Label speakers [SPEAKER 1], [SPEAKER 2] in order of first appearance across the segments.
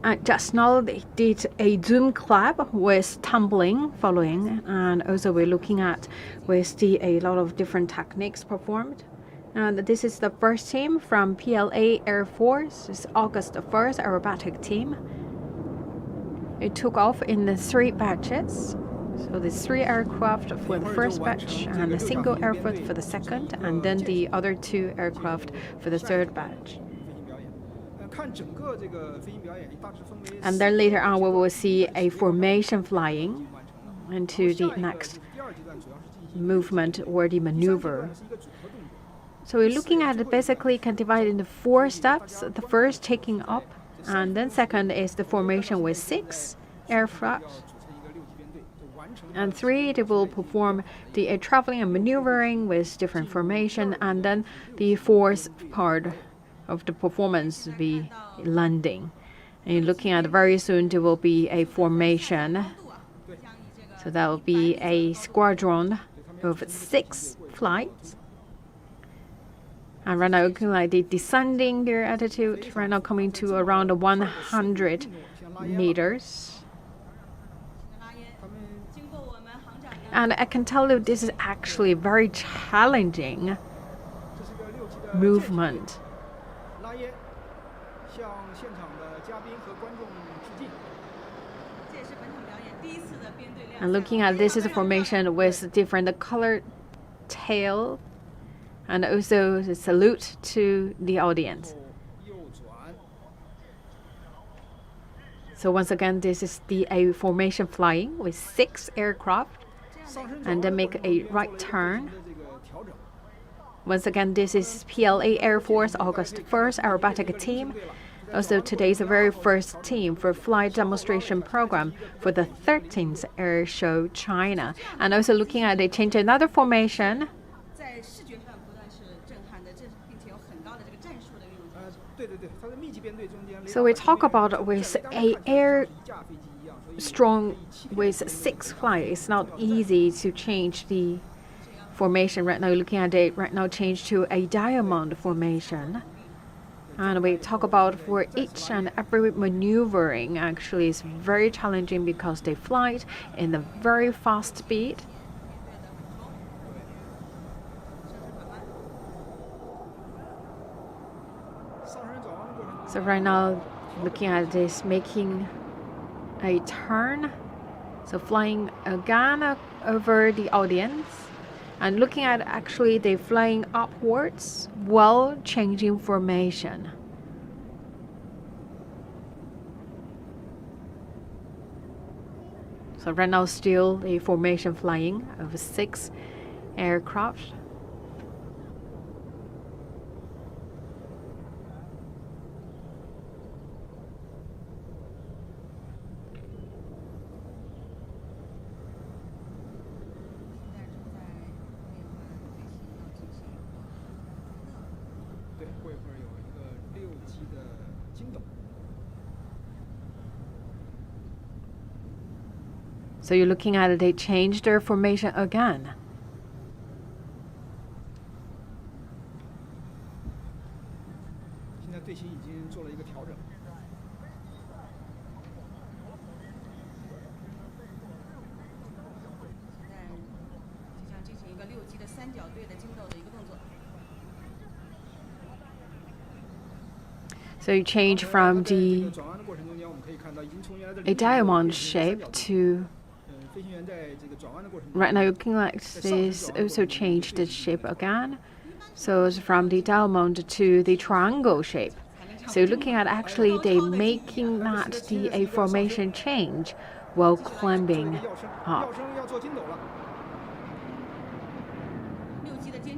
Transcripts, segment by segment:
[SPEAKER 1] And just now they did a zoom clap with tumbling following, and also we're looking at with a lot of different techniques performed. And this is the first team from PLA Air Force. It's August 1st aerobatic team. It took off in the 3 batches. So there's 3 aircraft for the first batch and a single aircraft for the second, and then the other 2 aircraft for the third batch. And then later on we will see a formation flying into the next movement or the maneuver. So we're looking at it basically can divide into 4 steps. The first taking up, and then second is the formation with 6 aircraft. And 3, they will perform the traveling and maneuvering with different formation, and then the 4th part of the performance will be landing. And you're looking at very soon there will be a formation. So that will be a squadron of 6 flights. And right now looking like they're descending their altitude, right now coming to around 100 meters. And I can tell you this is actually a very challenging movement. And looking at this is a formation with different colored tail, and also the salute to the audience. So once again, this is a formation flying with 6 aircraft, and then make a right turn. Once again, this is PLA Air Force August 1st aerobatic team. Also, today is the very first team for flight demonstration program for the 13th Air Show China. And also looking at they change another formation. So we talk about with a air strong with 6 flight. It's not easy to change the formation. Right now, looking at it, right now change to a diamond formation. And we talk about for each and every maneuvering actually is very challenging because they fly in a very fast speed. So right now, looking at this, making a turn. So flying again over the audience. And looking at actually they're flying upwards while changing formation. So right now still a formation flying of 6 aircraft. So you're looking at it, they changed their formation again. So you change from a diamond shape to right now looking like this also changed the shape again. So it's from the diamond to the triangle shape. So looking at actually they making that a formation change while climbing up.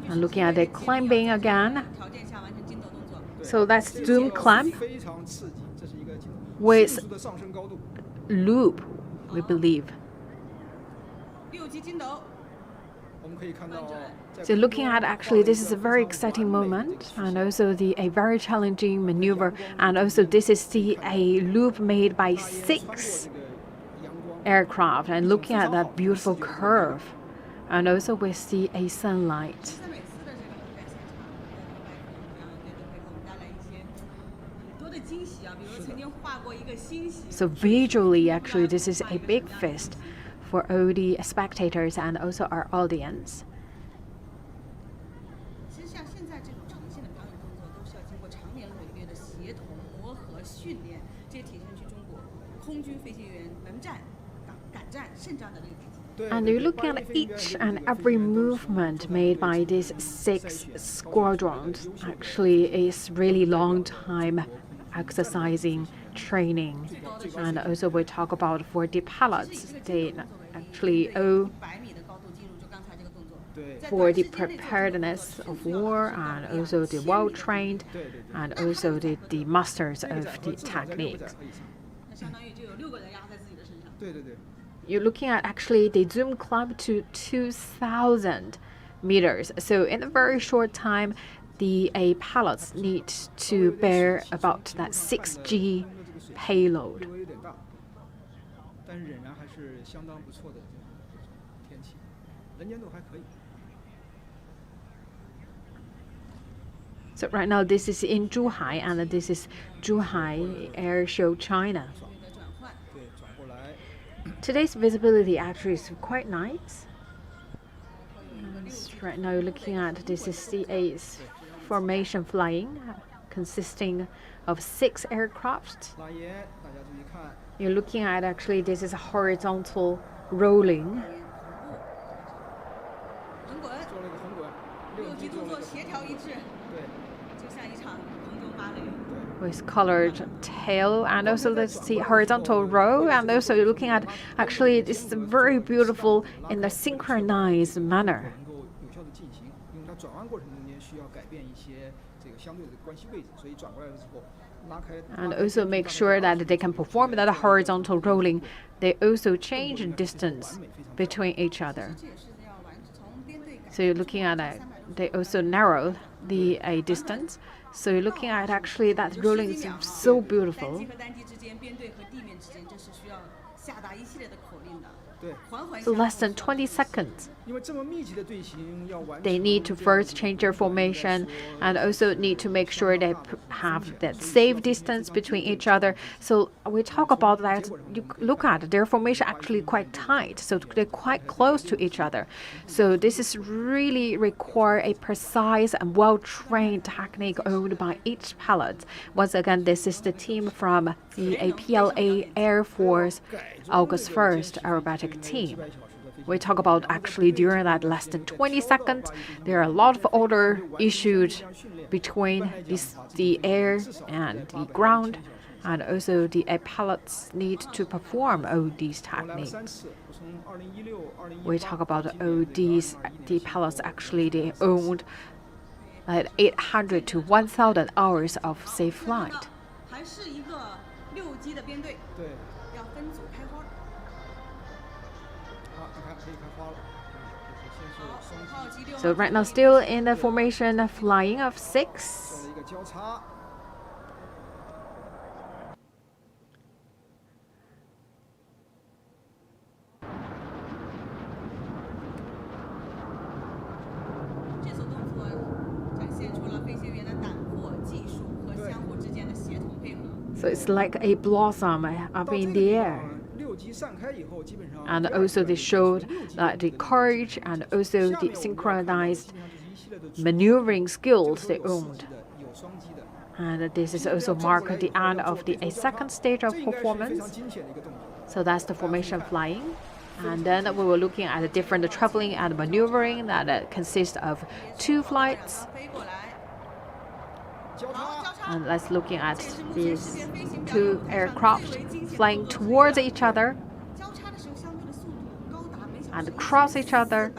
[SPEAKER 1] And looking at the climbing again. So that's zoom climb with loop, we believe. So looking at actually this is a very exciting moment, and also a very challenging maneuver, and also this is a loop made by 6 aircraft, and looking at that beautiful curve, and also we see a sunlight. So visually, actually, this is a big feast for all the spectators and also our audience. And you look at each and every movement made by these 6 squadrons. Actually, it's really long time exercising, training, and also we talk about for the pilots. They actually owe for the preparedness of war and also the well trained and also the masters of the techniques. You're looking at actually the zoom climb to 2,000 meters. So in a very short time, the pilots need to bear about that 6G payload. So right now this is in Zhuhai, and this is Zhuhai Airshow, China. Today's visibility actually is quite nice. Right now you're looking at this is the formation flying, consisting of 6 aircraft. You're looking at actually this is a horizontal rolling. With colored tail, and also let's see horizontal row, and also you're looking at actually it's very beautiful in a synchronized manner. And also make sure that they can perform that horizontal rolling. They also change distance between each other. So you're looking at they also narrow the distance. So you're looking at actually that rolling is so beautiful. So less than 20 seconds. They need to first change their formation and also need to make sure they have that safe distance between each other. So we talk about that. You look at their formation actually quite tight, so they're quite close to each other. So this is really require a precise and well-trained technique owned by each pilot. Once again, this is the team from the APLA Air Force August 1st aerobatic team. We talk about actually during that less than 20 seconds, there are a lot of order issued between the air and the ground, and also the pilots need to perform all these techniques. We talk about all these, the pilots actually they owned 800 to 1,000 hours of safe flight. So right now still in the formation flying of 6. So it's like a blossom up in the air. And also they showed the courage and also the synchronized maneuvering skills they owned. And this is also marked the end of the second stage of performance. So that's the formation flying. And then we were looking at the different traveling and maneuvering that consists of 2 flights. And let's looking at these 2 aircraft flying towards each other and cross each other.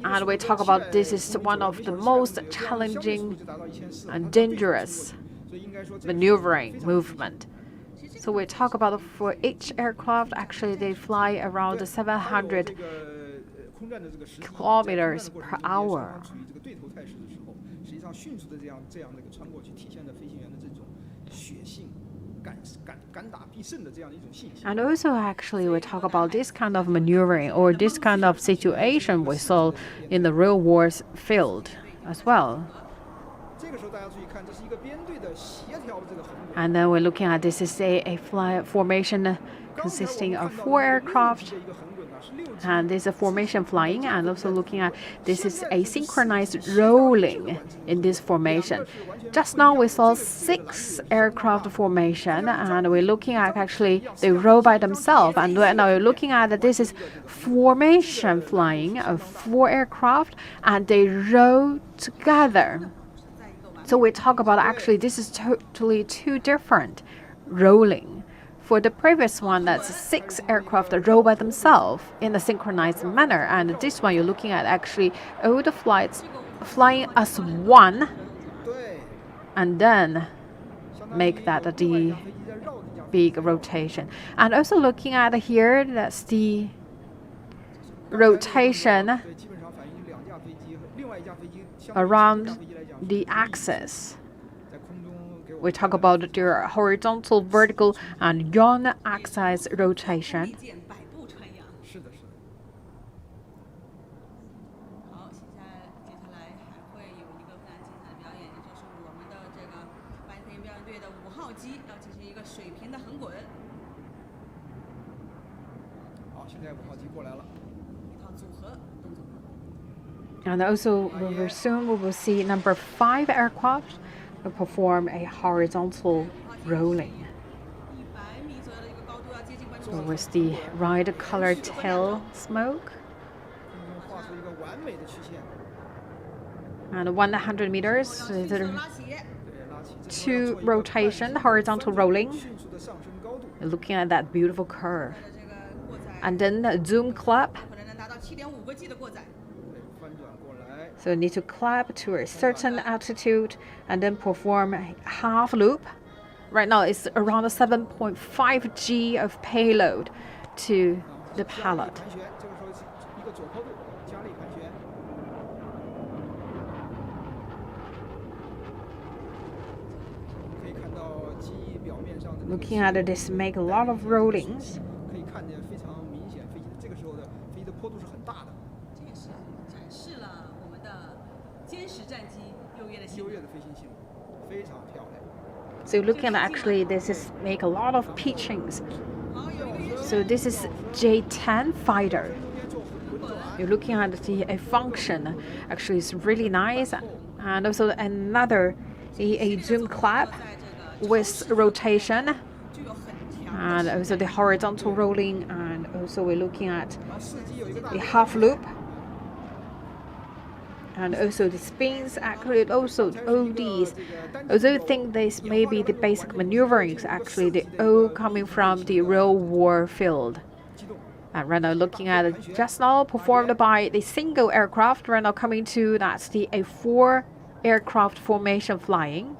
[SPEAKER 1] And we talk about this is one of the most challenging and dangerous maneuvering movement. So we talk about for each aircraft, actually they fly around 700 kilometers per hour. And also actually we talk about this kind of maneuvering or this kind of situation we saw in the real war field as well. And then we're looking at this is a formation consisting of 4 aircraft. And this is a formation flying, and also looking at this is a synchronized rolling in this formation. Just now we saw 6 aircraft formation, and we're looking at actually they roll by themselves. And now we're looking at this is formation flying of 4 aircraft, and they roll together. So we talk about actually this is totally 2 different rolling. For the previous one, that's 6 aircraft that roll by themselves in a synchronized manner. And this one, you're looking at actually all the flights flying as one, and then make that the big rotation. And also looking at here, that's the rotation around the axis. We talk about their horizontal, vertical, and yon-axis rotation. And also, soon we will see number 5 aircraft will perform a horizontal rolling. So with the red colored tail smoke. And 100 meters, 2 rotation, horizontal rolling. Looking at that beautiful curve. And then a zoom clap. So you need to clap to a certain altitude and then perform a half loop. Right now it's around 7.5 G of payload to the pallet. Looking at it, this make a lot of rollings. So looking at actually this is make a lot of pitchings. So this is J-10 fighter. You're looking at a function. Actually it's really nice. And also another a zoom clap with rotation. And also the horizontal rolling, and also we're looking at a half loop. And also the spins, actually also all these. Although I think this may be the basic maneuverings, actually they all coming from the real war field. And right now looking at it just now performed by the single aircraft, right now coming to that's the a 4 aircraft formation flying.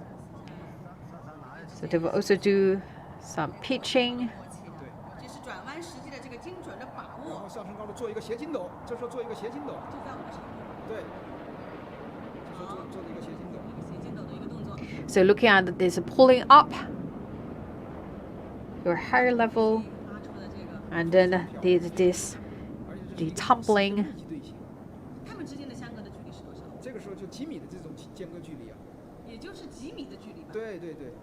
[SPEAKER 1] So they will also do some pitching. So looking at this pulling up your higher level, and then the tumbling.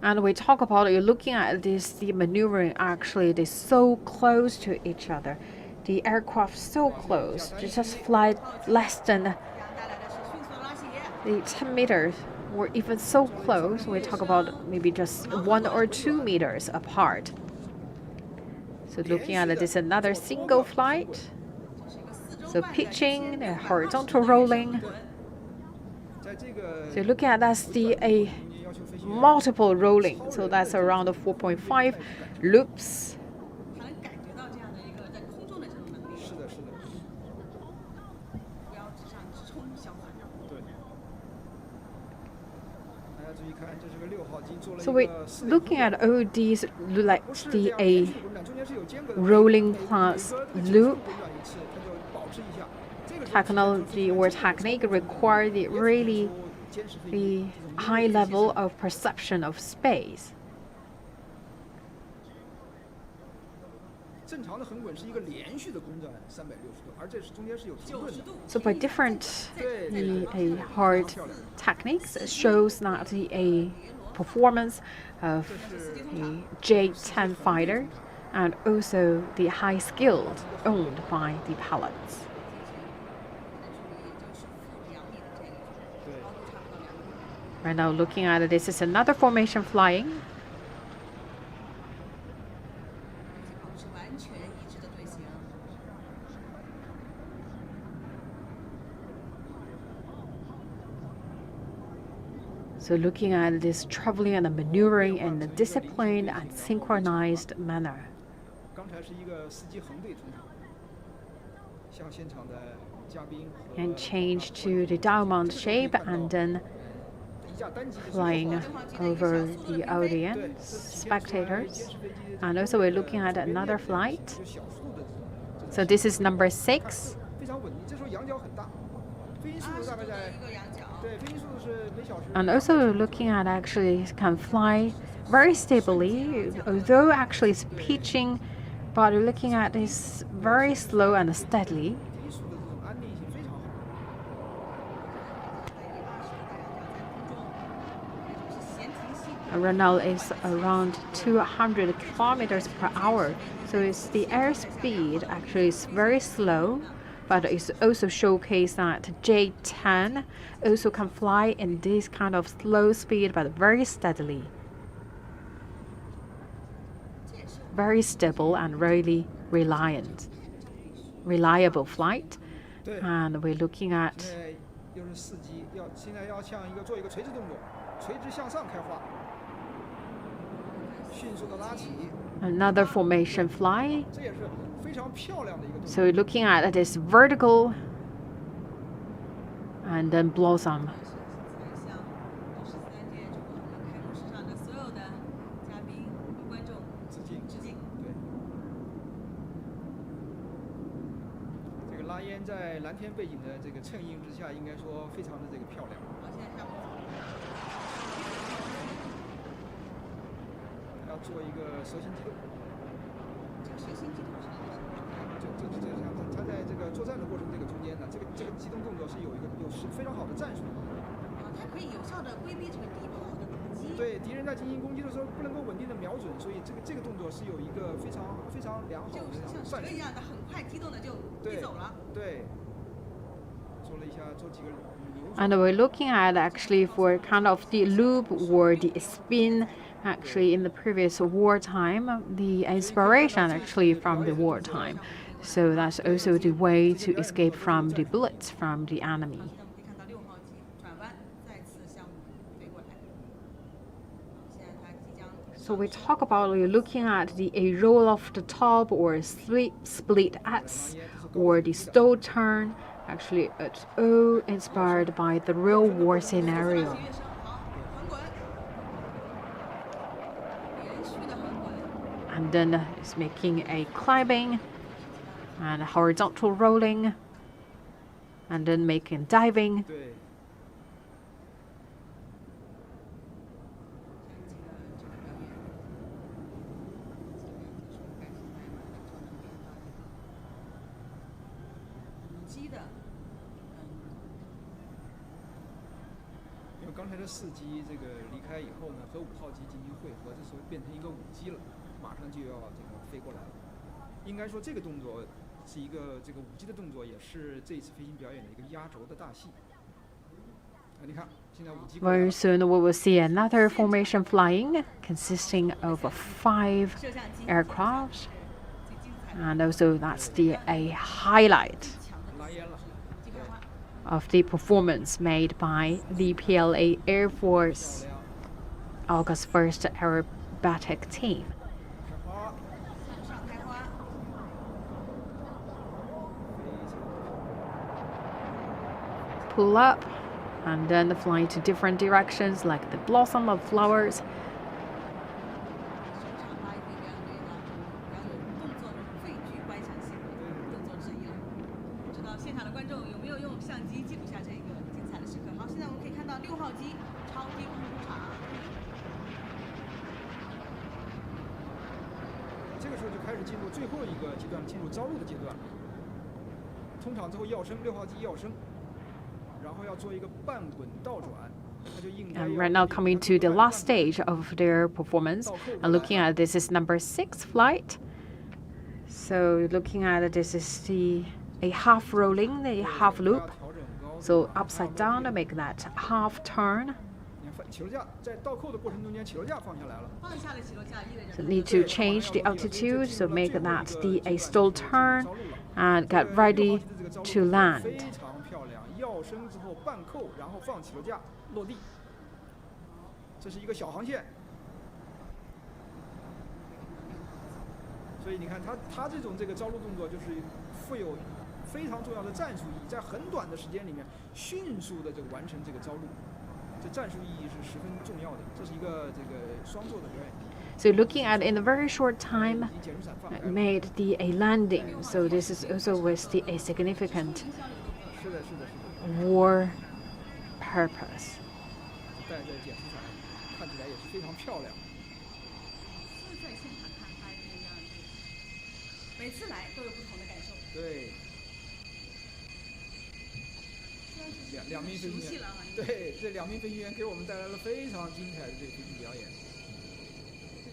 [SPEAKER 1] And we talk about you're looking at this the maneuvering, actually they're so close to each other. The aircraft so close, they just fly less than the 10 meters, or even so close. We talk about maybe just 1 or 2 meters apart. So looking at it is another single flight. So pitching, the horizontal rolling. So looking at that's the a multiple rolling. So that's around 4.5 loops. So we're looking at all these like the a rolling plus loop technology or technique require the really the high level of perception of space. So by different hard techniques, it shows that the performance of a J-10 fighter and also the high skilled owned by the pilots. Right now, looking at it, this is another formation flying. So looking at this traveling and maneuvering in a disciplined and synchronized manner. And change to the diamond shape and then flying over the audience, spectators. And also we're looking at another flight. So this is number 6. And also looking at actually can fly very stably, although actually it's pitching, but looking at this very slow and steadily. Right now is around 200 kilometers per hour. So it's the airspeed actually is very slow, but it's also showcased that J-10 also can fly in this kind of slow speed, but very steadily. Very stable and really reliable flight. And we're looking at another formation fly. So we're looking at this vertical and then blossom. And we're looking at actually for kind of the loop or the spin actually in the previous wartime, the inspiration actually from the wartime. So that's also the way to escape from the bullets from the enemy. So we talk about looking at the roll off the top or split S or the stall turn. Actually, it's all inspired by the real war scenario. And then it's making a climbing and a horizontal rolling, and then making diving. Very soon we will see another formation flying consisting of 5 aircrafts, and also that's a highlight of the performance made by the PLA Air Force August 1st aerobatic team. Pull up and then fly to different directions like the blossom of flowers.
[SPEAKER 2] 开始进入最后一个阶段，进入着陆的阶段。通场之后要升，6号机要升，然后要做一个半滚倒转。
[SPEAKER 1] And right now coming to the last stage of their performance, and looking at this is number 6 flight. So looking at it, this is a half rolling, a half loop. So upside down to make that half turn. So need to change the altitude, so make that a slow turn and get ready to land.
[SPEAKER 2] 要升之后半扣，然后放起落架落地。这是一个小航线，所以你看它这种着陆动作就是富有非常重要的战术意义，在很短的时间里面迅速的完成这个着陆，这战术意义是十分重要的。这是一个双座的表演。
[SPEAKER 1] So looking at in a very short time, made a landing. So this is also with a significant war purpose.
[SPEAKER 2] 戴在减速伞看起来也是非常漂亮。
[SPEAKER 3] 在现场看它那样子，每次来都有不同的感受。
[SPEAKER 2] 对。两名飞行员，对，这2名飞行员给我们带来了非常精彩的飞行表演。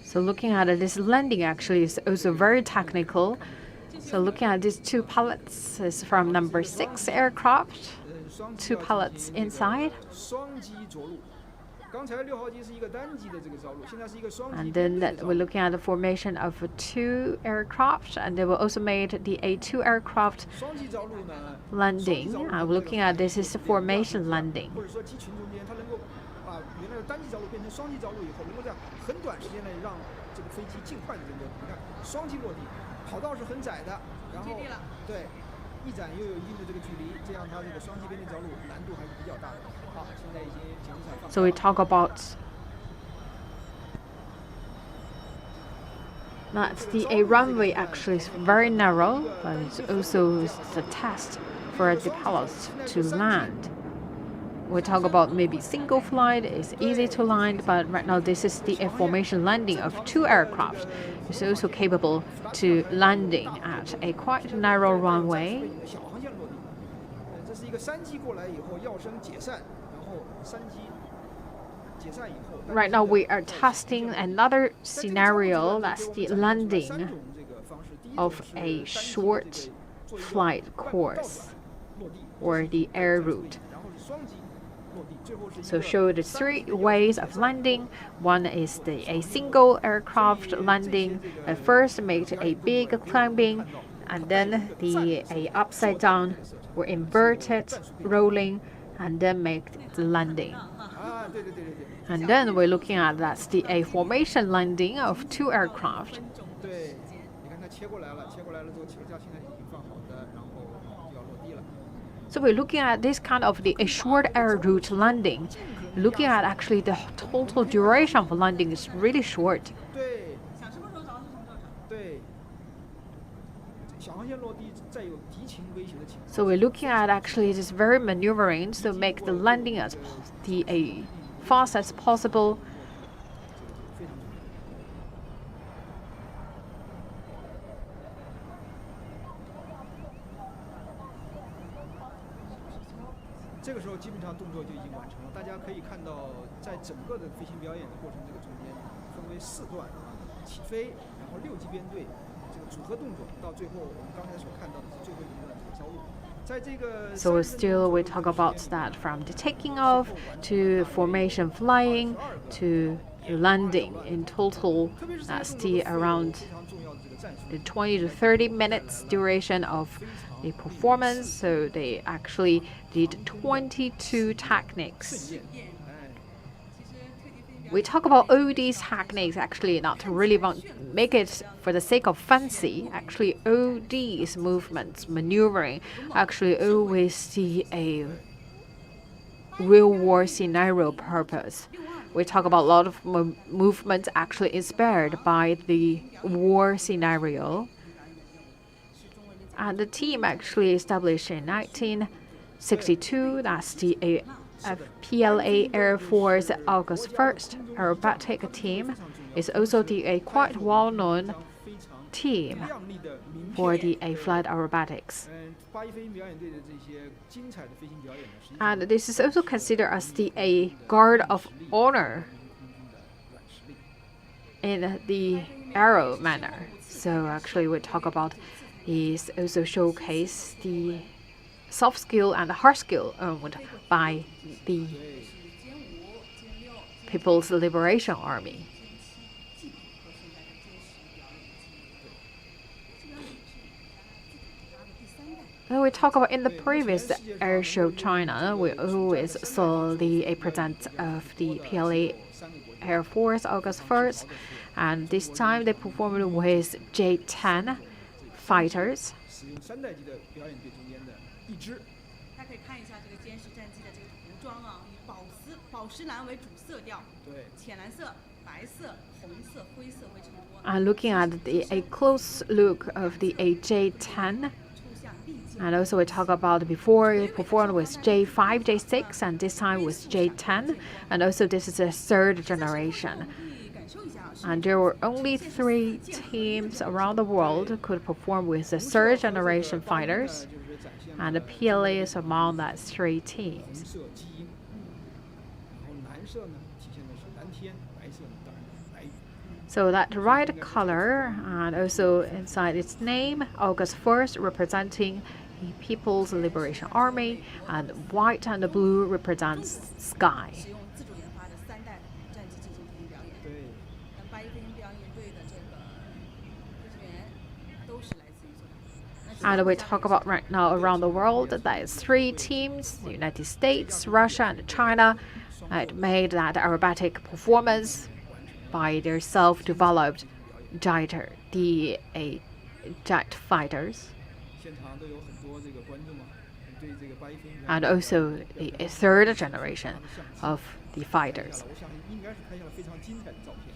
[SPEAKER 1] So looking at it, this landing actually is also very technical. So looking at these 2 pilots is from number 6 aircraft. 2 pilots inside. And then we're looking at the formation of 2 aircraft, and they will also made the A2 aircraft landing. We're looking at this is a formation landing. So we talk about that a runway actually is very narrow, but it's also the test for the pilots to land. We talk about maybe single flight is easy to land, but right now this is the formation landing of 2 aircraft. It's also capable to landing at a quite narrow runway. Right now we are testing another scenario, that's the landing of a short flight course or the air route. So show the 3 ways of landing. One is a single aircraft landing. At first make a big climbing, and then a upside down or inverted rolling, and then make the landing. And then we're looking at that's a formation landing of 2 aircraft. So we're looking at this kind of a short air route landing. Looking at actually the total duration of landing is really short. So we're looking at actually this very maneuvering, so make the landing as fast as possible. So still we talk about that from the taking off to formation flying to landing. In total, that's around the 20 to 30 minutes duration of the performance. So they actually did 22 techniques. We talk about all these techniques, actually not really want make it for the sake of fancy. Actually, all these movements, maneuvering, actually always see a real war scenario purpose. We talk about a lot of movements actually inspired by the war scenario. And the team actually established in 1962. That's the PLA Air Force August 1st aerobatic team. Is also a quite well-known team
[SPEAKER 2] 亮丽的名
[SPEAKER 1] for
[SPEAKER 2] 片。
[SPEAKER 1] the flight aerobatics.
[SPEAKER 2] 八一飞行表演队的这些精彩的飞行表演呢，实际上
[SPEAKER 1] And this is also considered as the a guard of honor
[SPEAKER 2] 软实力。
[SPEAKER 1] in the aero manner. So actually we talk about is also showcase the soft skill and the hard skill owned by the
[SPEAKER 2] 对，
[SPEAKER 3] 歼5、歼6、歼
[SPEAKER 1] People's Liberation Army.
[SPEAKER 3] 7既匹和现在的歼10表演机。这表演是我们家自己拉的第3代。
[SPEAKER 1] When we talk about in the previous airshow China, we always saw the presence of the PLA Air Force August 1st, and this time they performed with J-10 fighters.
[SPEAKER 2] 使用3代机的表演队中间的一支。
[SPEAKER 3] 大家可以看一下这个歼10战机的这个涂装啊，以宝石蓝为主色调，
[SPEAKER 2] 对，
[SPEAKER 3] 浅蓝色、白色、红色、灰色为衬托。
[SPEAKER 1] And looking at a close look of the J-10,
[SPEAKER 3] 抽象历届
[SPEAKER 1] and also we talk about before it performed with J5, J6, and this time with J10, and also this is a third generation.
[SPEAKER 3] 可以感受一下啊，是
[SPEAKER 1] And there were only 3 teams around the world could perform with the third generation fighters,
[SPEAKER 2] 就是展现
[SPEAKER 1] and
[SPEAKER 2] 了
[SPEAKER 1] the PLA is among that 3
[SPEAKER 2] 红
[SPEAKER 1] teams.
[SPEAKER 2] 色基因，然后蓝色呢体现的是蓝天，白色呢当然是白云。
[SPEAKER 1] So that red color, and also inside its name, August 1st representing the People's Liberation Army, and white and blue represents sky.
[SPEAKER 3] 使用自主研发的3代战机进行飞行表演。
[SPEAKER 2] 对，
[SPEAKER 3] 八一飞行表演队的这个飞行员都是来自于这个。
[SPEAKER 1] And we talk about right now around the world, that is 3 teams, the United States, Russia, and China, made that aerobatic performance by their self-developed jet fighters,
[SPEAKER 2] 现场都有很多这个观众啊，对这个八一飞行表
[SPEAKER 1] and
[SPEAKER 2] 演
[SPEAKER 1] also the third generation of the
[SPEAKER 2] 拍
[SPEAKER 1] fighters.
[SPEAKER 2] 下了，我相信应该是拍下了非常精彩的照片。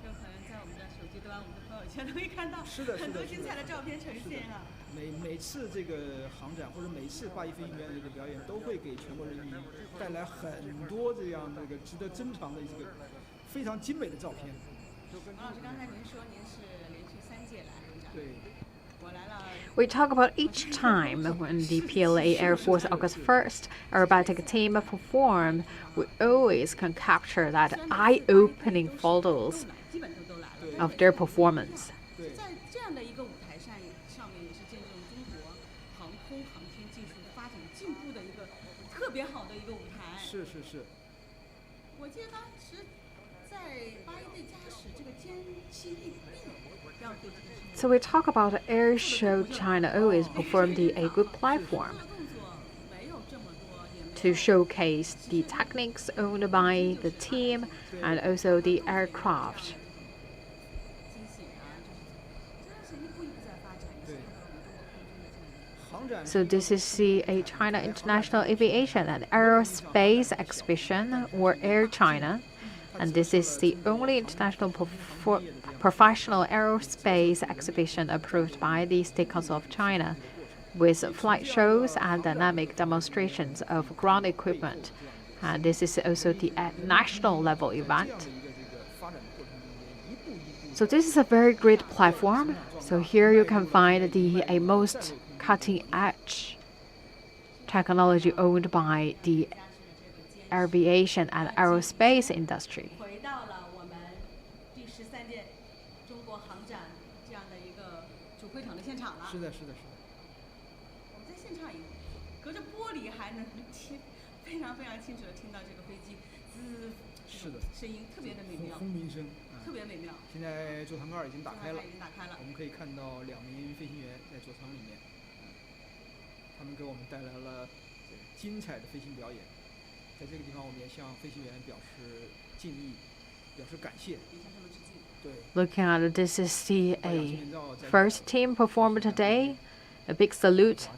[SPEAKER 3] 有可能在我们的手机端、我们的朋友圈都会看到
[SPEAKER 2] 是的，是的，
[SPEAKER 3] 很多
[SPEAKER 2] 是的
[SPEAKER 3] 精彩的照片呈现啊。
[SPEAKER 2] 每次这个航展或者每次八一飞行员的这个表演，都会给全国人民带来很多这样这个值得珍藏的这个非常精美的照片。
[SPEAKER 3] 王老师，刚才您说您是连续3届来航展，
[SPEAKER 2] 对，
[SPEAKER 3] 我来了。
[SPEAKER 1] We talk about each time when the PLA Air Force August 1st aerobatic team perform, we always can capture that eye-opening photos
[SPEAKER 3] 基本上都来了。
[SPEAKER 1] of their performance.
[SPEAKER 2] 对，
[SPEAKER 3] 在这样的一个舞台上面，也是见证中国航空航天技术发展进步的一个特别好的一个舞台。
[SPEAKER 2] 是是是，
[SPEAKER 3] 我记得当时在八一队驾驶这个歼7一 B 这样飞机的时候，
[SPEAKER 1] So we talk about air show China always performed a good platform
[SPEAKER 3] 动作没有这么多，也没
[SPEAKER 1] to
[SPEAKER 3] 有
[SPEAKER 1] showcase the techniques owned by the team and also the aircraft.
[SPEAKER 3] 惊险啊，就是这是一步一步在发展，也是看到我们中国空军的这样的。
[SPEAKER 2] 航展
[SPEAKER 1] So this is the China International Aviation and Aerospace Exhibition, or Air China, and this is the only international professional aerospace exhibition approved by the State Council of China, with flight shows and dynamic demonstrations of ground equipment. And this is also the national level event.
[SPEAKER 2] 这样的一个这个发展的过程中间，一步一步
[SPEAKER 1] So this is a very great platform. So here you can find the most cutting edge technology owned by the aviation and aerospace industry.
[SPEAKER 3] 回到了我们第13届中国航展这样的一个主会场的现场了。
[SPEAKER 2] 是的，是的，是的。
[SPEAKER 3] 我们在现场也隔着玻璃还能非常清楚的听到这个飞机滋
[SPEAKER 2] 是的
[SPEAKER 3] 声音，特别的美妙，
[SPEAKER 2] 轰鸣声，
[SPEAKER 3] 特别美妙。
[SPEAKER 2] 现在座舱盖已经打开了
[SPEAKER 3] 已，经打开了
[SPEAKER 2] 我。们可以看到2名飞行员在座舱里面，他们给我们带来了精彩的飞行表演。在这个地方，我们也向飞行员表示敬意，表示感谢。
[SPEAKER 3] 也向他们致敬。
[SPEAKER 2] 对，
[SPEAKER 1] Looking at it, this is the
[SPEAKER 2] 把氧气面罩在
[SPEAKER 1] first team performed today. A big salute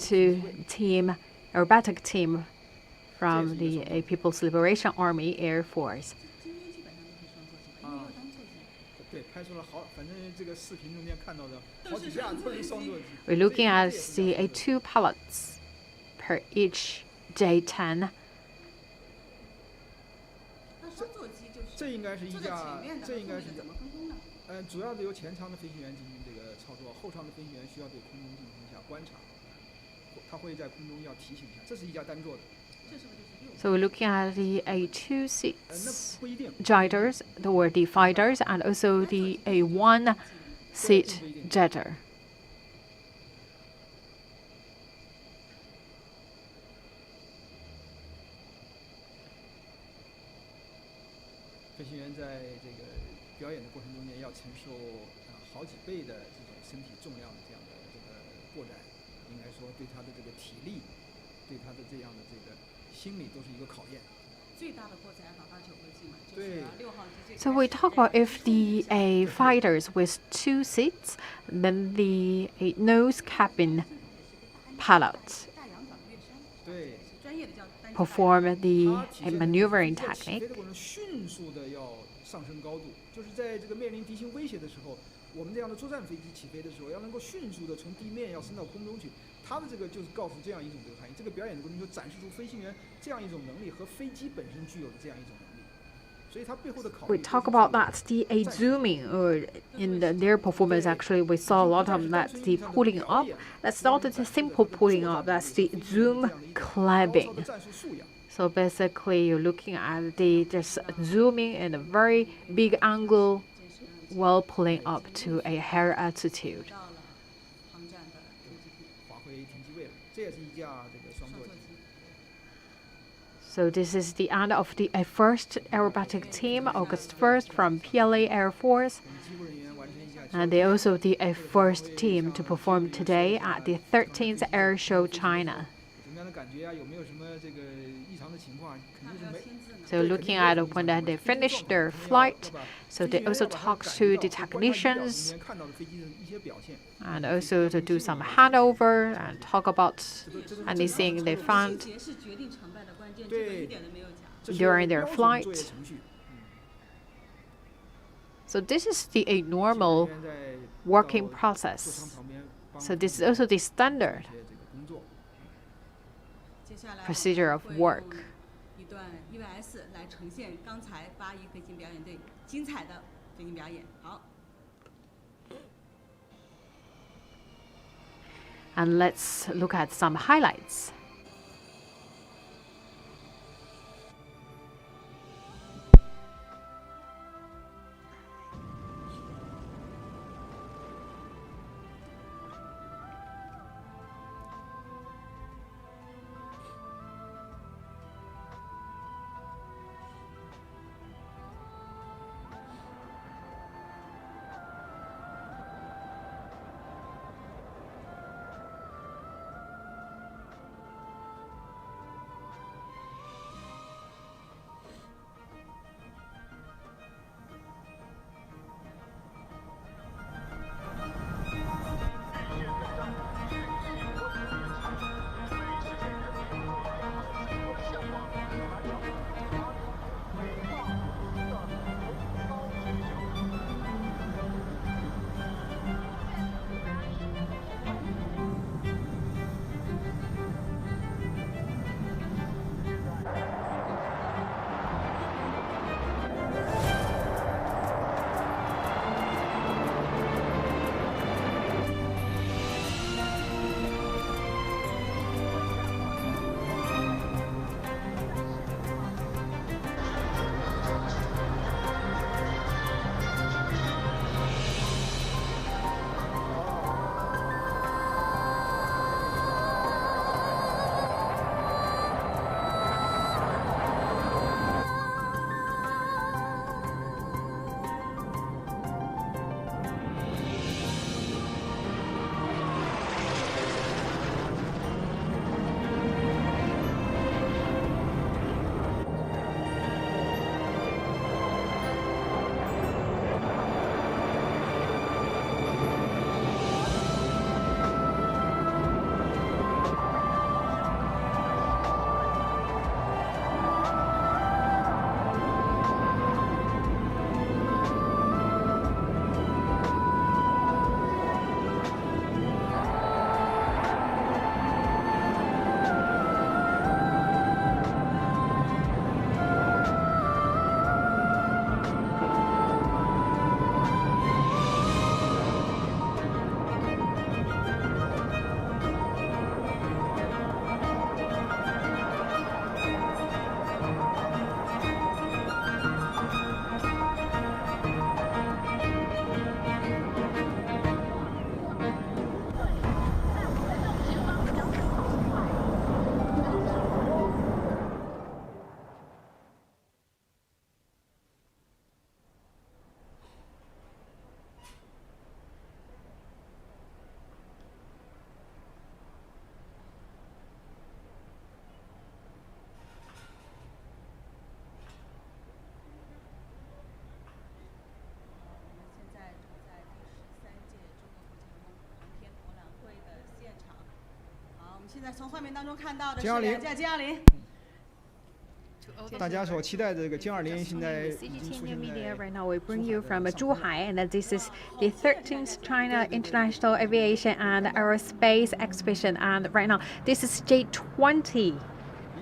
[SPEAKER 1] to team aerobatic team from the People's Liberation Army Air Force.
[SPEAKER 3] 今天基本上都是双座机吧，因为有当座机。
[SPEAKER 2] 对，拍出了反正这个视频中间看到的好几架都是双座机。
[SPEAKER 1] We're looking at the 2 pilots per each J-10.
[SPEAKER 3] 那双座机就是
[SPEAKER 2] 这应该是一
[SPEAKER 3] 坐在
[SPEAKER 2] 架
[SPEAKER 3] 前面，的，
[SPEAKER 2] 这应该是
[SPEAKER 3] 后面的怎么分工呢？
[SPEAKER 2] 主要的由前舱的飞行员进行这个操作，后舱的飞行员需要对空中进行一下观察，他会在空中要提醒一下，这是一架单座的。
[SPEAKER 1] So we're looking at the A2 seats jetters, or the fighters, and also the A1 seat jetter.
[SPEAKER 2] 飞行员在这个表演的过程中间要承受好几倍的这种身体重量的这样的这个过载，应该说对他的这个体力，对他的这样的这个心理都是一个考验。
[SPEAKER 1] So we talk about if the fighters with 2 seats, then the nose cabin pilots perform the maneuvering technique.
[SPEAKER 2] 迅速的要上升高度，就是在这个面临敌情威胁的时候，我们这样的作战飞机起飞的时候，要能够迅速的从地面要升到空中去。它的这个就是告诉这样一种这个含义，这个表演的过程中展示出飞行员这样一种能力和飞机本身具有的这样一种能力。所以它背后的考虑。
[SPEAKER 1] We talk about that the zooming, or in their performance actually we saw a lot of that the pulling up. That's not the simple pulling up. That's the zoom climbing. So basically, you're looking at the just zooming in a very big angle while pulling up to a higher altitude. So this is the end of the first aerobatic team, August 1st from PLA Air Force. And they also the first team to perform today at the 13th Air Show China. So looking at when they finish their flight, so they also talk to the technicians and also to do some handover and talk about anything they found during their flight. So this is a normal working process. So this is also the standard procedure of work. And let's look at some highlights.
[SPEAKER 3] 现在从画面当中看到的是
[SPEAKER 2] 歼20
[SPEAKER 3] 两架歼20。
[SPEAKER 2] 大家所期待的这个歼20现在已经出
[SPEAKER 1] CGTN
[SPEAKER 2] 现
[SPEAKER 1] media
[SPEAKER 2] 在
[SPEAKER 1] right now, we bring you from Zhuhai, and this is the 13th China International Aviation and Aerospace Exhibition. And right now, this is J20.
[SPEAKER 2] 一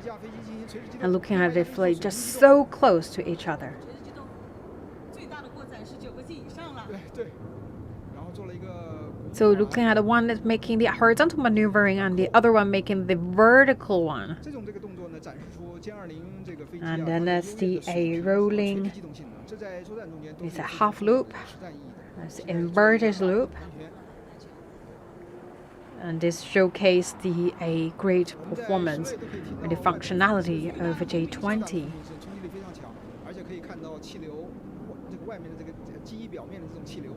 [SPEAKER 2] 架飞机进行垂直机动，
[SPEAKER 1] And looking
[SPEAKER 2] 另外
[SPEAKER 1] at
[SPEAKER 2] 一
[SPEAKER 1] the
[SPEAKER 2] 架飞机做
[SPEAKER 1] flight
[SPEAKER 2] 水平
[SPEAKER 1] just
[SPEAKER 2] 机动
[SPEAKER 1] so close to each other.
[SPEAKER 3] 垂直机动最大的过载是9个 G 以上了。
[SPEAKER 2] 对，然后做了一个。
[SPEAKER 1] So looking at the one that's making the horizontal maneuvering and the other one making the vertical one.
[SPEAKER 2] 这种动作呢，展示出歼20这个飞机
[SPEAKER 1] And
[SPEAKER 2] 它
[SPEAKER 1] then
[SPEAKER 2] 的
[SPEAKER 1] that's
[SPEAKER 2] 优越
[SPEAKER 1] the
[SPEAKER 2] 的水平和
[SPEAKER 1] rolling
[SPEAKER 2] 垂直机动性能，这在作战中间都
[SPEAKER 1] It's
[SPEAKER 2] 是
[SPEAKER 1] a
[SPEAKER 2] 非常
[SPEAKER 1] half
[SPEAKER 2] 重要的
[SPEAKER 1] loop.
[SPEAKER 2] 实战意义的。
[SPEAKER 1] That's
[SPEAKER 2] 现在
[SPEAKER 1] inverted
[SPEAKER 2] 做一个
[SPEAKER 1] loop.
[SPEAKER 2] 安全
[SPEAKER 1] And this showcased a great
[SPEAKER 2] 我们在室
[SPEAKER 1] performance
[SPEAKER 2] 内都可以听
[SPEAKER 1] and
[SPEAKER 2] 到
[SPEAKER 1] the
[SPEAKER 2] 外面
[SPEAKER 1] functionality
[SPEAKER 2] 最大
[SPEAKER 1] of
[SPEAKER 2] 的冲击
[SPEAKER 1] J20.
[SPEAKER 2] 冲击力非常强，而且可以看到气流，这个外面的这个机翼表面的这种气流，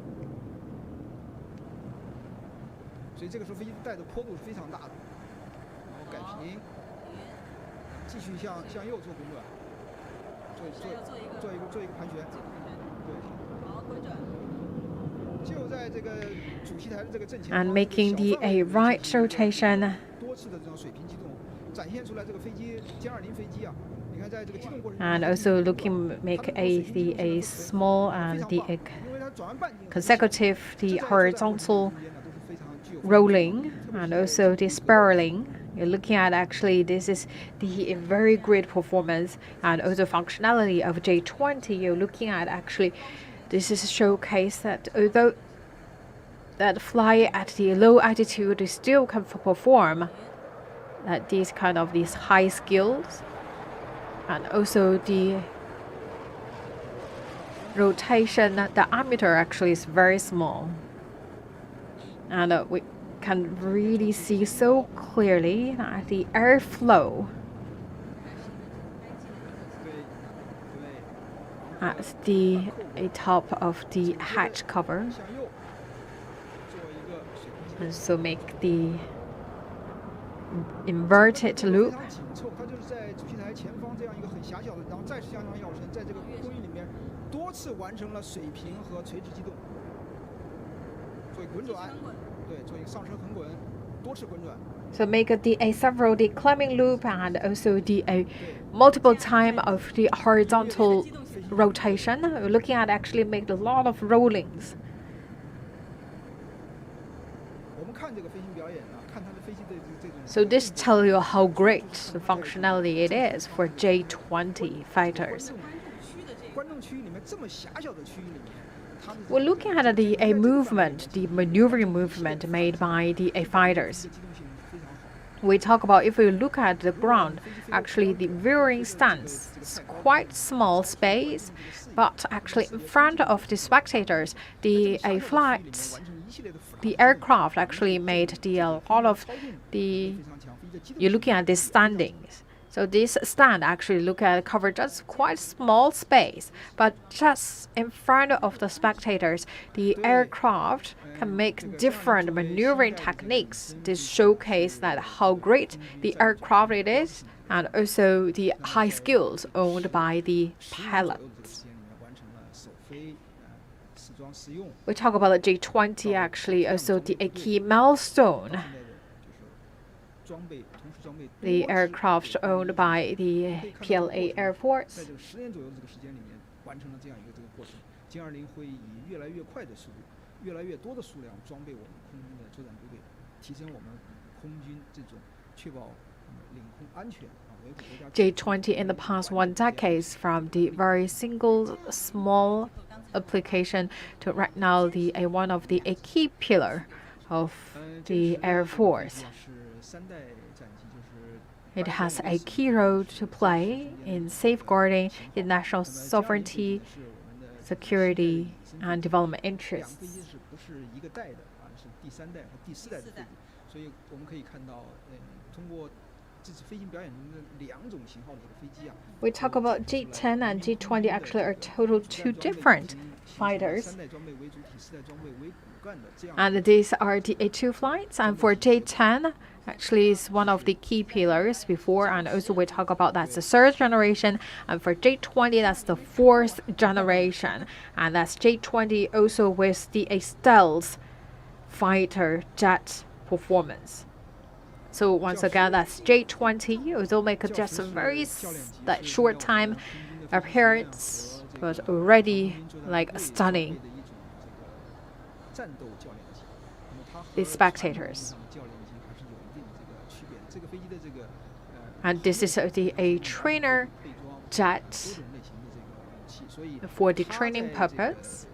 [SPEAKER 2] 所以这个时候飞机带的坡度是非常大的，然后改平，继续向右做滚转，做一个盘旋，对。
[SPEAKER 3] 好，滚转。
[SPEAKER 2] 就在这个主席台的这个正前
[SPEAKER 1] And
[SPEAKER 2] 方，
[SPEAKER 1] making the
[SPEAKER 2] 小范围
[SPEAKER 1] a
[SPEAKER 2] 的
[SPEAKER 1] right
[SPEAKER 2] 进行
[SPEAKER 1] rotation.
[SPEAKER 2] 多次的这种水平机动，展现出来这个飞机歼20飞机啊，你看在这个机动过程中，
[SPEAKER 1] And also looking make a small and the
[SPEAKER 2] 因为它转弯半径
[SPEAKER 1] consecutive the
[SPEAKER 2] 这在作战过程
[SPEAKER 1] horizontal
[SPEAKER 2] 中间呢都是非常具有
[SPEAKER 1] rolling and also the spiraling. You're looking at actually this is the very great performance and also functionality of J20. You're looking at actually this is a showcase that although that fly at the low altitude they still can perform that these kind of these high skills, and also the rotation diameter actually is very small, and we can really see so clearly that the airflow
[SPEAKER 2] 对
[SPEAKER 1] at the top of the hatch cover,
[SPEAKER 2] 向右做一个水平机动。
[SPEAKER 1] and so make the inverted
[SPEAKER 2] 非
[SPEAKER 1] loop.
[SPEAKER 2] 常紧凑，它就是在主席台前方这样一个很狭小的，然后再次向上跃升，在这个空域里面多次完成了水平和垂直机动，做一个滚转，对，做一个上升横滚，多次滚转。
[SPEAKER 1] So make a several the climbing loop and also the multiple time of the horizontal rotation. We're looking at actually make a lot of rollings.
[SPEAKER 2] 我们看这个飞行表演呢，看它的飞机的这种。
[SPEAKER 1] So this tells you how great the functionality it is for J20 fighters.
[SPEAKER 2] 观众区域里面这么狭小的区域里面，它的
[SPEAKER 1] We're looking at a movement, the maneuvering movement made by the fighters.
[SPEAKER 2] 机动性非常好。
[SPEAKER 1] We talk about if we look at the ground, actually the veering stance is quite small space, but actually in front of the spectators, the flights,
[SPEAKER 2] 完成一系列的
[SPEAKER 1] the aircraft actually made a lot of the.
[SPEAKER 2] 非常强，飞机的机动
[SPEAKER 1] You're looking at the standings. So this stand actually look at cover just quite small space, but just in front of the spectators, the aircraft can make different maneuvering techniques to showcase that how great the aircraft it is, and also the high skills owned by the
[SPEAKER 2] 10年左右的这个
[SPEAKER 1] pilots.
[SPEAKER 2] 时间里面完成了首飞，试装试用。
[SPEAKER 1] We talk about the J20 actually also a key milestone.
[SPEAKER 2] 现在的就是装备，同时装备
[SPEAKER 1] The
[SPEAKER 2] 多支
[SPEAKER 1] aircraft owned by the PLA Air
[SPEAKER 2] 在
[SPEAKER 1] Force.
[SPEAKER 2] 这个10年左右的这个时间里面，完成了这样一个这个过程。歼20会以越来越快的速度、越来越多的数量装备我们空军的作战部队，提升我们空军这种确保领空安全啊，维护国家。
[SPEAKER 1] J20 in the past 1 decade from the very single small application to right now the one of the a key pillar of the Air Force.
[SPEAKER 2] 是3代战机，就是
[SPEAKER 1] It has a key role to play in safeguarding the national sovereignty, security, and development
[SPEAKER 2] 两个
[SPEAKER 1] interests.
[SPEAKER 2] 飞机是不是一个代的啊？是第3代和第4代的飞机，所以我们可以看到，通过这次飞行表演中的2种型号的这个飞机啊。
[SPEAKER 1] We talk about J10 and J20 actually are total 2 different fighters.
[SPEAKER 2] 3代装备为主体，4代装备为骨干的这样。
[SPEAKER 1] And these are the A2 flights. And for J10, actually is one of the key pillars before. And also we talk about that's the 3rd generation. And for J20, that's the 4th generation. And that's J20 also with the stealth fighter jet performance. So once again, that's J20. Although make just a very that short time appearance, but already like stunning the spectators. And this is a trainer jet for the training purpose.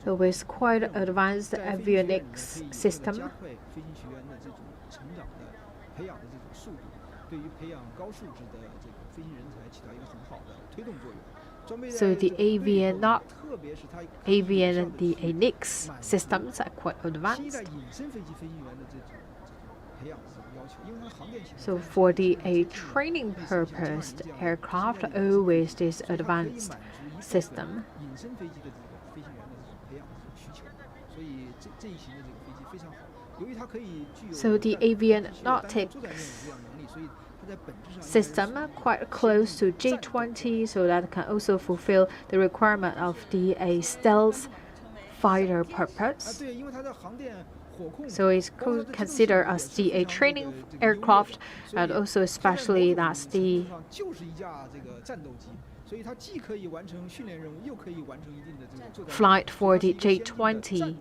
[SPEAKER 1] So with quite advanced avionics system. So the avionics systems are quite advanced. So for the training purpose, aircraft always this advanced system. So the avionics system quite close to J20, so that can also fulfill the requirement of the stealth fighter purpose. So it's considered as the training aircraft, and also especially that's the flight for the J20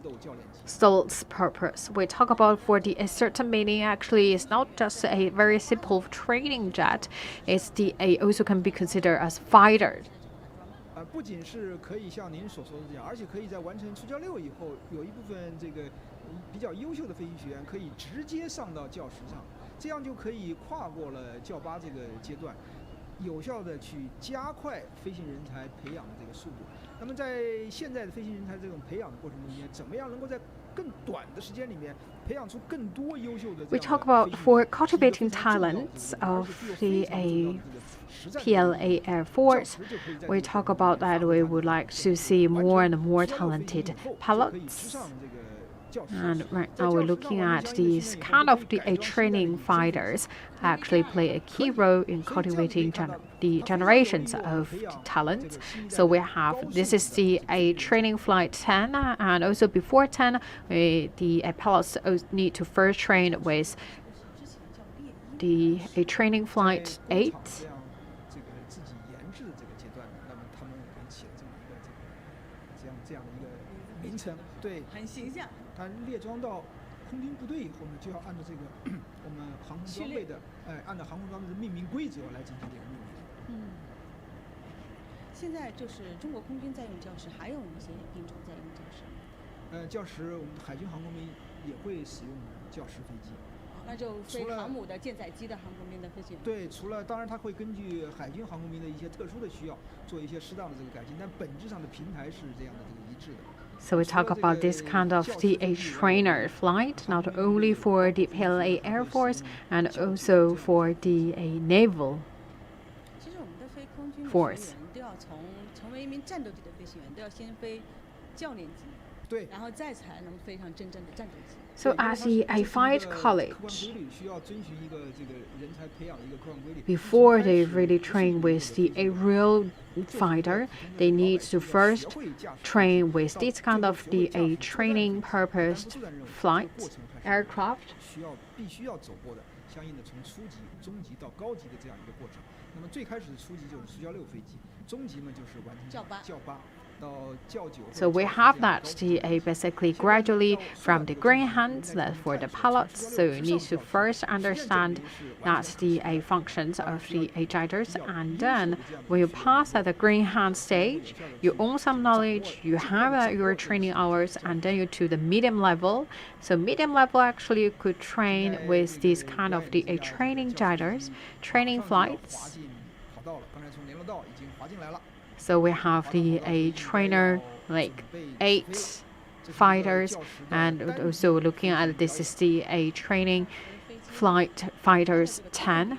[SPEAKER 1] stealth purpose. We talk about for the a certain meaning. Actually, it's not just a very simple training jet. It's the also can be considered as fighter.
[SPEAKER 2] 不仅是可以像您所说的这样，而且可以在完成初教6以后，有一部分这个比较优秀的飞行学员可以直接上到教10上，这样就可以跨过了教8这个阶段，有效的去加快飞行人才培养的这个速度。那么在现在的飞行人才这种培养的过程中间，怎么样能够在更短的时间里面培养出更多优秀的？
[SPEAKER 1] We talk about for cultivating talents of the PLA Air Force. We talk about that we would like to see more and more talented pilots. And right now we're looking at these kind of the training fighters actually play a key role in cultivating the generations of talents. So we have this is the training flight 10, and also before 10, the pilots need to first train with the training flight 8.
[SPEAKER 2] 它列装到空军部队以后呢，就要按照这个我们航空装备的，按照航空装备的命名规则来进行这个命名。
[SPEAKER 3] 现在就是中国空军在用教石，还有一些兵种在用教石。
[SPEAKER 2] 教石，我们海军航空兵也会使用教石飞机。
[SPEAKER 3] 那就飞航母的舰载机的航空兵的飞行员。
[SPEAKER 2] 对，除了当然它会根据海军航空兵的一些特殊的需要，做一些适当的这个改进，但本质上的平台是这样的这个一致的。
[SPEAKER 1] So we talk about this kind of the trainer flight, not only for the PLA Air Force and also for the naval force.
[SPEAKER 3] 都要成为一名战斗机的飞行员，都要先飞教练机，
[SPEAKER 2] 对，
[SPEAKER 3] 然后再才能飞上真正的战斗机。
[SPEAKER 1] So at the fight college, before they really train with the real fighter, they need to first train with this kind of the training purposed flight aircraft.
[SPEAKER 2] 必须要走过的相应的从初级、中级到高级的这样一个过程。那么最开始的初级就是初教6飞机，中级呢就是完成教8。
[SPEAKER 1] So we have that basically gradually from the green hands that for the pilots. So you need to first understand that the functions of the jitters, and then when you pass at the green hand stage, you own some knowledge, you have your training hours, and then you to the medium level. So medium level actually you could train with these kind of the training jitters, training flights. So we have the trainer like 8 fighters, and also looking at this is the training flight fighters 10.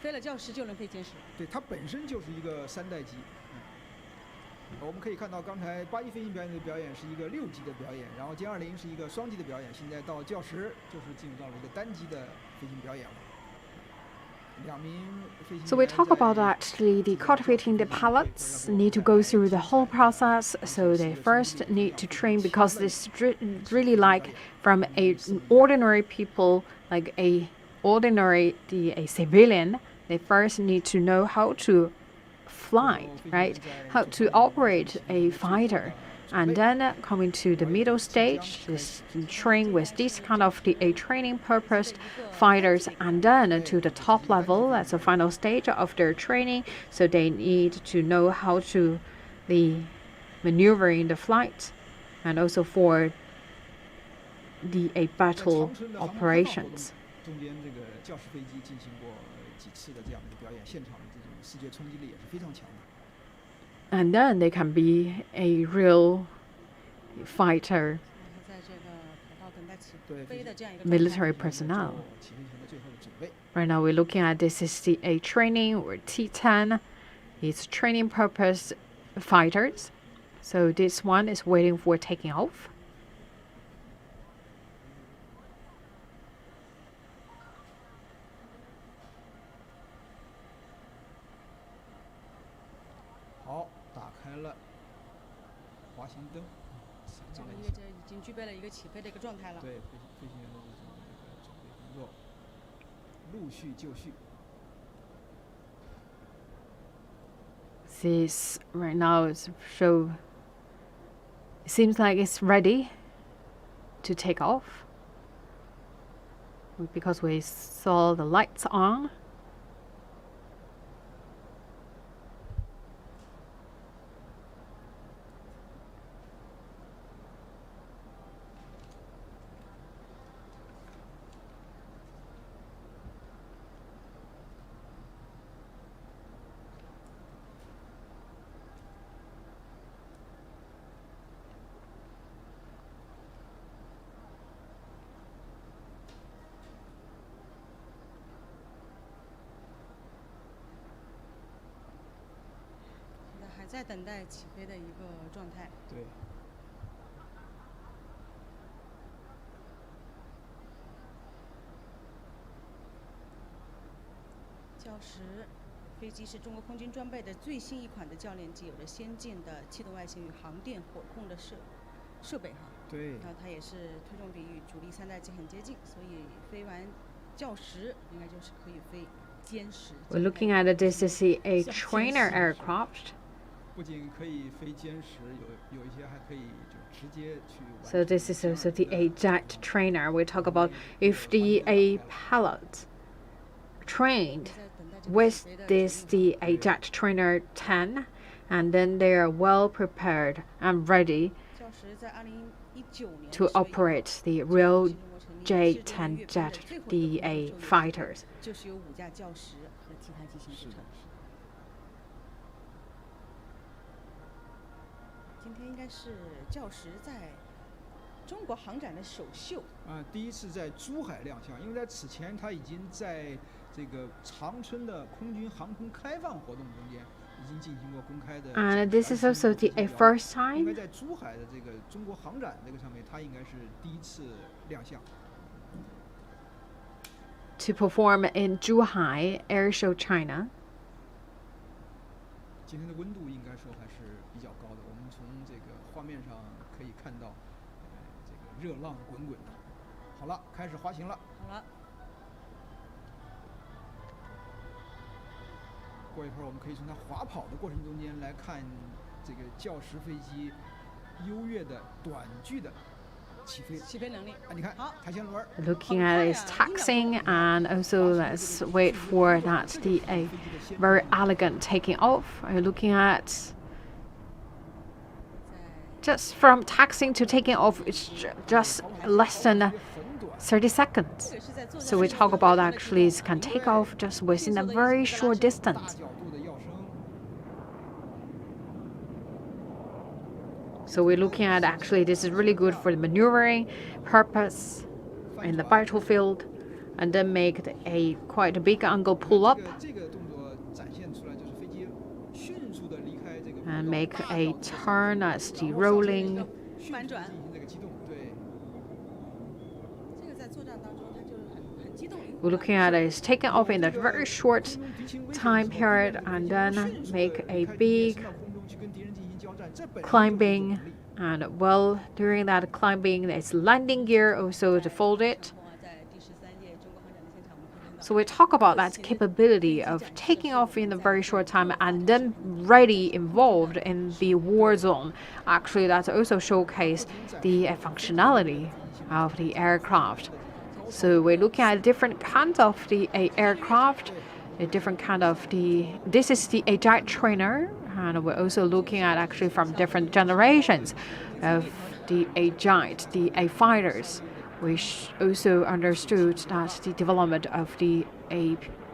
[SPEAKER 3] 飞了教10就能飞歼10。
[SPEAKER 2] 对，它本身就是一个3代机。我们可以看到，刚才81飞行表演的表演是一个6级的表演，然后歼20是一个双级的表演，现在到教10就是进入到了一个单机的飞行表演了。
[SPEAKER 1] So we talk about actually the cultivating the pilots need to go through the whole process. So they first need to train because this really like from an ordinary people, like a civilian. They first need to know how to fly, right? How to operate a fighter. And then coming to the middle stage, is train with this kind of a training purpose fighters, and then to the top level, that's the final stage of their training. So they need to know how to the maneuver in the flight, and also for the battle operations.
[SPEAKER 2] 中间这个教师飞机进行过几次的这样的表演，现场的这种视觉冲击力也是非常强的。
[SPEAKER 1] And then they can be a real fighter, military personnel. Right now we're looking at this is the A training or T10. It's training purpose fighters. So this one is waiting for taking off. This right now is so. It seems like it's ready to take off because we saw the lights on. We're looking at it. This is a trainer aircraft. So this is also the jet trainer. We talk about if a pilot trained with the jet trainer 10, and then they are well prepared and ready to operate the real J-10 jet DA fighters. And this is also the first time to perform in Zhuhai airshow, China.
[SPEAKER 2] 今天的温度应该说还是比较高的，我们从这个画面上可以看到，这个热浪滚滚的。好了，开始滑行了。好了。过一会儿我们可以从它滑跑的过程中间来看这个教师飞机优越的短距的起飞能力。你看，台前轮。
[SPEAKER 1] Looking at its taxiing, and also let's wait for that a very elegant taking off. Are looking at just from taxiing to taking off, it's just less than 30 seconds. So we talk about actually it can take off just within a very short distance. So we're looking at actually this is really good for the maneuvering purpose in the battlefield, and then make a quite a big angle pull up and make a turn as the rolling. we're looking at is taking off in a very short time period and then make a big climbing, and well, during that climbing, there's landing gear also to fold it. So we talk about that capability of taking off in a very short time and then ready involved in the war zone. Actually, that also showcase the functionality of the aircraft. So we're looking at different kinds of the aircraft, a different kind of the. This is the jet trainer, and we're also looking at actually from different generations of the jet, the fighters. We also understood that the development of the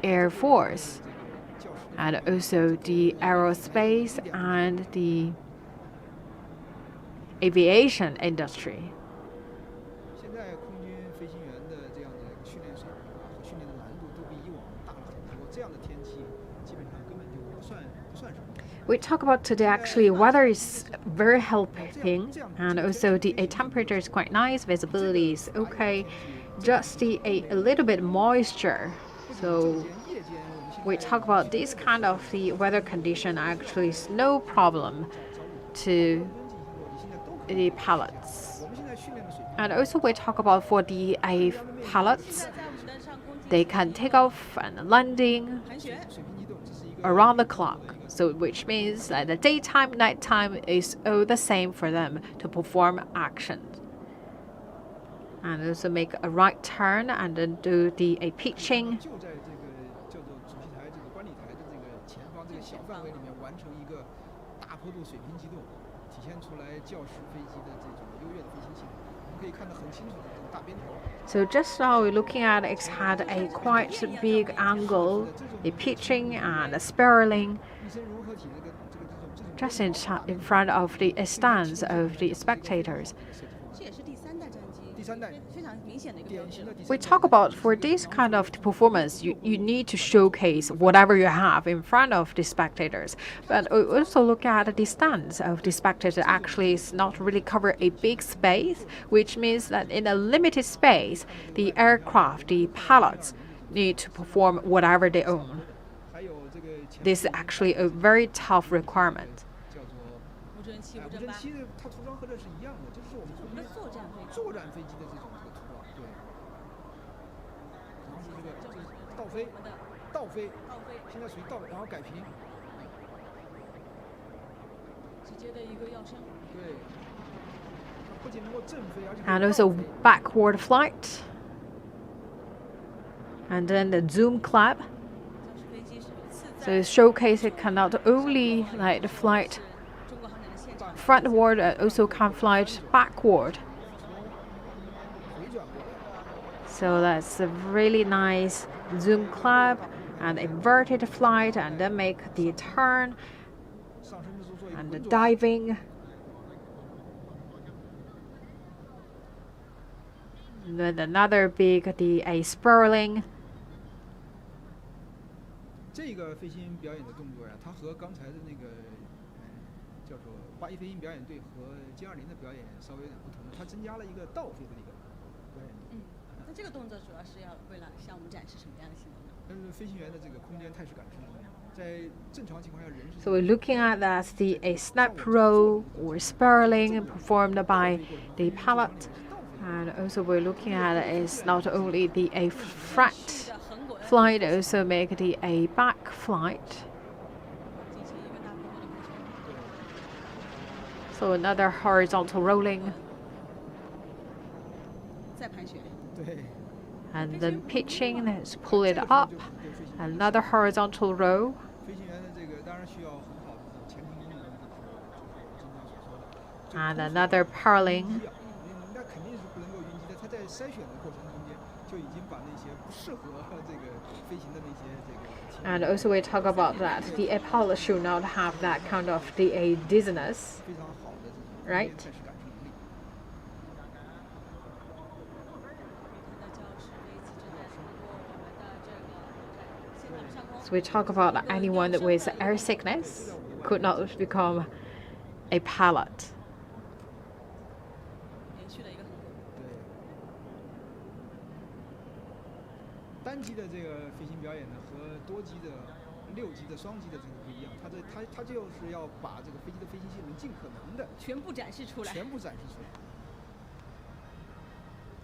[SPEAKER 1] Air Force and also the aerospace and the aviation industry. We talk about today actually weather is very helping, and also the temperature is quite nice, visibility is okay, just a little bit moisture. So we talk about this kind of the weather condition actually is no problem to the pilots. And also we talk about for the pilots, they can take off and landing around the clock. So which means that the daytime, nighttime is all the same for them to perform actions. And also make a right turn and then do the pitching. So just now we're looking at it's had a quite big angle, the pitching and the spiraling, just in front of the stands of the spectators. We talk about for this kind of performance, you need to showcase whatever you have in front of the spectators. But we also look at the stands of the spectators actually is not really cover a big space, which means that in a limited space, the aircraft, the pilots need to perform whatever they own. This is actually a very tough requirement. And also backward flight, and then the zoom clap. So it showcases it can not only like the flight frontward, also can fly backward. So that's a really nice zoom clap and inverted flight, and then make the turn and the diving. And then another big a spiraling.
[SPEAKER 2] 这个飞行表演的动作呀，它和刚才的那个叫做8A飞行表演队和歼20的表演稍微有点不同，它增加了一个倒飞的一个表演。
[SPEAKER 3] 那这个动作主要是要为了向我们展示什么样的性能呢？
[SPEAKER 2] 但是飞行员的这个空间态势感是在正常情况下人是。
[SPEAKER 1] So we're looking at that a snap roll or spiraling performed by the pilot, and also we're looking at is not only a front flight, also make a back flight. So another horizontal rolling. And then pitching, let's pull it up. Another horizontal roll. And another paralleling. And also we talk about that the pilot should not have that kind of a dizziness, right? So we talk about anyone with air sickness could not become a pilot.
[SPEAKER 2] 单机的这个飞行表演呢和多机的6级的双机的这个不一样，它就是要把这个飞机的飞行性能尽可能的
[SPEAKER 3] 全部展示出来。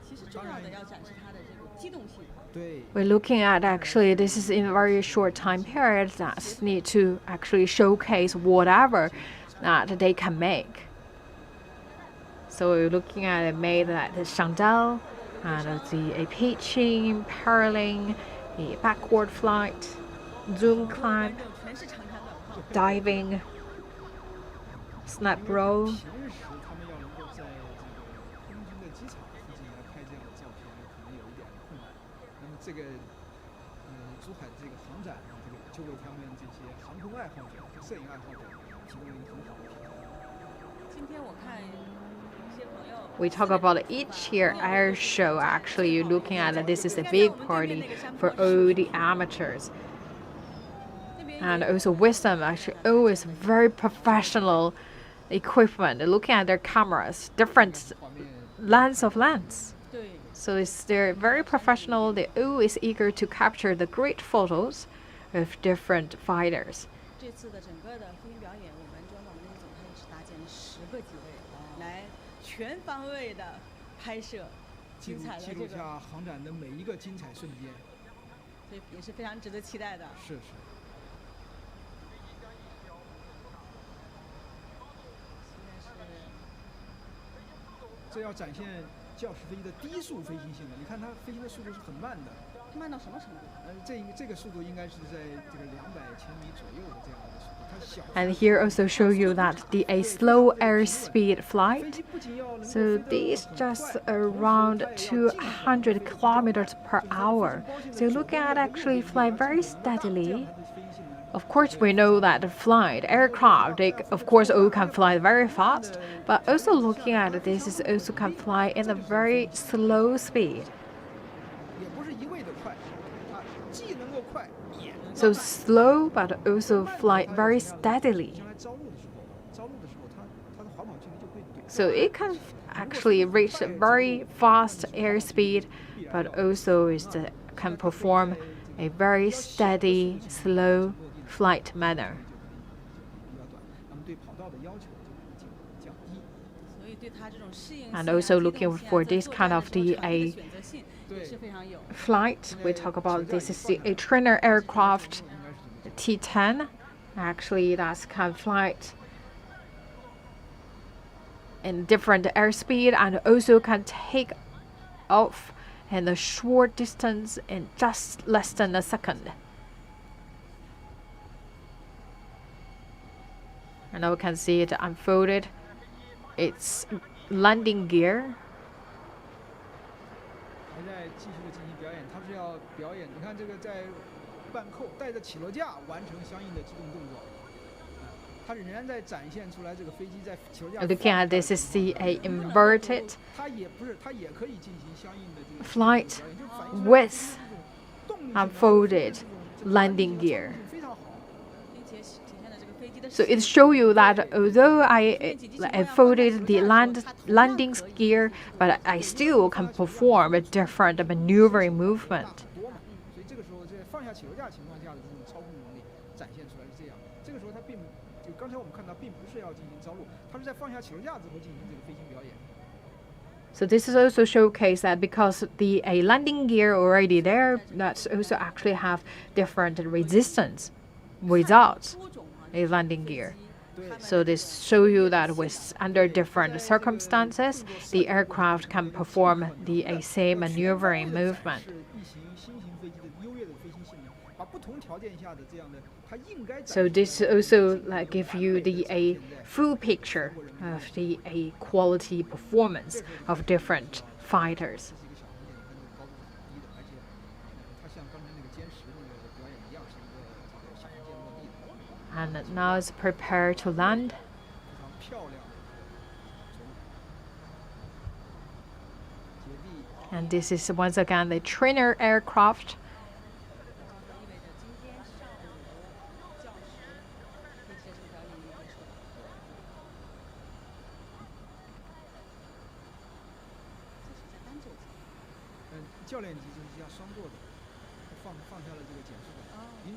[SPEAKER 3] 其实重要的要展示它的这个机动性。
[SPEAKER 2] 对。
[SPEAKER 1] We're looking at actually this is in a very short time period that need to actually showcase whatever that they can make. So we're looking at it made like the chandelle and the pitching, paralleling, the backward flight, zoom climb,
[SPEAKER 3] 全是长枪短炮。
[SPEAKER 1] diving, snap roll.
[SPEAKER 2] 平时他们要能够在这个空军的机场附近来拍这样的照片，可能有一点困难。那么这个珠海的这个航展，这个就为他们这些航空爱好者和摄影爱好者提供了一个很好的平台。
[SPEAKER 3] 今天我看一些朋友。
[SPEAKER 1] We talk about each year air show. Actually, you're looking at it, this is a big party for all the amateurs. And also Wisdom actually always very professional equipment. Looking at their cameras, different lengths of lens.
[SPEAKER 3] 对。
[SPEAKER 1] So they're very professional. They're always eager to capture the great photos of different fighters.
[SPEAKER 3] 这次的整个的飞行表演，我们中广内总它也是搭建了10个机位，来全方位的拍摄精彩的这个。
[SPEAKER 2] 记录下航展的每一个精彩瞬间。
[SPEAKER 3] 所以也是非常值得期待的。
[SPEAKER 2] 是。这要展现教师飞机的低速飞行性能。你看它飞行的速度是很慢的。
[SPEAKER 3] 慢到什么程度？
[SPEAKER 2] 这个速度应该是在这个200千米左右的这样的速度。它小。
[SPEAKER 1] And here also show you that a slow airspeed flight. So these just around 200 kilometers per hour. So look at actually fly very steadily. Of course, we know that the flight aircraft, they of course all can fly very fast, but also looking at this is also can fly in a very slow speed. So slow, but also fly very steadily. So it can actually reach a very fast airspeed, but also can perform a very steady, slow flight manner. And also looking for this kind of a flight, we talk about this is a trainer aircraft T10. Actually, that can fly in different airspeed and also can take off in a short distance in just less than a second. And now we can see it unfolded. It's landing gear.
[SPEAKER 2] 还在继续的进行表演，它是要表演。你看这个在半扣带着起落架完成相应的机动动作，它仍然在展现出来这个飞机在起落架。
[SPEAKER 1] Looking at this is the inverted
[SPEAKER 2] 它也可以进行相应的这个
[SPEAKER 1] flight with unfolded landing gear. So it shows you that although I folded the landing gear, but I still can perform a different maneuvering movement.
[SPEAKER 2] 所以这个时候在放下起落架情况下的这种操控能力展现出来是这样。这个时候它就刚才我们看到并不是要进行着陆，它是在放下起落架之后进行这个飞行表演。
[SPEAKER 1] So this is also showcase that because a landing gear already there, that's also actually have different resistance without a landing gear. So this show you that under different circumstances, the aircraft can perform the same maneuvering movement. So this also give you a full picture of the quality performance of different fighters. And now it's prepared to land. And this is once again the trainer aircraft.
[SPEAKER 2] 放下了这个减速伞。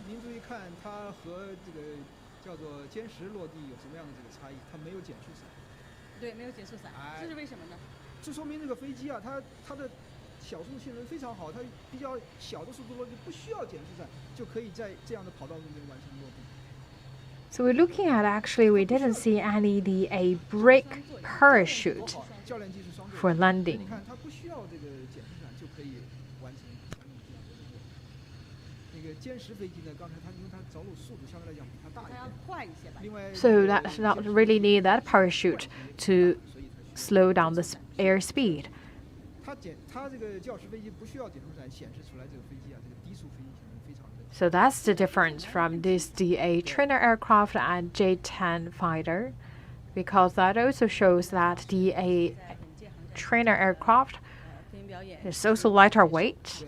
[SPEAKER 2] 您注意看，它和这个叫做歼10落地有什么样的这个差异？它没有减速伞。
[SPEAKER 3] 对，没有减速伞，这是为什么呢？
[SPEAKER 2] 这说明这个飞机啊，它的小速性能非常好，它比较小的速度落地不需要减速伞，就可以在这样的跑道中间完成落地。
[SPEAKER 1] So we're looking at actually we didn't see any a brake parachute
[SPEAKER 2] 教练技是双
[SPEAKER 1] for landing.
[SPEAKER 2] 你看它不需要这个减速伞就可以完成相应这样的动作。那个歼10飞机呢，刚才因为它着陆速度相对来讲比它大一点，
[SPEAKER 3] 它要快一些吧。
[SPEAKER 2] 另外
[SPEAKER 1] So that's not really need that parachute to slow down the airspeed.
[SPEAKER 2] 它这个教师飞机不需要减速伞，显示出来这个飞机啊，这个低速飞行性能非常的。
[SPEAKER 1] So that's the difference from this DA trainer aircraft and J-10 fighter, because that also shows that DA trainer aircraft is also lighter weight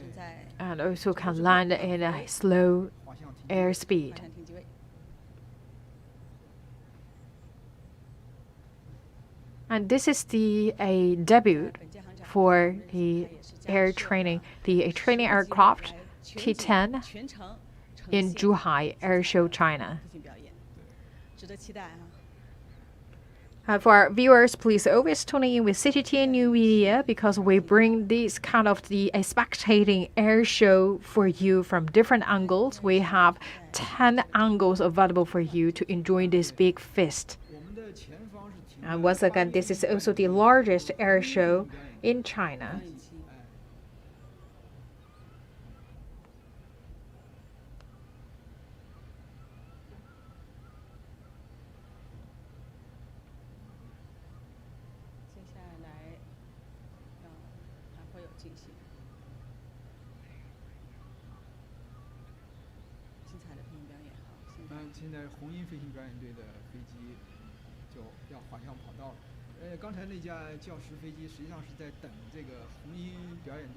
[SPEAKER 1] and also can land in a slow airspeed. And this is the debut for the training aircraft T-10 in Zhuhai airshow, China. For our viewers, please always tune in with CGTN New Media because we bring this kind of the spectating air show for you from different angles. We have 10 angles available for you to enjoy this big feast. And once again, this is also the largest air show in China.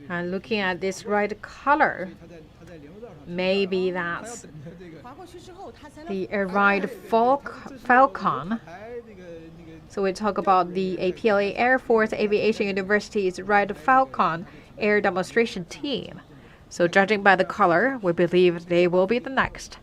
[SPEAKER 1] And looking at this red color, maybe that's the ride Falcon. So we talk about the APLA Air Force Aviation University's Red Falcon air demonstration team. So judging by the color, we believe they will be the next.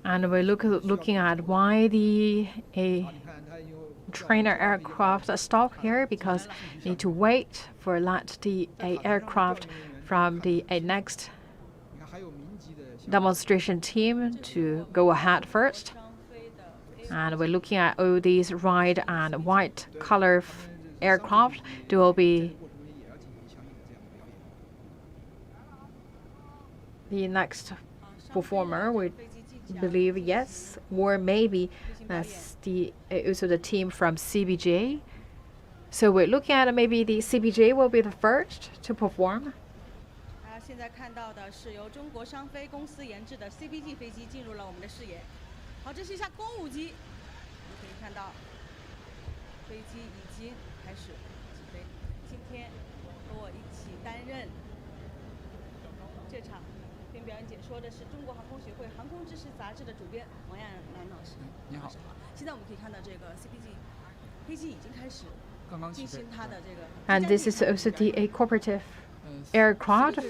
[SPEAKER 1] And we're looking at why the trainer aircraft stop here, because need to wait for the aircraft from the next demonstration team to go ahead first. And we're looking at all these red and white color aircraft. They will be the next performer, we believe, yes, or maybe that's also the team from CBJ. So we're looking at maybe the CBJ will be the first to perform.
[SPEAKER 3] 现在看到的是由中国商飞公司研制的 CBG 飞机进入了我们的视野。好，这是一架公务机，我们可以看到飞机已经开始起飞。今天和我一起担任这场飞行表演解说的是中国航空学会航空知识杂志的主编王亚楠老师。你好。现在我们可以看到这个 CBG 飞机已经开始进行它的这个。
[SPEAKER 1] And this is also the cooperative aircraft.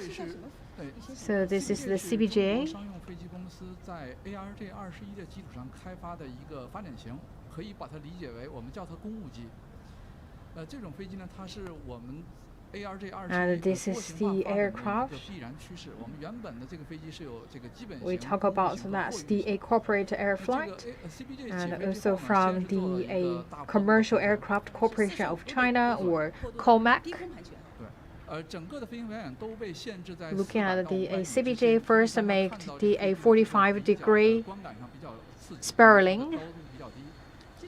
[SPEAKER 1] So this is the CBJ.
[SPEAKER 4] 商用飞机公司在 ARJ-21的基础上开发的一个发展型，可以把它理解为我们叫它公务机。这种飞机呢，它是我们
[SPEAKER 1] And this is the aircraft. We talk about that's the corporate air flight, and also from the Commercial Aircraft Corporation of China, or COMAC. Looking at the CBJ, first make the 45-degree spiraling,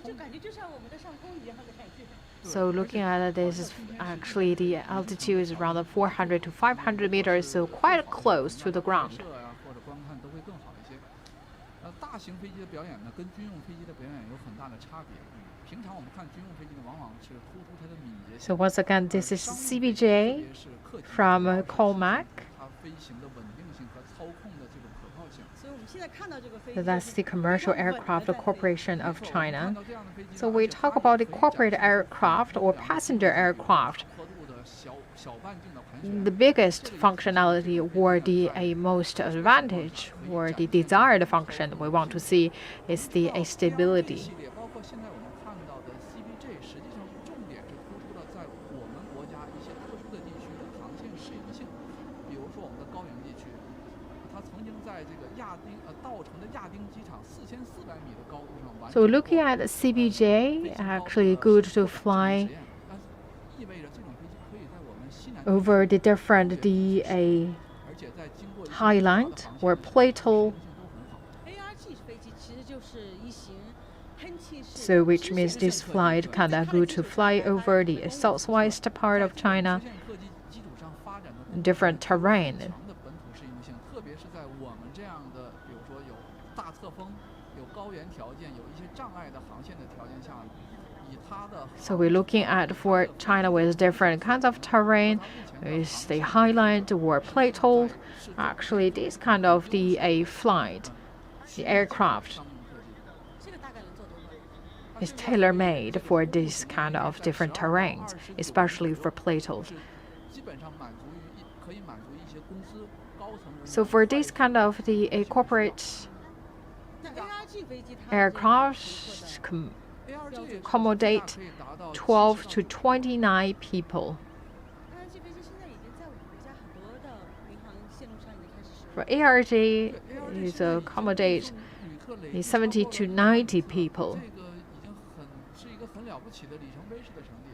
[SPEAKER 3] 就感觉就像我们在上空一样的感觉。
[SPEAKER 1] So looking at this, is actually the altitude is around 400 to 500 meters, so quite close to the ground.
[SPEAKER 4] 摄呀或者观看都会更好一些。大型飞机的表演呢，跟军用飞机的表演有很大的差别。平常我们看军用飞机呢，往往是突出它的敏捷性。
[SPEAKER 1] So once again, this is CBJ from Comac.
[SPEAKER 4] 它飞行的稳定性和操控的这种可靠性。
[SPEAKER 3] 所以我们现在看到这个飞
[SPEAKER 1] So
[SPEAKER 3] 机，
[SPEAKER 1] that's the Commercial Aircraft Corporation of
[SPEAKER 4] 没错，我们
[SPEAKER 1] China.
[SPEAKER 4] 看到这样的飞机呢，
[SPEAKER 1] So we talk about the corporate aircraft or passenger aircraft.
[SPEAKER 4] 坡度的小半径的盘旋。
[SPEAKER 1] The biggest functionality or the most advantage or the desired function we want to see is the stability.
[SPEAKER 4] 系列包括现在我们看到的 CBJ， 实际上重点是突出了在我们国家一些特殊的地区的航线适应性，比如说我们的高原地区，它曾经在这个稻城的亚丁机场4400米的高度上完成
[SPEAKER 1] So looking at CBJ, actually good to fly
[SPEAKER 4] 但是意味着这种飞机可以在我们西南
[SPEAKER 1] over the different DA
[SPEAKER 4] 而且在经过
[SPEAKER 1] highland or plateau.
[SPEAKER 3] ARG 飞机其实就是一型喷气式。
[SPEAKER 1] So which means this flight kind of good to fly over the southwest part of China,
[SPEAKER 4] 实现客机基础上发展的
[SPEAKER 1] different terrain.
[SPEAKER 4] 强的本土适应性，特别是在我们这样的，比如说有大侧风、有高原条件、有一些障碍的航线的条件下，以它的
[SPEAKER 1] So we're looking at for China with different kinds of terrain, is the highland or plateau. Actually, this kind of the flight, the aircraft
[SPEAKER 4] 商用客机。
[SPEAKER 3] 这个大概能做多少？
[SPEAKER 1] is tailor-made for this kind of different terrains, especially for plateaus.
[SPEAKER 4] 基本上可以满足一些公司高层人员
[SPEAKER 1] So for this kind of the corporate
[SPEAKER 3] 那 ARG 飞机它
[SPEAKER 1] aircraft
[SPEAKER 4] ARG
[SPEAKER 1] accommodate
[SPEAKER 4] 可以达到
[SPEAKER 1] 12 to 29 people.
[SPEAKER 3] ARG 飞机现在已经在我们国家很多的民航线路上已经开始使用。
[SPEAKER 1] For ARG, is accommodate
[SPEAKER 4] 旅客累计
[SPEAKER 1] 70 to 90 people.
[SPEAKER 4] 这个已经是一个很了不起的里程碑式的成绩。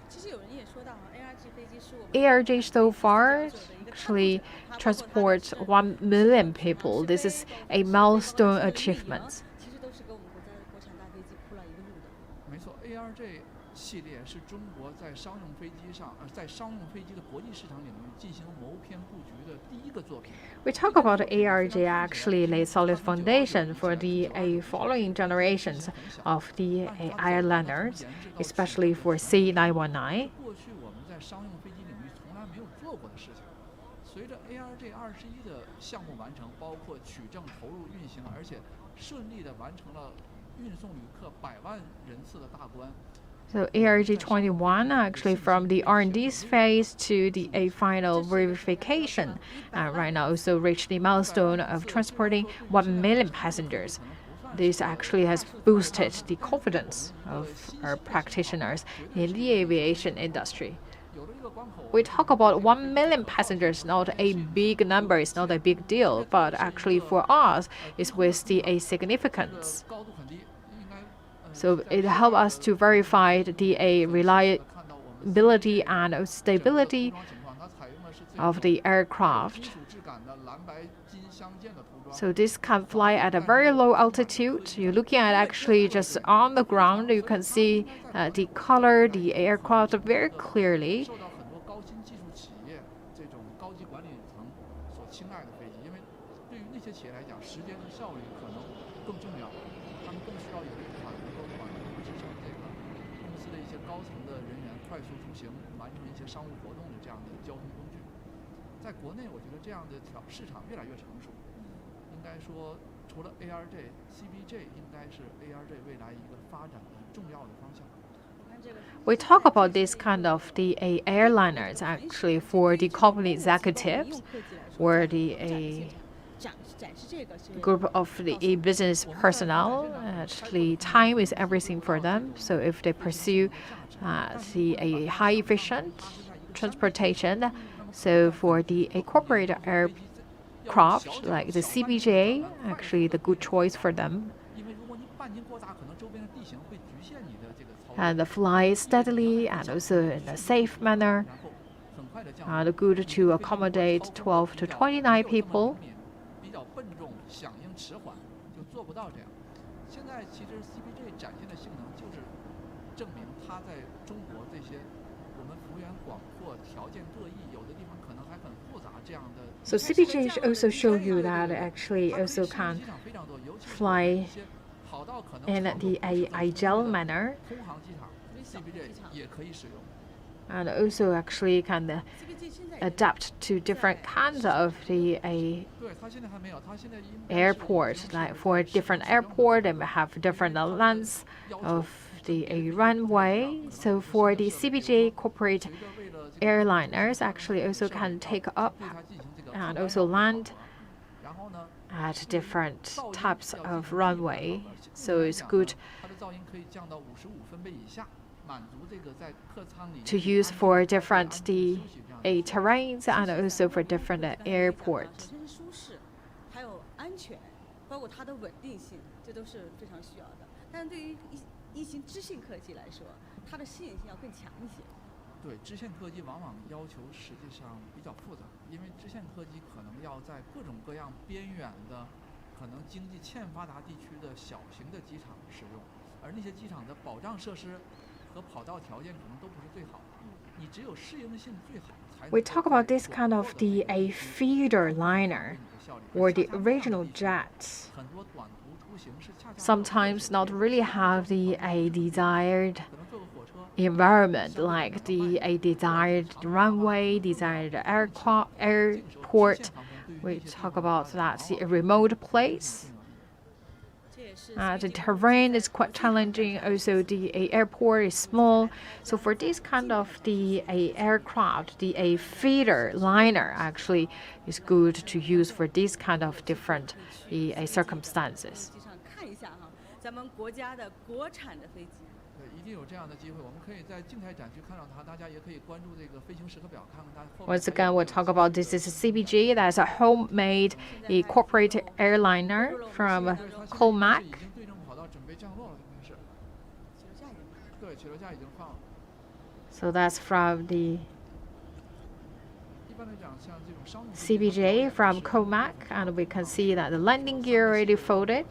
[SPEAKER 3] 其实有人也说到啊，ARG 飞机是我们
[SPEAKER 1] ARG so far actually transports 1 million people. This is a milestone achievement.
[SPEAKER 3] 其实都是给我们国产大飞机铺了一个路的。
[SPEAKER 4] 没错 ，ARJ 系列是中国在商用飞机上，在商用飞机的国际市场领域进行谋篇布局的第一个作品。
[SPEAKER 1] We talk about ARG actually laid solid foundation for the following generations of the airliners, especially for C919.
[SPEAKER 4] 过去我们在商用飞机领域从来没有做过的事情。随着 ARJ 21的项目完成，包括取证、投入运行，而且顺利地完成了运送旅客100万人次的大关。
[SPEAKER 1] So ARG 21 actually from the R&D phase to the final verification, right now also reached the milestone of transporting 1 million passengers. This actually has boosted the confidence of our practitioners in the aviation industry.
[SPEAKER 4] 有了一个关口，
[SPEAKER 1] We talk about 1 million passengers, not a big number, it's not a big deal, but actually for us, it's with the significance.
[SPEAKER 4] 高度很低，应该
[SPEAKER 1] So it helps us to verify the
[SPEAKER 4] 看到我们
[SPEAKER 1] reliability and stability
[SPEAKER 4] 涂装情况，它采用的是
[SPEAKER 1] of the
[SPEAKER 4] 金
[SPEAKER 1] aircraft.
[SPEAKER 4] 属质感的蓝白金相间的涂装。
[SPEAKER 1] So this can fly at a very low altitude. You're looking at actually just on the ground. You can see the color, the aircraft very clearly.
[SPEAKER 4] 受到很多高新技术企业这种高级管理层所青睐的飞机，因为对于那些企业来讲，时间和效率可能更重要，他们更需要有一款能够短途支撑这个公司的一些高层的人员快速出行，完成一些商务活动的这样的交通工具。在国内，我觉得这样的市场越来越成熟。应该说，除了 ARJ、CBJ， 应该是 ARJ 未来一个发展的重要的方向。
[SPEAKER 1] We talk about this kind of the airliners actually for the company executives or the
[SPEAKER 3] 展示这个是
[SPEAKER 1] group of the business personnel. Actually, time is everything for them. So if they pursue the high efficient transportation, so for the corporate aircraft like the CBJ, actually the good choice for them.
[SPEAKER 4] 因为如果你半径过大，可能周边的地形会局限你的这个操作。
[SPEAKER 1] And fly steadily and also in a safe manner,
[SPEAKER 4] 然后很快的降
[SPEAKER 1] and good to accommodate 12 to 29 people.
[SPEAKER 4] 比较笨重，响应迟缓，就做不到这样。现在其实 CBJ 展现的性能就是证明它在中国这些我们幅员广阔、条件各异，有的地方可能还很复杂这样的。
[SPEAKER 1] So CBJ also show you that it actually also can fly in the agile manner,
[SPEAKER 4] 空航机场 CBJ 也可以使用。
[SPEAKER 1] and also actually can adapt to different kinds of the
[SPEAKER 4] 对，它现在还没有，它现在应该是
[SPEAKER 1] airport. Like for different airport, they may have different lengths of the runway. So for the CBJ corporate
[SPEAKER 4] 随着为了这个
[SPEAKER 1] airliners, actually also can take up
[SPEAKER 4] 对它进行这个
[SPEAKER 1] and
[SPEAKER 4] 后
[SPEAKER 1] also
[SPEAKER 4] 端
[SPEAKER 1] land
[SPEAKER 4] 考核，然后呢，
[SPEAKER 1] at different
[SPEAKER 4] 噪音
[SPEAKER 1] types
[SPEAKER 4] 要
[SPEAKER 1] of
[SPEAKER 4] 进行
[SPEAKER 1] runway.
[SPEAKER 4] 进一步的考核
[SPEAKER 1] So
[SPEAKER 4] 目前
[SPEAKER 1] it's
[SPEAKER 4] 来讲呢
[SPEAKER 1] good
[SPEAKER 4] 它的噪音可以降到55分贝以下，满足这个在客舱里
[SPEAKER 1] to
[SPEAKER 4] 面
[SPEAKER 1] use
[SPEAKER 4] 安静
[SPEAKER 1] for
[SPEAKER 4] 安
[SPEAKER 1] different
[SPEAKER 4] 静
[SPEAKER 1] the
[SPEAKER 4] 休息这样的
[SPEAKER 1] terrains and also for different
[SPEAKER 3] 刚才
[SPEAKER 1] airports.
[SPEAKER 3] 本身舒适，还有安全，包括它的稳定性，这都是非常需要的。但是对于一型支线客机来说，它的适应性要更强一些。
[SPEAKER 4] 对，支线客机往往要求实际上比较复杂，因为支线客机可能要在各种各样边远的、可能经济欠发达地区的小型的机场使用，而那些机场的保障设施和跑道条件可能都不是最好的。你只有适应性最好，才能
[SPEAKER 1] We
[SPEAKER 4] 够
[SPEAKER 1] talk
[SPEAKER 4] 在
[SPEAKER 1] about this kind of
[SPEAKER 4] 广阔的
[SPEAKER 1] the
[SPEAKER 4] 飞
[SPEAKER 1] a
[SPEAKER 4] 行区
[SPEAKER 1] feeder
[SPEAKER 4] 提高
[SPEAKER 1] liner
[SPEAKER 4] 你的效率
[SPEAKER 1] or
[SPEAKER 4] 恰
[SPEAKER 1] the
[SPEAKER 4] 恰这样的
[SPEAKER 1] original
[SPEAKER 4] 地区
[SPEAKER 1] jets.
[SPEAKER 4] 很多短途出行是恰恰
[SPEAKER 1] Sometimes not really have the a desired
[SPEAKER 4] 可能坐个火车
[SPEAKER 1] environment like the a desired runway, desired airport. We talk about that the remote place.
[SPEAKER 3] 这也是
[SPEAKER 1] The
[SPEAKER 3] CBJ
[SPEAKER 1] terrain
[SPEAKER 3] 在
[SPEAKER 1] is quite
[SPEAKER 3] 国际航展
[SPEAKER 1] challenging.
[SPEAKER 3] 上
[SPEAKER 1] Also, the airport is small. So for this kind of the aircraft, the a feeder liner actually is good to use for this kind of different the circumstances.
[SPEAKER 3] 机上看一下哈，咱们国家的国产的飞机。
[SPEAKER 4] 对，一定有这样的机会。我们可以在静态展区看到它，大家也可以关注这个飞行时刻表，看看它后面
[SPEAKER 1] Once
[SPEAKER 4] 还
[SPEAKER 1] again,
[SPEAKER 4] 有
[SPEAKER 1] we'll
[SPEAKER 4] 没有
[SPEAKER 1] talk
[SPEAKER 4] 其
[SPEAKER 1] about
[SPEAKER 4] 他
[SPEAKER 1] this
[SPEAKER 4] 的
[SPEAKER 1] is a CBG. That's a homemade a corporate airliner from
[SPEAKER 4] 对，它现在应该是
[SPEAKER 1] Comac.
[SPEAKER 4] 已经对正跑道准备降落了，应该是。
[SPEAKER 3] 起落架已经放了。
[SPEAKER 4] 对，起落架已经放了。
[SPEAKER 1] So that's from the
[SPEAKER 4] 一般来讲，像这种商用飞机
[SPEAKER 1] CBJ
[SPEAKER 4] 它
[SPEAKER 1] from
[SPEAKER 4] 是
[SPEAKER 1] Comac, and we can see that the landing gear already folded.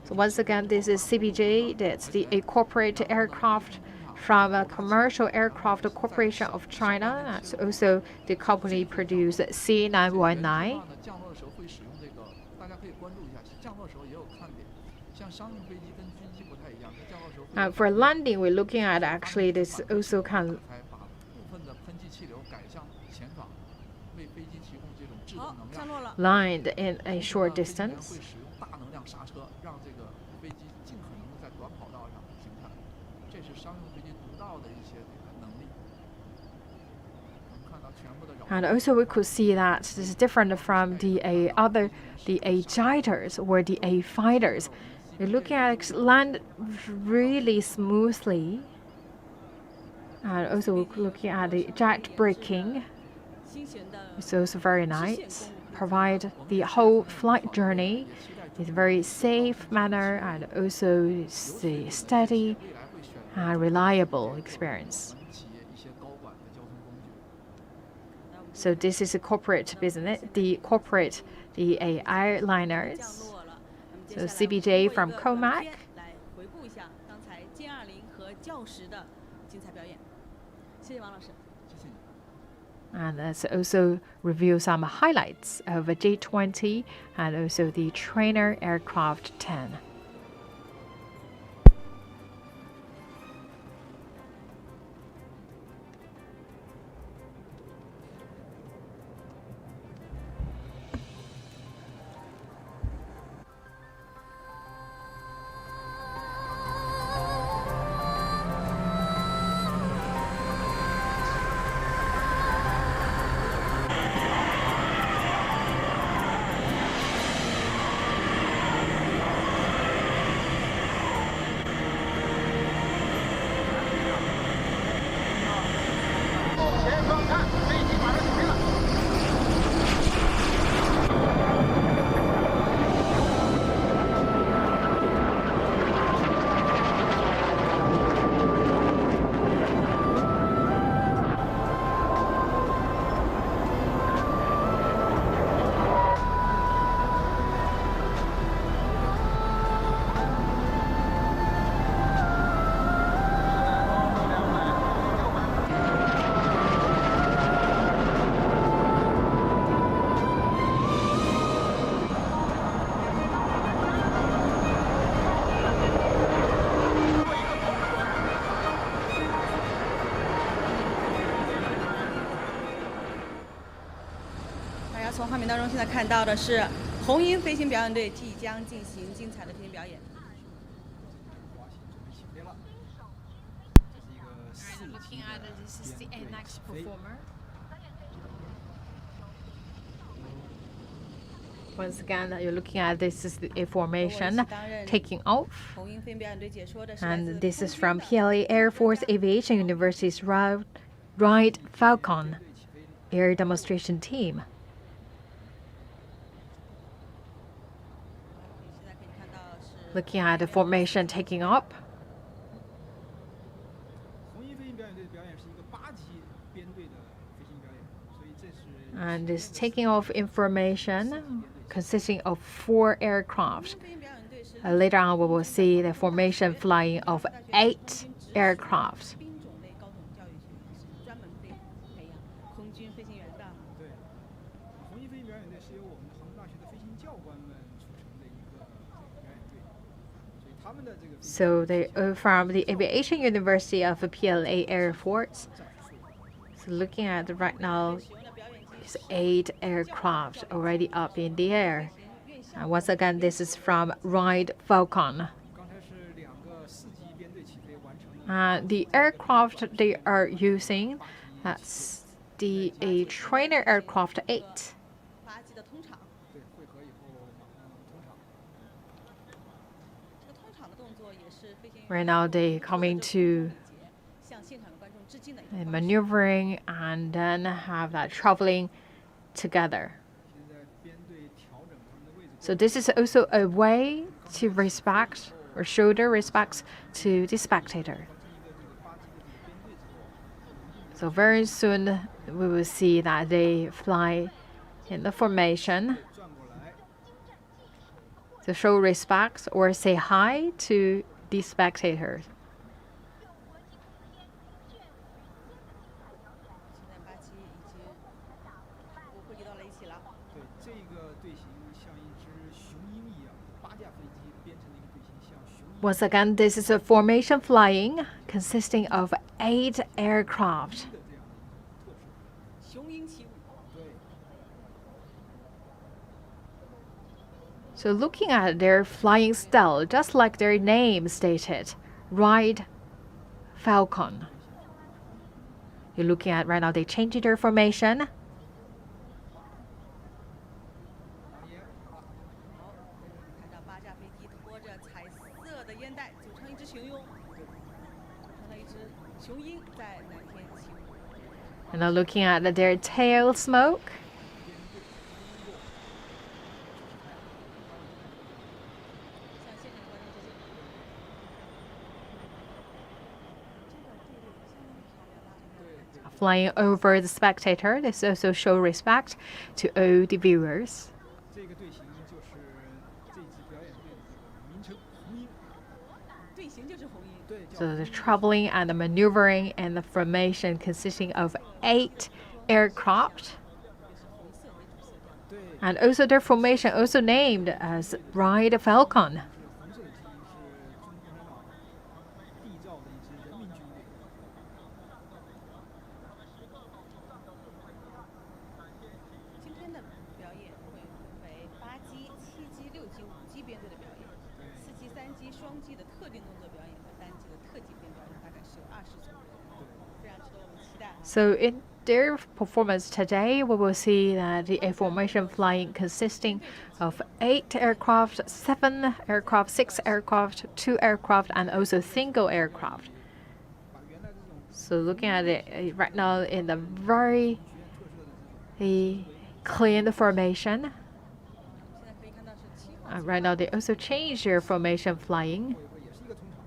[SPEAKER 1] So once again, this is CBJ. That's the a corporate aircraft from a commercial aircraft corporation of China. That's also the company produced
[SPEAKER 4] 原计
[SPEAKER 1] C919.
[SPEAKER 4] 划呢，降落的时候会使用这个，大家可以关注一下。降落的时候也有看点，像商用飞机跟军机不太一样，它降落的时候会有
[SPEAKER 1] For
[SPEAKER 4] 看点
[SPEAKER 1] landing, we're looking at actually this also can
[SPEAKER 4] 才把部分的喷气气流改向前方，为飞机提供这种制动
[SPEAKER 3] 好，
[SPEAKER 4] 能量。
[SPEAKER 3] 降落了。
[SPEAKER 1] land in a
[SPEAKER 4] 同时
[SPEAKER 1] short
[SPEAKER 4] 呢飞行员
[SPEAKER 1] distance.
[SPEAKER 4] 会使用大能量刹车，让这个飞机尽可能的在短跑道上停下来。这是商用飞机独到的一些这个能力。我们看到全部的扰
[SPEAKER 1] And
[SPEAKER 4] 动
[SPEAKER 1] also we could see that this is different from the other the jiters or the fighters. We're looking at land really smoothly. And also we're looking at the jet braking.
[SPEAKER 3] 新型的
[SPEAKER 1] It's also very nice. Provide the whole flight journey in a very safe manner and also it's the steady
[SPEAKER 4] 未来会选择
[SPEAKER 1] and reliable experience.
[SPEAKER 4] 我们企业一些高管的交通工具。
[SPEAKER 1] So this is a corporate business, the corporate, the
[SPEAKER 3] 降
[SPEAKER 1] airliners.
[SPEAKER 3] 落了。那么接
[SPEAKER 1] So
[SPEAKER 3] 下来
[SPEAKER 1] CBJ
[SPEAKER 3] 我们通过
[SPEAKER 1] from
[SPEAKER 3] 一个短
[SPEAKER 1] Comac
[SPEAKER 3] 片来回顾一下刚才歼20和教时的精彩表演。谢谢王老师。
[SPEAKER 4] 谢谢你。
[SPEAKER 1] And let's also review some highlights of a J20 and also the trainer aircraft 10.
[SPEAKER 3] 当中，现在看到的是红鹰飞行表演队即将进行精彩的飞行表演。
[SPEAKER 2] 滑行准备起飞了，这是一个4级
[SPEAKER 1] Looking at
[SPEAKER 2] 的
[SPEAKER 1] this is the
[SPEAKER 2] 编队
[SPEAKER 1] next
[SPEAKER 2] 起飞。
[SPEAKER 1] performer. Once again, you're looking at this is the formation taking off.
[SPEAKER 3] 红鹰飞行表演队解说的是来自
[SPEAKER 1] And this is
[SPEAKER 3] 空
[SPEAKER 1] from
[SPEAKER 3] 军的
[SPEAKER 1] PLA Air Force Aviation University's Ride Falcon
[SPEAKER 2] 编队起飞，
[SPEAKER 1] Air Demonstration Team.
[SPEAKER 3] 现在可以看到是
[SPEAKER 1] Looking at the formation taking up.
[SPEAKER 2] 红鹰飞行表演队的表演是一个8级编队的飞行表演，所以这是
[SPEAKER 1] And this taking off information consisting of 4 aircraft.
[SPEAKER 3] 飞行表演队是
[SPEAKER 1] Later on, we will see the formation flying of 8 aircraft.
[SPEAKER 3] 兵种类高等教育学院是专门培养空军飞行员的。
[SPEAKER 2] 对，红鹰飞行表演队是由我们航空大学的飞行教官们组成的一个表演队，所以他们的这个飞行
[SPEAKER 1] So they are from the Aviation University of PLA Air Force.
[SPEAKER 2] 战术术。
[SPEAKER 1] So looking at right now,
[SPEAKER 3] 使用的表演机
[SPEAKER 1] is 8 aircraft already up in the air. And once again, this is from Ride Falcon.
[SPEAKER 2] 刚才是2个4级编队起飞完成了。
[SPEAKER 1] The aircraft they are using, that's the trainer aircraft 8.
[SPEAKER 3] 8级的通场，
[SPEAKER 2] 对，汇合以后马上通场。
[SPEAKER 3] 这个通场的动作也是飞行员
[SPEAKER 1] Right now, they coming to
[SPEAKER 3] 向现场的观众致敬的一个方式。
[SPEAKER 1] maneuvering and then have that traveling together.
[SPEAKER 2] 现在编队调整他们的位置。
[SPEAKER 1] So this is also a way to respect or show their respects to the spectator.
[SPEAKER 2] 这一个这个8级的这个编队之后，
[SPEAKER 1] So very soon we will see that they fly in the formation
[SPEAKER 2] 转过来，
[SPEAKER 1] to show respect or say hi to the spectators.
[SPEAKER 3] 现在8级已经汇集到了一起了。
[SPEAKER 2] 对，这个队形像一只雄鹰一样，8架飞机编成的一个队形，像雄鹰。
[SPEAKER 1] Once again, this is a formation flying consisting of 8 aircraft.
[SPEAKER 2] 的这样的一个特色。
[SPEAKER 3] 雄鹰起舞，
[SPEAKER 2] 对，
[SPEAKER 1] So looking at their flying style, just like their name stated, Ride Falcon. You're looking at right now, they changed their formation.
[SPEAKER 2] 导演好，
[SPEAKER 3] 看到8架飞机拖着彩色的烟袋，组成一只雄鹰，组成了一只雄鹰在蓝天起舞。
[SPEAKER 1] And now looking at their tail smoke.
[SPEAKER 3] 向现场的观众致敬。这个队列相当漂亮，拉成这样的
[SPEAKER 1] Flying over the spectator, this also show respect to all the viewers.
[SPEAKER 2] 这个队形就是这支表演队的这个名称红鹰。
[SPEAKER 3] 队形就是红鹰。
[SPEAKER 2] 对，叫
[SPEAKER 1] So
[SPEAKER 2] 红
[SPEAKER 1] the
[SPEAKER 2] 鹰
[SPEAKER 1] traveling and the maneuvering and the formation consisting of 8 aircraft.
[SPEAKER 3] 也是红色为主色调。
[SPEAKER 2] 对，
[SPEAKER 1] And also their formation also named as Ride Falcon.
[SPEAKER 2] 红色的机是中国共产党缔造的一支人民军队。
[SPEAKER 3] 今天的表演会分为8机、7机、6机、5机编队的表演，4机、3机双机的特定动作表演和单机的特技编表演，大概是有20组，非常值得我们期待。
[SPEAKER 1] So in their performance today, we will see that the formation flying consisting of 8 aircraft, 7 aircraft, 6 aircraft, 2 aircraft, and also single aircraft.
[SPEAKER 2] 把原来的这种
[SPEAKER 1] So looking at it right now in the very
[SPEAKER 2] 学院特色的这种
[SPEAKER 1] clean formation.
[SPEAKER 3] 现在可以看到是7号机
[SPEAKER 1] Right now they also changed their formation flying.
[SPEAKER 2] 会也是一个通场。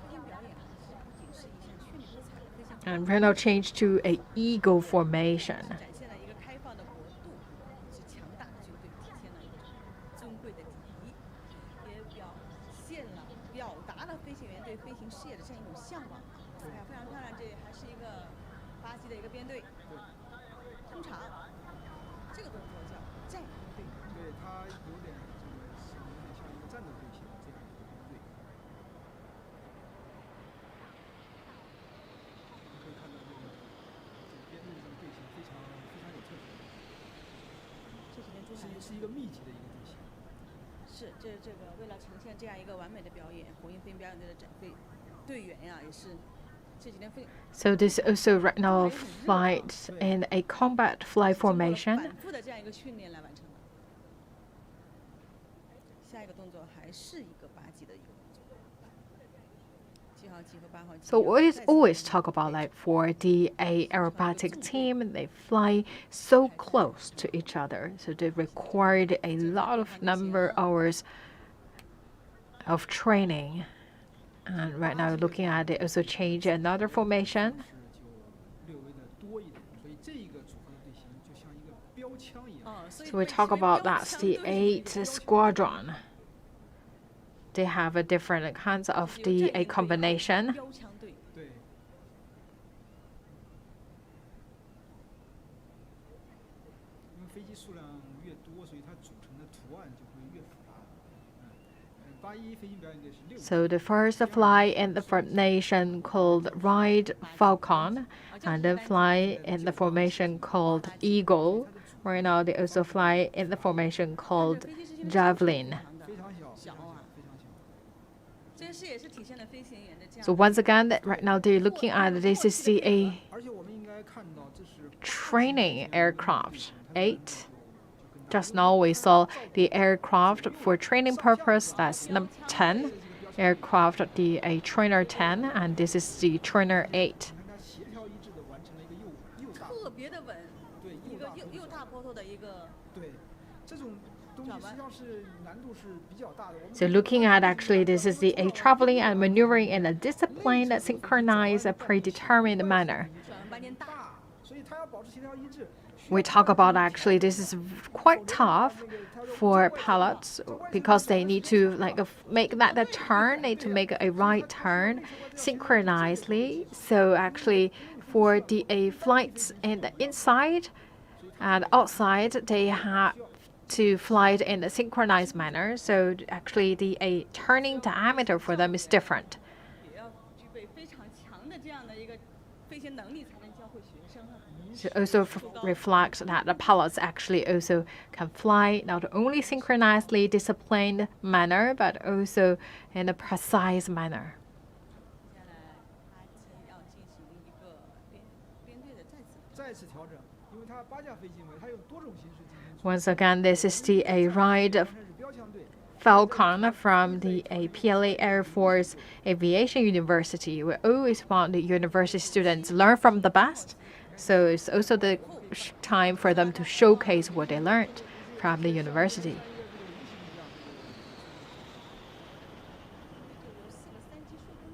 [SPEAKER 3] 飞行表演啊，是不仅是一项绚丽多彩的飞行，
[SPEAKER 1] And right now changed to a eagle formation.
[SPEAKER 3] 展现了一个开放的国度，一支强大的军队，体现了一种尊贵的礼仪，也表达了飞行员对飞行事业的这样一种向往。哎呀，非常漂亮，这还是一个8机的一个编队。通常这个动作叫战鹰队。
[SPEAKER 2] 对，它有点这个有点像一个战斗队形这样一个编队。你可以看到这个是一个密集的一个队形。
[SPEAKER 3] 是，这个为了呈现这样一个完美的表演，红鹰飞行表演队的队员呀，也是这几天非。
[SPEAKER 1] So this also right now flight in a combat flight formation.
[SPEAKER 3] 反复的这样一个训练来完成的。下一个动作还是一个8级的一个动作。7号机和8号机。
[SPEAKER 1] So we always talk about like for the aerobatic team, they fly so close to each other, so they required a lot of number hours of training. And right now, looking at it, also change another formation.
[SPEAKER 2] 就略微的多一点，所以这个组合的队形就像一个标枪一样。
[SPEAKER 1] So we talk about that's the 8th squadron. They have a different kinds of the a combination.
[SPEAKER 3] 标枪队。
[SPEAKER 2] 对。因为飞机数量越多，所以它组成的图案就会越复杂。81飞行表演队是6。
[SPEAKER 1] So the first fly in the formation called Ride Falcon, and then fly in the formation called Eagle. Right now, they also fly in the formation called Javelin.
[SPEAKER 2] 非常小，
[SPEAKER 3] 小啊，
[SPEAKER 2] 非常小。
[SPEAKER 3] 这个是也是体现了飞行员的这样。
[SPEAKER 1] So once again, right now they're looking at this is the a
[SPEAKER 2] 而且我们应该看到这是
[SPEAKER 1] training aircraft 8. Just now we saw the aircraft for training purpose. That's number 10 aircraft, the a trainer 10, and this is the trainer 8.
[SPEAKER 2] 看它协调一致的完成了一个又大
[SPEAKER 3] 特别的稳，
[SPEAKER 2] 对
[SPEAKER 3] 一个又大坡头的一个。
[SPEAKER 2] 对这种东西实际上是难度是比较大的。我们
[SPEAKER 1] So looking at actually this is the a traveling and maneuvering in a disciplined, synchronized, predetermined manner.
[SPEAKER 3] 转弯半径大。
[SPEAKER 2] 大，所以它要保持协调一致。
[SPEAKER 1] We talk about actually this is quite tough for pilots because they need to like make that a turn, need to make a right turn synchronously. So actually for the flights in the inside and outside, they have to fly it in a synchronized manner. So actually the a turning diameter for them is different.
[SPEAKER 3] 也要具备非常强的这样的一个飞行能力，才能教会学生啊。
[SPEAKER 1] To also reflect that the pilots actually also can fly not only synchronously disciplined manner, but also in a precise manner.
[SPEAKER 3] 接下来8机要进行一个编队的
[SPEAKER 2] 再次调整，因为它8架飞机嘛，它有多种形式进行。
[SPEAKER 1] Once again, this is the a ride
[SPEAKER 2] 它是标枪队。
[SPEAKER 1] Falcon from the PLA Air Force Aviation University. We always want the university students learn from the best. So it's also the time for them to showcase what they learned from the university.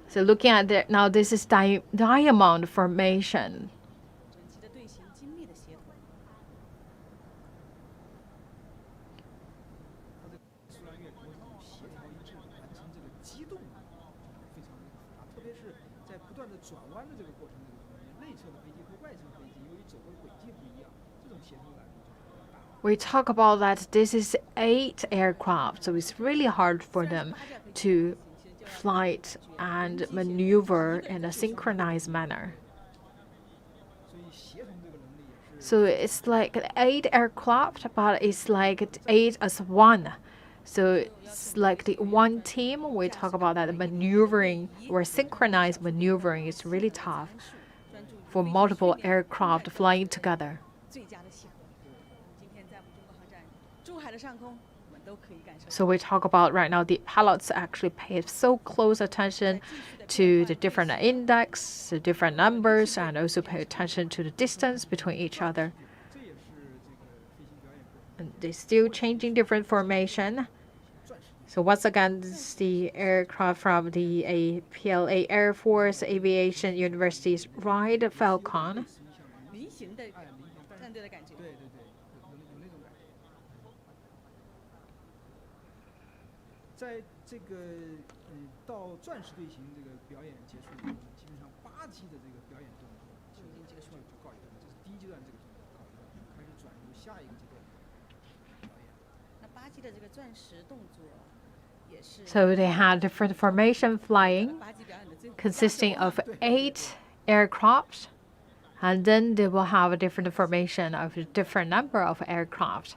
[SPEAKER 1] So looking at it now, this is diamond formation.
[SPEAKER 3] 整齐的队形，精密的协同。
[SPEAKER 2] 数量越多，这种协调一致完成这个机动啊，非常的复杂。特别是在不断的转弯的这个过程中间，内侧的飞机和外侧的飞机由于走的轨迹不一样，这种协同难度就比较大。
[SPEAKER 1] We talk about that this is 8 aircraft, so it's really hard for them to flight and maneuver in a synchronized manner.
[SPEAKER 2] 所以协同这个能力也是。
[SPEAKER 1] So it's like 8 aircraft, but it's like 8 as one. So it's like the one team. We talk about that maneuvering or synchronized maneuvering is really tough for multiple aircraft flying together.
[SPEAKER 3] 最佳的协同。今天在我们中国航站珠海的上空，我们都可以感受到。
[SPEAKER 1] So we talk about right now the pilots actually pay so close attention to the different index, the different numbers, and also pay attention to the distance between each other.
[SPEAKER 2] 这也是这个飞行表演过程
[SPEAKER 1] And they're still changing different formation.
[SPEAKER 2] 钻石。
[SPEAKER 1] So once again, this is the aircraft from the PLA Air Force Aviation University's Ride Falcon.
[SPEAKER 3] 菱形的战队的感觉。
[SPEAKER 2] 对对对，有那种感觉。在这个到钻石队形这个表演结束以后，基本上8机的这个表演动作就结束了，就告一段落。这是第1阶段这个动作告一段落，开始转入下一个阶段表演。
[SPEAKER 3] 那8机的这个钻石动作也是。
[SPEAKER 1] So they had different formation flying,
[SPEAKER 3] 8机表演的最。
[SPEAKER 1] consisting of 8 aircraft, and then they will have a different formation of a different number of aircraft.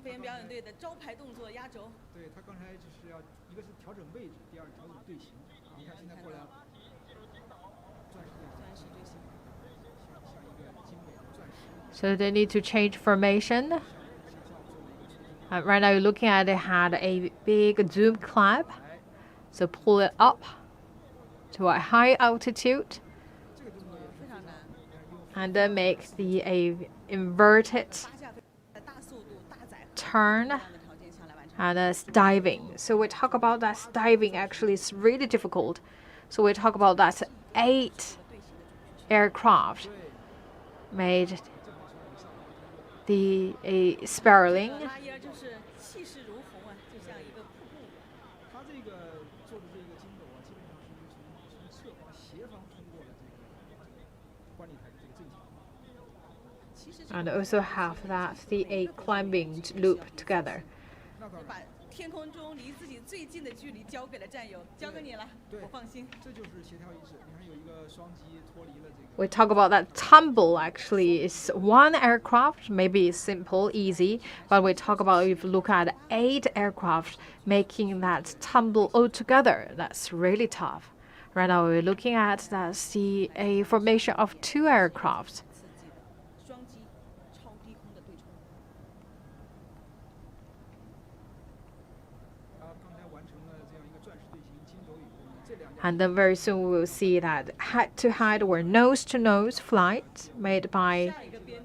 [SPEAKER 3] 飞行表演队的招牌动作压轴。
[SPEAKER 2] 对他刚才就是要一个是调整位置，第二调整队形。你看现在过来了，钻石队形，像一个精美的钻石。
[SPEAKER 1] So they need to change formation. Right now, you're looking at it had a big zoom climb. So pull it up to a high altitude. And then make the inverted turn and diving. So we talk about that diving actually is really difficult. So we talk about that 8 aircraft made the spiraling.
[SPEAKER 3] 拉耶就是气势如虹啊，就像一个瀑布。
[SPEAKER 2] 他这个做的这个筋斗啊，基本上是一个从侧方斜方通过的这个观礼台的这个正墙。
[SPEAKER 1] And also have that the 8 climbing loop together.
[SPEAKER 3] 把天空中离自己最近的距离交给了战友，交给你了，我放心。
[SPEAKER 2] 这就是协调一致。你看有一个双机脱离了这个。
[SPEAKER 1] We talk about that tumble actually is 1 aircraft, maybe it's simple, easy, but we talk about if you look at 8 aircraft making that tumble all together, that's really tough. Right now we're looking at that's a formation of 2 aircraft.
[SPEAKER 3] 双机超低空的对冲。
[SPEAKER 1] And then very soon we will see that head-to-head or nose-to-nose flight made by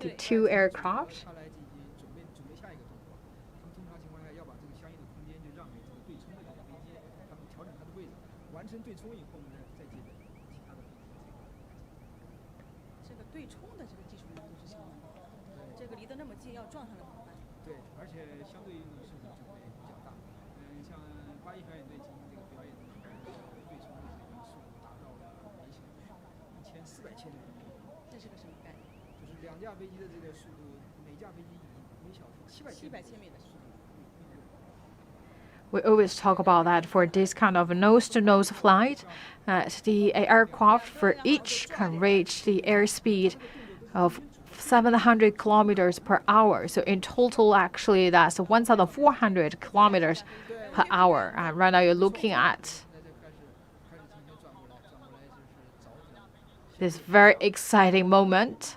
[SPEAKER 1] the 2 aircraft.
[SPEAKER 2] 他来进行准备下一个动作。他们通常情况下要把这个相应的空间就让给这个对冲的这个飞机，他们调整它的位置，完成对冲以后呢，再接着其他的飞机。
[SPEAKER 3] 这个对冲的这个技术难度是相当高的，这个离得那么近，要撞上了怎么办？
[SPEAKER 2] 对，而且相对应的是准备比较大。像8一表演队进行这个表演的时候，对冲的这个速度达到了每小时1400千米。
[SPEAKER 3] 这是个什么概念？
[SPEAKER 2] 就是2架飞机的这个速度，每架飞机以每小时700千米的速度。
[SPEAKER 1] We always talk about that for this kind of nose-to-nose flight, that the aircraft for each can reach the airspeed of 700 kilometers per hour. So in total, actually, that's 1,400 kilometers per hour. And right now, you're looking at this very exciting moment.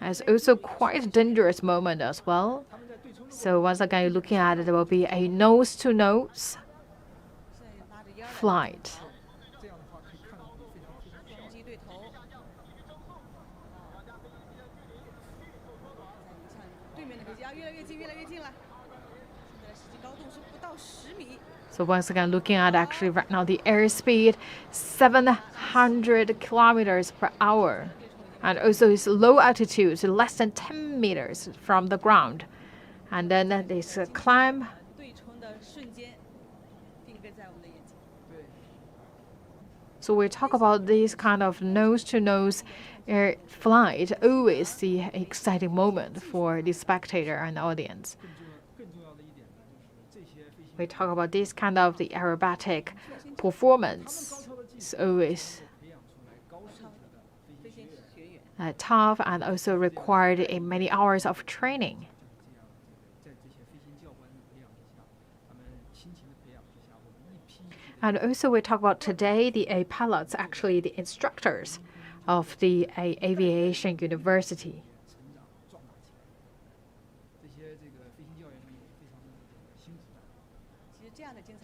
[SPEAKER 1] It's also quite a dangerous moment as well. So once again, you're looking at it, there will be a nose-to-nose flight.
[SPEAKER 3] 双机对头。对面的飞机啊，越来越近，越来越近了。现在的实际高度是不到10米。
[SPEAKER 1] So once again, looking at actually right now the airspeed 700 kilometers per hour, and also it's low altitude, so less than 10 meters from the ground, and then this climb.
[SPEAKER 3] 对冲的瞬间，定格在我们的眼前。
[SPEAKER 1] So we talk about this kind of nose-to-nose air flight, always the exciting moment for the spectator and audience. We talk about this kind of the aerobatic performance. It's always tough and also required in many hours of training. And also we talk about today the pilots, actually the instructors of the aviation university.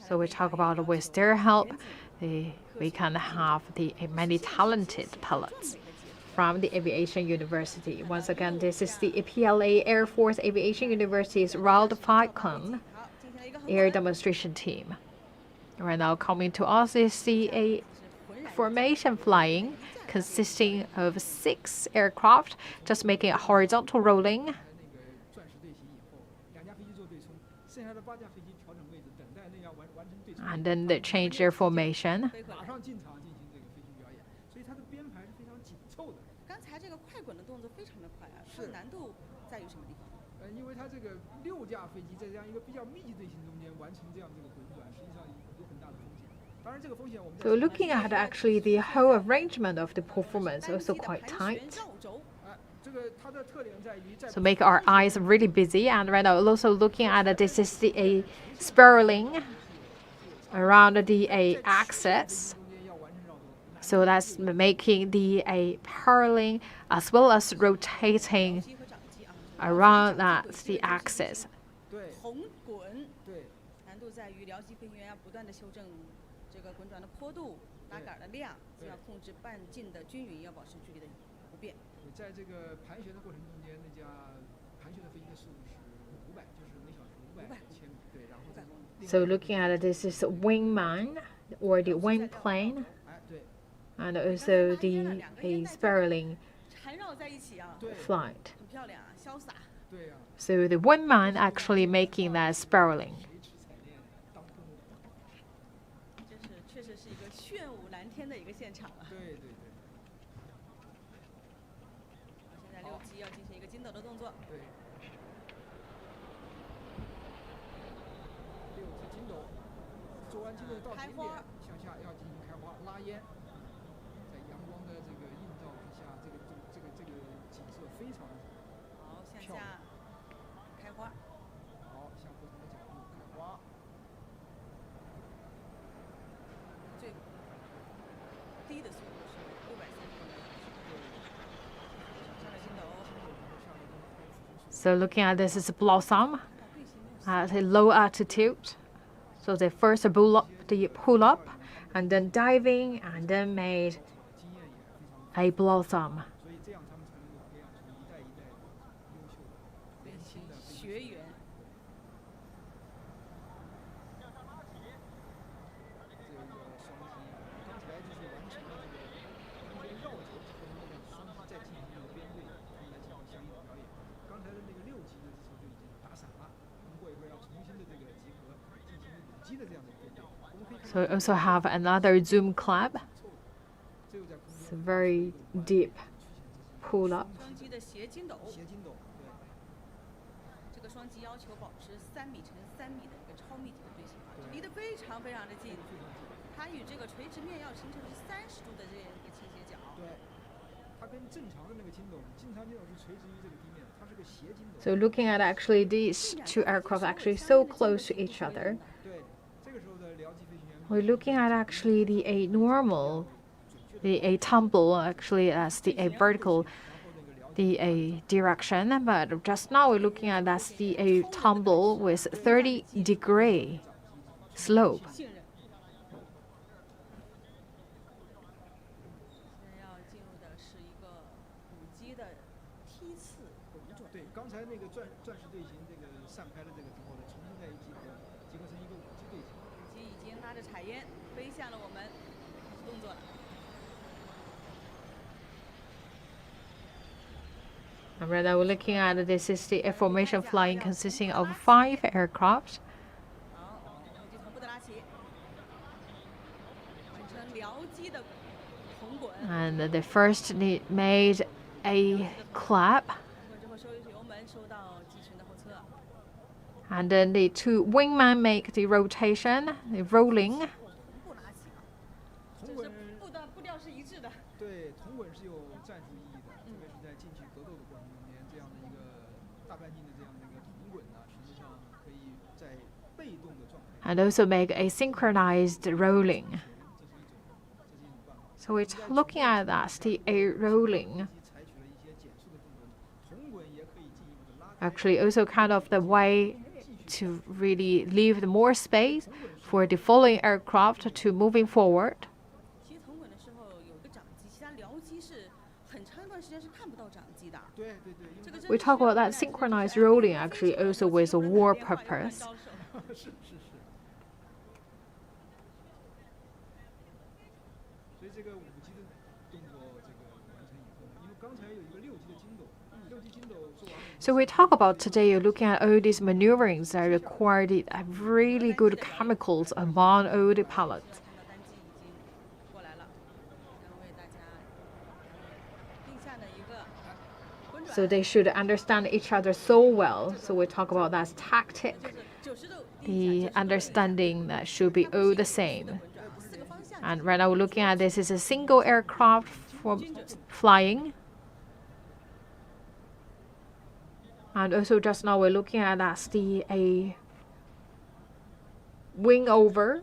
[SPEAKER 1] So we talk about with their help, we can have the many talented pilots from the aviation university. Once again, this is the PLA Air Force Aviation University's Wild Falcon air demonstration team. Right now, coming to us is the formation flying, consisting of 6 aircraft, just making a horizontal rolling. And then they change their formation.
[SPEAKER 3] 刚才这个快滚的动作非常的快啊，它的难度在于什么地方？
[SPEAKER 2] 因为它这个6架飞机在这样一个比较密集队形中间完成这样这个滚转，实际上有很大的风险。当然，这个风险我们
[SPEAKER 1] So looking at actually the whole arrangement of the performance also quite tight. So make our eyes really busy. And right now also looking at this is the a spiraling around the a axis. So that's making the a paralleling as well as rotating
[SPEAKER 3] 机和掌机啊，
[SPEAKER 1] around that the axis.
[SPEAKER 2] 对
[SPEAKER 3] 红滚，
[SPEAKER 2] 对
[SPEAKER 3] 难度在于僚机飞行员要不断的修正这个滚转的坡度、拉杆的量，就要控制半径的均匀，要保持距离的不变。
[SPEAKER 2] 在这个盘旋的过程中间，那架盘旋的飞机的速度是500，就是每小时500千米。对，然后再
[SPEAKER 1] So looking at it, this is wingman or the wing plane,
[SPEAKER 2] 哎，对
[SPEAKER 1] and also the a spiraling
[SPEAKER 3] 缠绕在一起啊，
[SPEAKER 1] flight.
[SPEAKER 3] 很漂亮啊，潇洒。
[SPEAKER 2] 对呀、
[SPEAKER 1] So the wingman actually making that spiraling.
[SPEAKER 2] 谁吃彩电当空的？
[SPEAKER 3] 这是确实是一个炫舞蓝天的一个现场啊。
[SPEAKER 2] 对对对
[SPEAKER 3] 现在6机要进行一个筋斗的动作，
[SPEAKER 2] 对。6级筋斗，做完筋斗到顶点，向下要进行开花拉烟，在阳光的这个映照之下，这个景色非常
[SPEAKER 3] 好，向下开花。
[SPEAKER 2] 好，向不同的角度开花。
[SPEAKER 3] 最低的速度是630公里。上来筋斗，
[SPEAKER 1] So looking at this is a blossom at a low altitude. So they first pull up, and then diving, and then made
[SPEAKER 2] 经验也非常，
[SPEAKER 1] a blossom.
[SPEAKER 2] 所以这样他们才能够培养出一代一代的优秀的年轻的飞行
[SPEAKER 3] 学员。
[SPEAKER 2] 这个双机，刚才就是完成了这个中间绕轴之后，那个双机再进行一个编队，他们来进行相应的表演。刚才的那个6级的这时候就已经打散了，我们过一会儿要重新的这个集合，进行5级的这样的编队。我们可以看
[SPEAKER 1] So we also have another zoom clap.
[SPEAKER 2] 这又在空
[SPEAKER 1] It's
[SPEAKER 2] 中
[SPEAKER 1] very deep pull up.
[SPEAKER 3] 双机的斜筋斗，
[SPEAKER 2] 斜筋斗，对，
[SPEAKER 3] 这个双机要求保持3米乘3米的一个超密集的队形啊，离得非常非常的近。它与这个垂直面要形成是30度的这样一个倾斜角。
[SPEAKER 2] 对，它跟正常的那个筋斗，正常筋斗是垂直于这个地面，它是个斜筋斗。
[SPEAKER 1] So looking at actually these two aircraft actually so close to each other,
[SPEAKER 2] 对，这个时候的僚机飞行员
[SPEAKER 1] we're looking at actually the a normal, the a tumble actually as the a vertical, the a direction. But just now we're looking at that's the a tumble with 30-degree slope.
[SPEAKER 3] 信任。现在要进入的是一个5机的梯次滚转。
[SPEAKER 2] 对，刚才那个钻石队形这个散开了这个之后呢，重新再一集合，集合成一个5机队形。
[SPEAKER 3] 5机已经拉着彩烟飞向了我们，开始动作了。
[SPEAKER 1] And right now we're looking at this is the a formation flying consisting of 5 aircraft.
[SPEAKER 3] 好，6机同步的拉起，完成僚机的红滚。
[SPEAKER 1] And they first made a clap,
[SPEAKER 3] 滚之后收油门，收到机群的后侧。
[SPEAKER 1] and then the 2 wingmen make the rotation, the rolling.
[SPEAKER 3] 同步拉起啊，这
[SPEAKER 2] 同滚，
[SPEAKER 3] 是步调是一致的。
[SPEAKER 2] 对，同滚是有战术意义的，特别是在进去格斗的过程中间，这样的一个大半径的这样的一个同滚呢，实际上可以在被动的状态，
[SPEAKER 1] And also make a synchronized rolling.
[SPEAKER 2] 这是一种办法。
[SPEAKER 1] So we're looking at that, the a rolling.
[SPEAKER 2] 采取了一些减速的动作，同滚也可以进一步的拉开。
[SPEAKER 1] Actually, also kind of the way to really leave more space for the following aircraft to moving forward.
[SPEAKER 3] 其实同滚的时候有一个掌机，其他僚机是很长一段时间是看不到掌机的。
[SPEAKER 2] 对对对，因为
[SPEAKER 3] 这个
[SPEAKER 1] We talk about that synchronized rolling actually also with a war purpose.
[SPEAKER 2] 是是是。所以这个5级的动作这个完成以后呢，因为刚才有一个6级的筋斗，6级筋斗做完了。
[SPEAKER 1] So we talk about today, you're looking at all these maneuverings that require the really good chemicals among all the pilots.
[SPEAKER 3] 看到单机已经过来了，将为大家定下的一个滚转。
[SPEAKER 1] So they should understand each other so well. So we talk about that tactic,
[SPEAKER 3] 90度
[SPEAKER 1] the understanding that should be all the same.
[SPEAKER 3] 滚转，4个方向。
[SPEAKER 1] And right now we're looking at this is a single aircraft for flying. And also just now we're looking at that's a wing over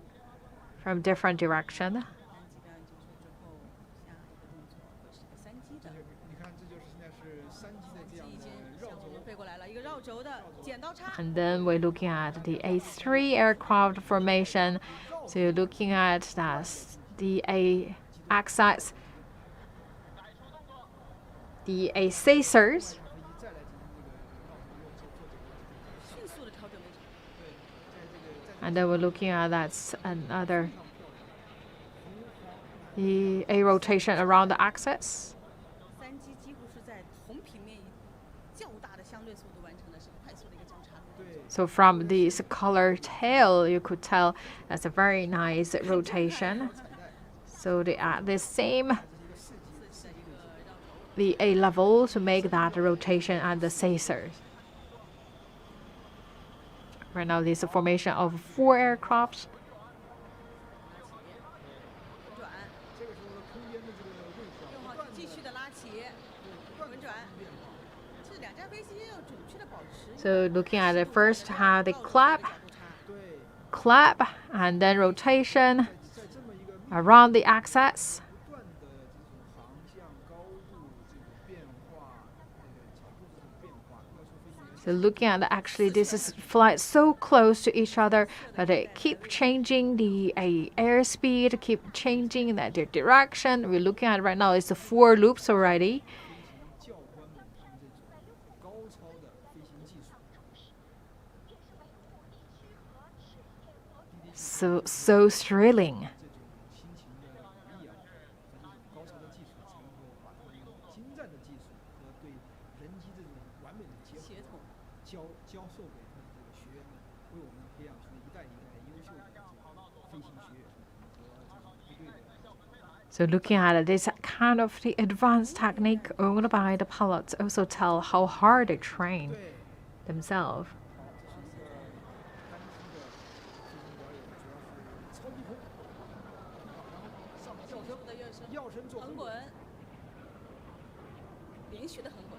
[SPEAKER 1] from different direction.
[SPEAKER 3] 三级标准之后，下一个动作会是个三级的。
[SPEAKER 2] 你看，这就是现在是3级的这样的绕
[SPEAKER 3] 我们
[SPEAKER 2] 轴。
[SPEAKER 3] 飞过来了，一个绕轴的剪刀叉。
[SPEAKER 1] And then we're looking at the A3 aircraft formation. So you're looking at that's the A axis, the A scissors,
[SPEAKER 2] 再来进行这个绕轴，做这个。
[SPEAKER 3] 迅速的调整位置。
[SPEAKER 2] 对，在这个
[SPEAKER 1] and then we're looking at that's another the A rotation around the axis.
[SPEAKER 3] 三机几乎是在同平面以较大的相对速度完成的，是快速的一个交叉。
[SPEAKER 1] So from this color tail, you could tell that's a very nice rotation. So they are the same, the A level to make that rotation and the scissors. Right now, this is a formation of 4 aircrafts.
[SPEAKER 3] 转，
[SPEAKER 2] 这个时候的空间的这个位置啊，
[SPEAKER 3] 用好继续的拉起，
[SPEAKER 2] 不断
[SPEAKER 3] 滚转。这两架飞机要准确的保持。
[SPEAKER 1] So looking at it first, have the clap,
[SPEAKER 2] 对，
[SPEAKER 1] clap, and then rotation
[SPEAKER 2] 在这么一个
[SPEAKER 1] around the axis.
[SPEAKER 2] 不断的这种航向、高度这个变化，这个角度这种变化，要求飞行员
[SPEAKER 1] So looking at actually this is flight so close to each other, but they keep changing the airspeed, keep changing that their direction. We're looking at right now is the 4 loops already.
[SPEAKER 2] 教官们他们这种高超的飞行技术。
[SPEAKER 1] So thrilling.
[SPEAKER 2] 这种辛勤的努力啊，和这种高超的技术，才能够把他们这种精湛的技术和对人机这种完美的协同教授给他的这个学员们，为我们培养出一代一代优秀的这个飞行学员和这种部队的。
[SPEAKER 1] So looking at this kind of the advanced technique owned by the pilots also tell how hard they train
[SPEAKER 2] 对，
[SPEAKER 1] themselves.
[SPEAKER 2] 好，这是一个单机的飞行表演，主要是超低空，然后上吊升
[SPEAKER 3] 的跃升，
[SPEAKER 2] 跃升做
[SPEAKER 3] 横滚，连续的横滚。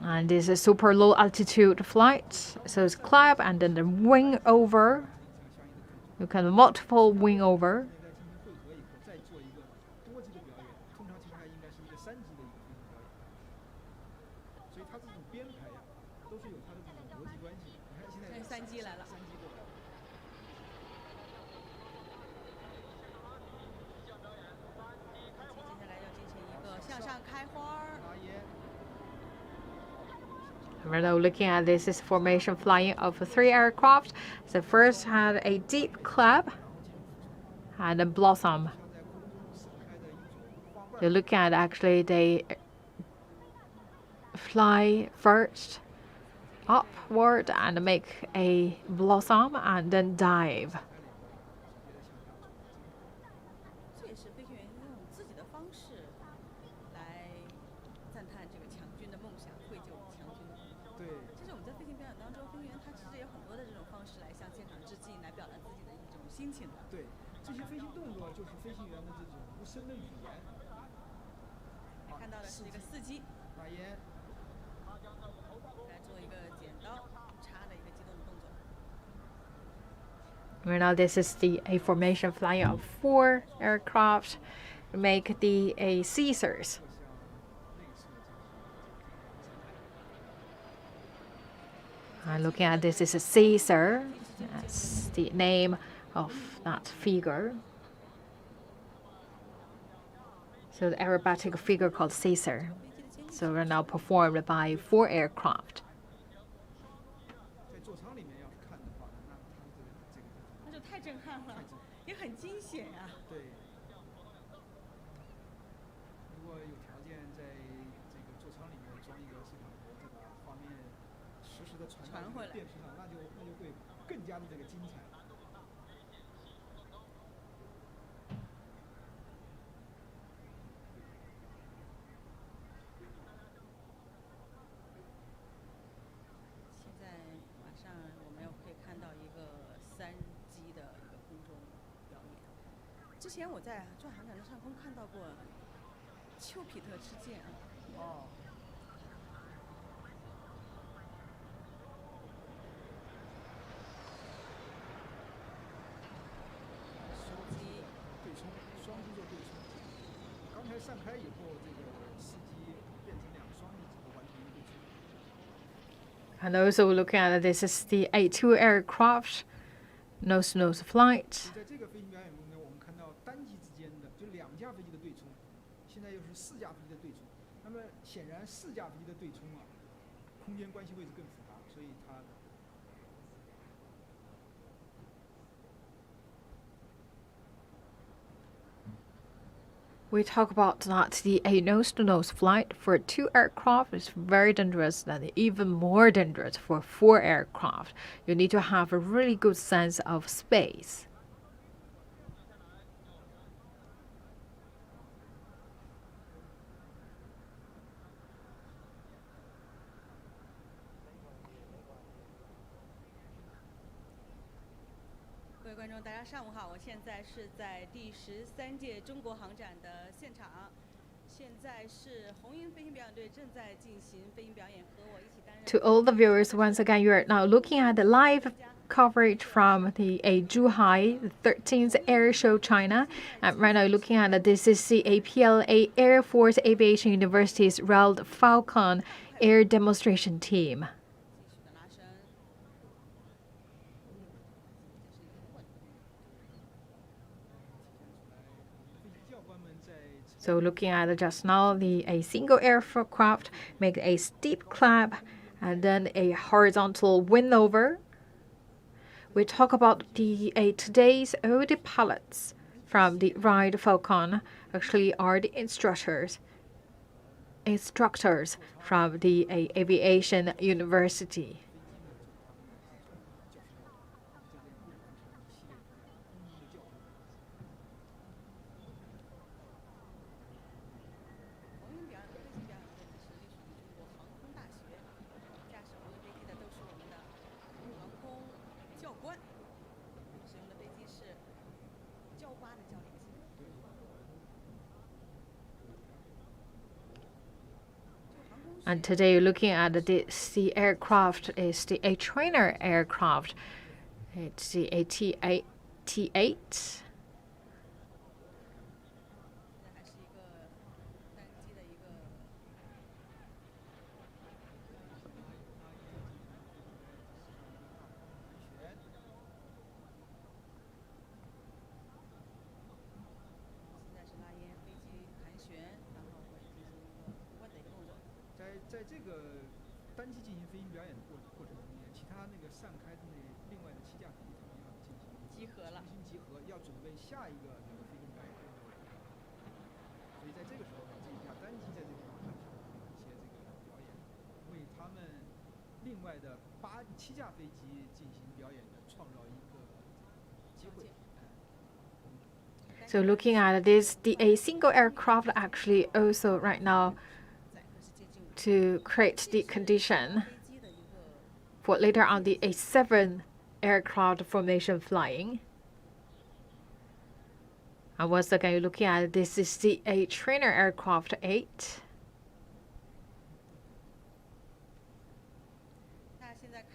[SPEAKER 1] And this is super low altitude flight. So it's clap and then the wing over. You can multiple wing over.
[SPEAKER 2] 在进行汇合以后，再做一个多机的表演，通常情况下应该是一个3级的一个飞行表演。所以它这种编排呀，都是有它的这种逻辑关系。你看现在
[SPEAKER 3] 三机来了。
[SPEAKER 2] 3机过来了。
[SPEAKER 3] 接下来要进行一个向上开花儿。
[SPEAKER 2] 拉烟，
[SPEAKER 1] We're now looking at this is formation flying of 3 aircraft. The first had a deep clap and a blossom.
[SPEAKER 2] 像在空中盛开的一种花瓣。
[SPEAKER 1] You're looking at actually they fly first upward and make a blossom and then dive.
[SPEAKER 3] 这也是飞行员用自己的方式来赞叹这个强军的梦想，绘就强军的梦想。
[SPEAKER 2] 对，
[SPEAKER 3] 其实我们在飞行表演当中，飞行员他其实有很多的这种方式来向现场致敬，来表达自己的一种心情的。
[SPEAKER 2] 对，这些飞行动作就是飞行员的这种无声的语言。
[SPEAKER 3] 看到的是一个4机，
[SPEAKER 2] 拉烟，
[SPEAKER 3] 来做一个剪刀插的一个机动的动作。
[SPEAKER 1] Right now, this is the A formation flying of 4 aircraft. Make the A scissors.
[SPEAKER 2] 像类似的这种。
[SPEAKER 1] Looking at this is a Caesar. That's the name of that figure. So the aerobatic figure called Caesar. So right now performed by 4 aircraft.
[SPEAKER 2] 在座舱里面要是看的话，那它这个
[SPEAKER 3] 那就太震撼了，也很惊险呀、
[SPEAKER 2] 对。如果有条件在这个座舱里面装一个摄像头，再把画面实时的传到
[SPEAKER 3] 传回来
[SPEAKER 2] 电视上，那就会更加的这个精彩。
[SPEAKER 3] 现在马上我们可以看到一个3机的一个空中表演。之前我在转航展的上空看到过丘比特之箭啊，
[SPEAKER 2] 哦。散开以后，这个司机变成两双翼之后完成一个对冲。
[SPEAKER 1] And also looking at this is the A2 aircraft, nose-to-nose flight.
[SPEAKER 2] 在这个飞行表演中呢，我们看到单机之间的就2架飞机的对冲，现在又是4架飞机的对冲。那么显然4架飞机的对冲啊，空间关系位置更复杂，所以它。
[SPEAKER 1] We talk about that a nose-to-nose flight for 2 aircraft is very dangerous and even more dangerous for 4 aircraft. You need to have a really good sense of space.
[SPEAKER 3] Hello, 观众，大家上午好！我现在是在第13届中国航展的现场，现在是红鹰飞行表演队正在进行飞行表演，和我一起担任。
[SPEAKER 1] To all the viewers, once again, you are now looking at the live coverage from the Zhuhai, the 13th Air Show China. And right now, looking at this is the APLA Air Force Aviation University's RAL Falcon Air Demonstration Team.
[SPEAKER 3] 继续的拉伸。
[SPEAKER 1] So looking at just now, a single aircraft make a steep climb and then a horizontal wing over. We talk about today's all the pilots from the RAL Falcon actually are the instructors from the aviation university. And today, looking at the aircraft is a trainer aircraft. It's the T8.
[SPEAKER 2] 在这个单机进行飞行表演的过程中间，其他那个散开的另外的7架飞机他们要进行
[SPEAKER 3] 集合了，
[SPEAKER 2] 重新集合，要准备下一个这个飞行表演。所以在这个时候呢，这一架单机在这个地方上进行一些这个表演，为他们另外的7架飞机进行表演的创造一个机会。
[SPEAKER 1] So looking at this, a single aircraft actually also right now to create the condition for later on a 7 aircraft formation flying. And once again, you're looking at this is a trainer aircraft 8.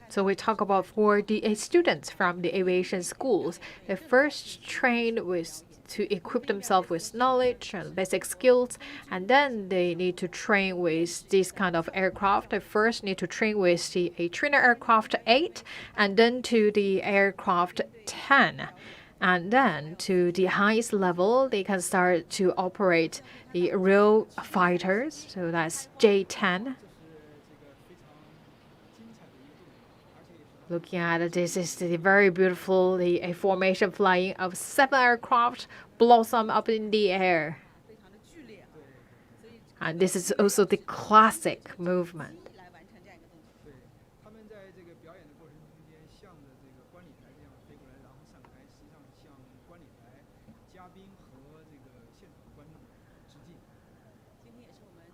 [SPEAKER 1] So we talk about for the students from the aviation schools, they first trained to equip themselves with knowledge and basic skills, and then they need to train with this kind of aircraft. They first need to train with a trainer aircraft 8, and then to the aircraft 10. And then to the highest level, they can start to operate the real fighters. So that's J10. Looking at this is the very beautiful a formation flying of 7 aircraft blossom up in the air. And this is also the classic movement.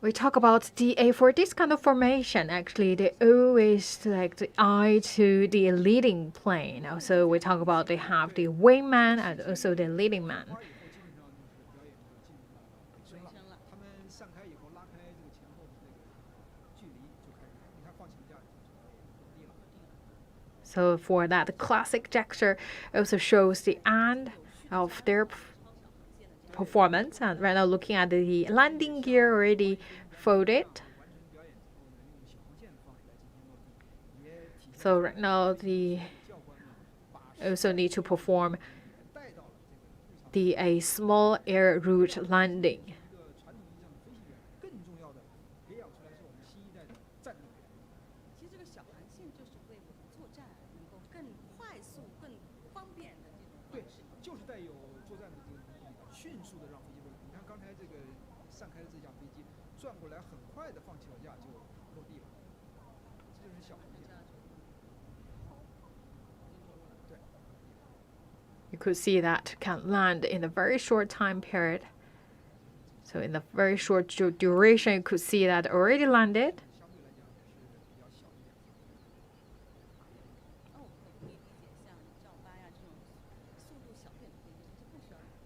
[SPEAKER 1] We talk about for this kind of formation, actually, they always like the eye to the leading plane. Also, we talk about they have the wingman and also the leading man. So for that, the classic gesture also shows the end of their performance. And right now, looking at the landing gear already folded. So right now, the also need to perform a small air route landing.
[SPEAKER 2] 更重要的培养出来是我们新一代的战斗员。
[SPEAKER 3] 其实这个小航线就是为我们作战能够更快速、更方便的这种方式。
[SPEAKER 2] 对，就是带有作战的这个能力，迅速的让飞机落地。你看刚才这个散开的这架飞机转过来，很快的放起脚架就落地了，这就是小航线。对。
[SPEAKER 1] You could see that can land in a very short time period. So in a very short duration, you could see that already landed.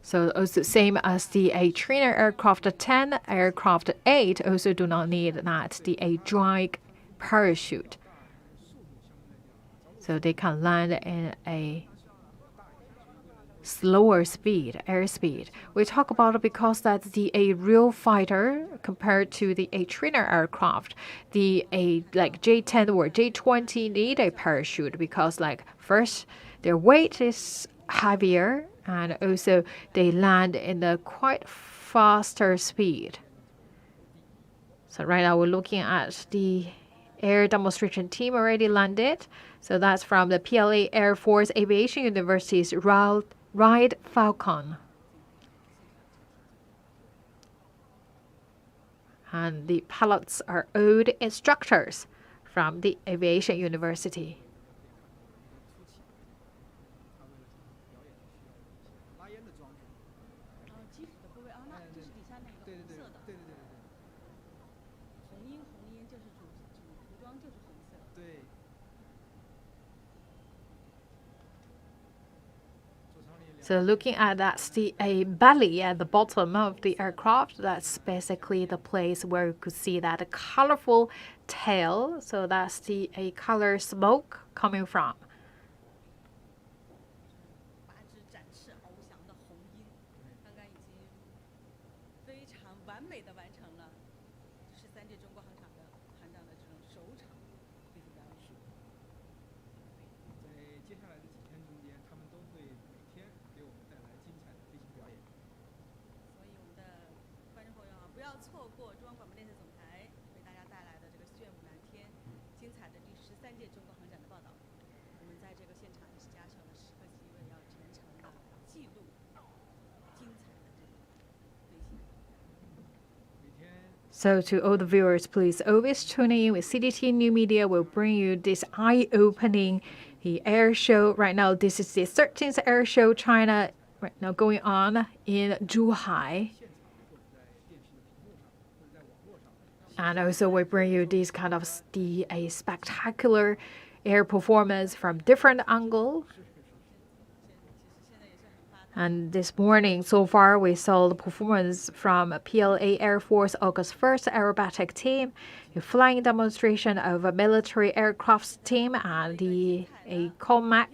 [SPEAKER 1] So also same as the trainer aircraft 10, aircraft 8 also do not need that a drag parachute. So they can land in a slower speed, airspeed. We talk about it because that's a real fighter compared to the trainer aircraft. The like J10 or J20 need a parachute because like first their weight is heavier and also they land in a quite faster speed. So right now we're looking at the air demonstration team already landed. So that's from the PLA Air Force Aviation University's Ride Falcon. And the pilots are old instructors from the Aviation University. So looking at that's a belly at the bottom of the aircraft. That's basically the place where you could see that colorful tail. So that's a color smoke coming from. So to all the viewers, please always tune in with CGTN New Media. Will bring you this eye-opening air show. Right now, this is the 13th air show China right now going on in Zhuhai. And also we bring you this kind of a spectacular air performance from different angles. And this morning, so far, we saw the performance from PLA Air Force August 1st aerobatic team, a flying demonstration of a military aircraft team, and a COMAC,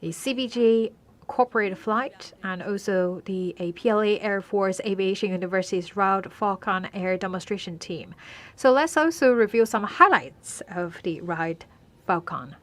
[SPEAKER 1] a CBG corporate flight, and also the PLA Air Force Aviation University's Ride Falcon air demonstration team. So let's also review some highlights of the Ride Falcon.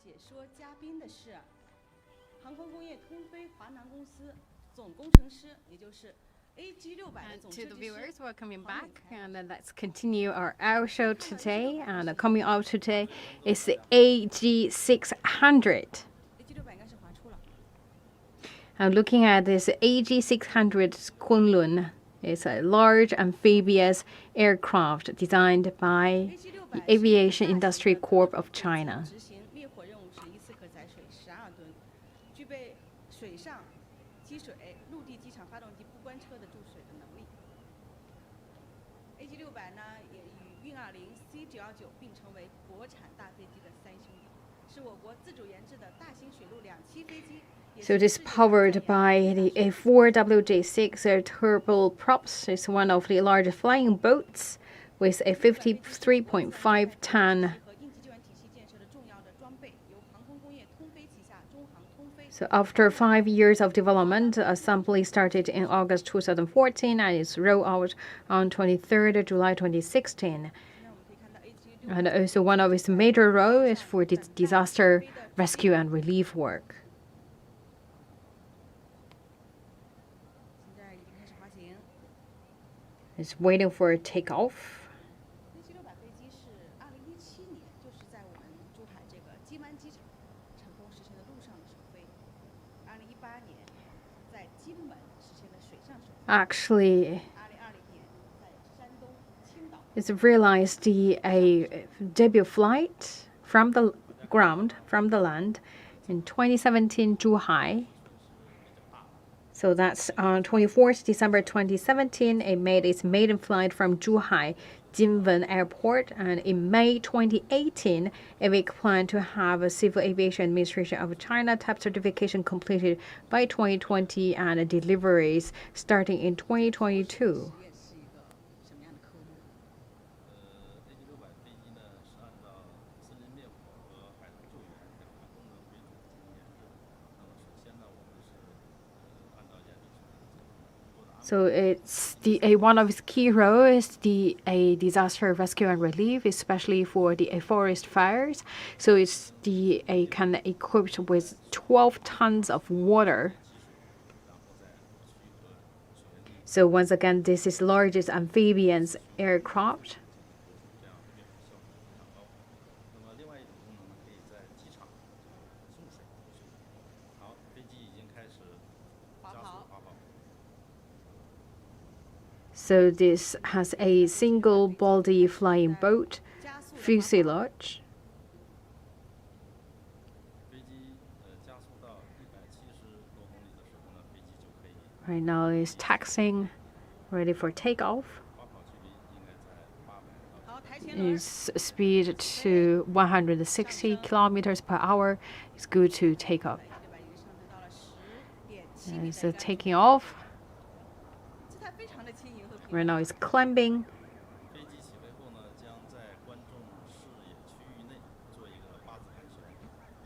[SPEAKER 3] 解说嘉宾的是航空工业通飞华南公司总工程师，也就是 AG600 的
[SPEAKER 1] And
[SPEAKER 3] 总
[SPEAKER 1] to
[SPEAKER 3] 设
[SPEAKER 1] the
[SPEAKER 3] 计师。
[SPEAKER 1] viewers, welcome back. And then let's continue our air show today. And coming out today is the AG600.
[SPEAKER 3] AG600 应该是滑出了。
[SPEAKER 1] I'm looking at this AG600 Kunlun. It's a large amphibious aircraft designed by the
[SPEAKER 3] AG600
[SPEAKER 1] Aviation Industry Corp of China.
[SPEAKER 3] 执行灭火任务时，一次可载水12吨，具备水上积水、陆地机场发动机不关车的注水的能力。AG600呢，也与运20 C919并称为国产大飞机的三兄弟，是我国自主研制的大型水陆两栖飞机。
[SPEAKER 1] So it is powered by the A4WJ6 turboprops. It's one of the largest flying boats with a 53.5 ton. So after 5 years of development, assembly started in August 2014 and it's rolled out on 23rd July 2016. And also one of its major roles is for disaster rescue and relief work.
[SPEAKER 3] 现在已经开始滑行。
[SPEAKER 1] It's waiting for takeoff.
[SPEAKER 3] AG600飞机是2017年，就是在我们珠海这个金湾机场成功实现了陆上的首飞。2018年在金门实现了水上首飞。
[SPEAKER 1] Actually,
[SPEAKER 3] 2020年在山东青岛。
[SPEAKER 1] it's realized a debut flight from the ground, from the land, in 2017 Zhuhai. So that's on 24th December 2017. It made its maiden flight from Zhuhai Jinwen Airport, and in May 2018, AVIC planned to have a Civil Aviation Administration of China type certification completed by 2020 and deliveries starting in 2022.
[SPEAKER 3] 实验是一个什么样的科目？
[SPEAKER 4] A600飞机呢是按照森林灭火和海上救援两个功能为主进行研制。那么首先呢，我们是按照研制水平。
[SPEAKER 1] So it's one of its key roles is a disaster rescue and relief, especially for the forest fires. So it's kind of equipped with 12 tons of water. So once again, this is largest amphibians aircraft.
[SPEAKER 4] 那么另外一种功能呢，可以在机场送水投水。好，飞机已经开始加速滑跑。
[SPEAKER 1] So this has a single body flying boat
[SPEAKER 3] 加速的滑跑
[SPEAKER 1] fuselage.
[SPEAKER 4] 飞机加速到170多公里的时候呢，飞机就可以
[SPEAKER 1] Right now it's taxiing, ready for takeoff.
[SPEAKER 4] 滑跑距离应该在800到
[SPEAKER 3] 好，台前轮。
[SPEAKER 1] Its speed to 160 kilometers per hour. It's good to take up.
[SPEAKER 3] 对吧？已经上升到了10.7米
[SPEAKER 1] It's
[SPEAKER 3] 的一个
[SPEAKER 1] taking off.
[SPEAKER 3] 姿态非常的轻盈和平
[SPEAKER 1] Right
[SPEAKER 3] 稳。
[SPEAKER 1] now it's climbing.
[SPEAKER 4] 飞机起飞后呢，将在观众视野区域内做一个八字盘旋，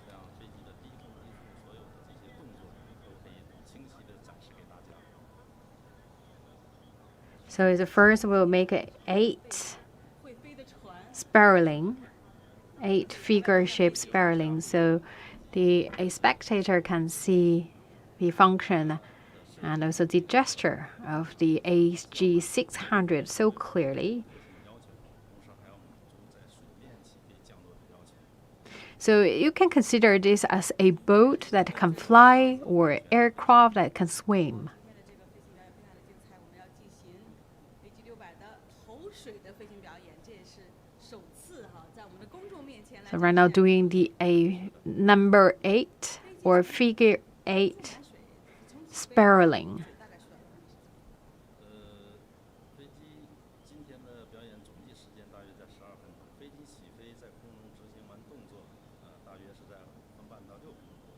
[SPEAKER 4] 这样飞机的低空低速所有的这些动作都可以清晰的展示给大家。
[SPEAKER 1] So the first will make 8
[SPEAKER 3] 会飞的船
[SPEAKER 1] spiraling, 8 figure-shaped spiraling. So a spectator can see the function and also the gesture of the AG600 so clearly.
[SPEAKER 4] 要求，同时还要满足在水面起飞降落的要求。
[SPEAKER 1] So you can consider this as a boat that can fly or aircraft that can swim.
[SPEAKER 3] 今天的这个飞行表演非常的精彩，我们要进行 AG600的投水的飞行表演，这也是首次哈，在我们的公众面前来
[SPEAKER 1] So
[SPEAKER 3] 展
[SPEAKER 1] right now
[SPEAKER 3] 现
[SPEAKER 1] doing the number 8 or figure 8 spiraling.
[SPEAKER 3] 大概需要多长时间？
[SPEAKER 4] 飞机今天的表演总计时间大约在12分钟，飞机起飞在空中执行完动作，大约是在5分半到6分钟。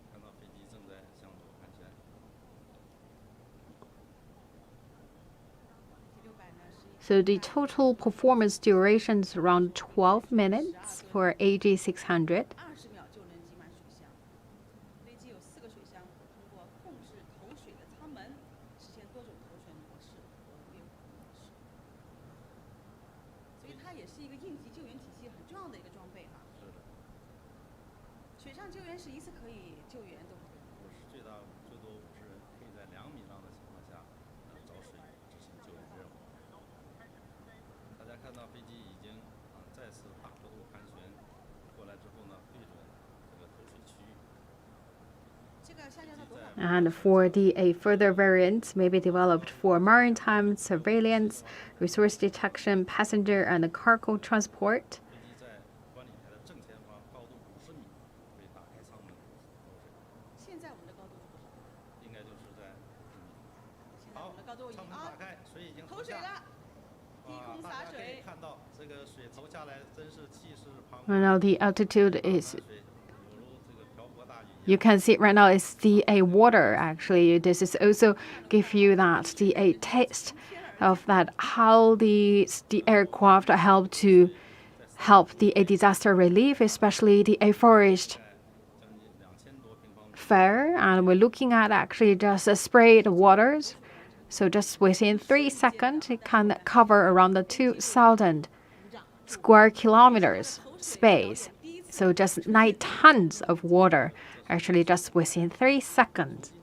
[SPEAKER 4] 看到飞机正在向左盘旋。
[SPEAKER 3] 600呢是一
[SPEAKER 1] So the total performance duration is around 12 minutes for AG600.
[SPEAKER 3] 20秒就能挤满水箱。飞机有4个水箱，通过控制投水的舱门，实现多种投水模式和灭火模式。所以它它也是一个应急救援体系很重要的一个装备哈。
[SPEAKER 5] 是的，
[SPEAKER 3] 水上救援是一次可以救援多少人？
[SPEAKER 5] 我是最多50人，可以在2米上的情况下，找水执行救援任务。大家看到飞机已经再次大幅度盘旋过来之后呢，对准这个投水区域。
[SPEAKER 3] 这个下降到多少？
[SPEAKER 1] And for the a further variants may be developed for maritime surveillance, resource detection, passenger and cargo transport.
[SPEAKER 5] 飞机在观礼台的正前方，高度50米，可以打开舱门投水，
[SPEAKER 3] 现在我们的高度是多少？
[SPEAKER 5] 应该就是在
[SPEAKER 3] 现在我们的高度已经
[SPEAKER 5] 舱门打开，水已经
[SPEAKER 3] 投水了，低空
[SPEAKER 5] 大
[SPEAKER 3] 洒
[SPEAKER 5] 家可以
[SPEAKER 3] 水。
[SPEAKER 5] 看到这个水投下来，真是气势磅礴。
[SPEAKER 1] Right now the altitude is
[SPEAKER 5] 水犹如这个瓢泼大雨一样。
[SPEAKER 1] you can see it right now is the a water actually. This is also give you that the a taste of that how the aircraft help to help the a disaster relief, especially the a forest
[SPEAKER 5] 将近2000多平方米。
[SPEAKER 1] fire. And we're looking at actually just sprayed waters. So just within 3 seconds, it can cover around the 2,000 square kilometers space. So just 9 tons of water, actually just within 3 seconds,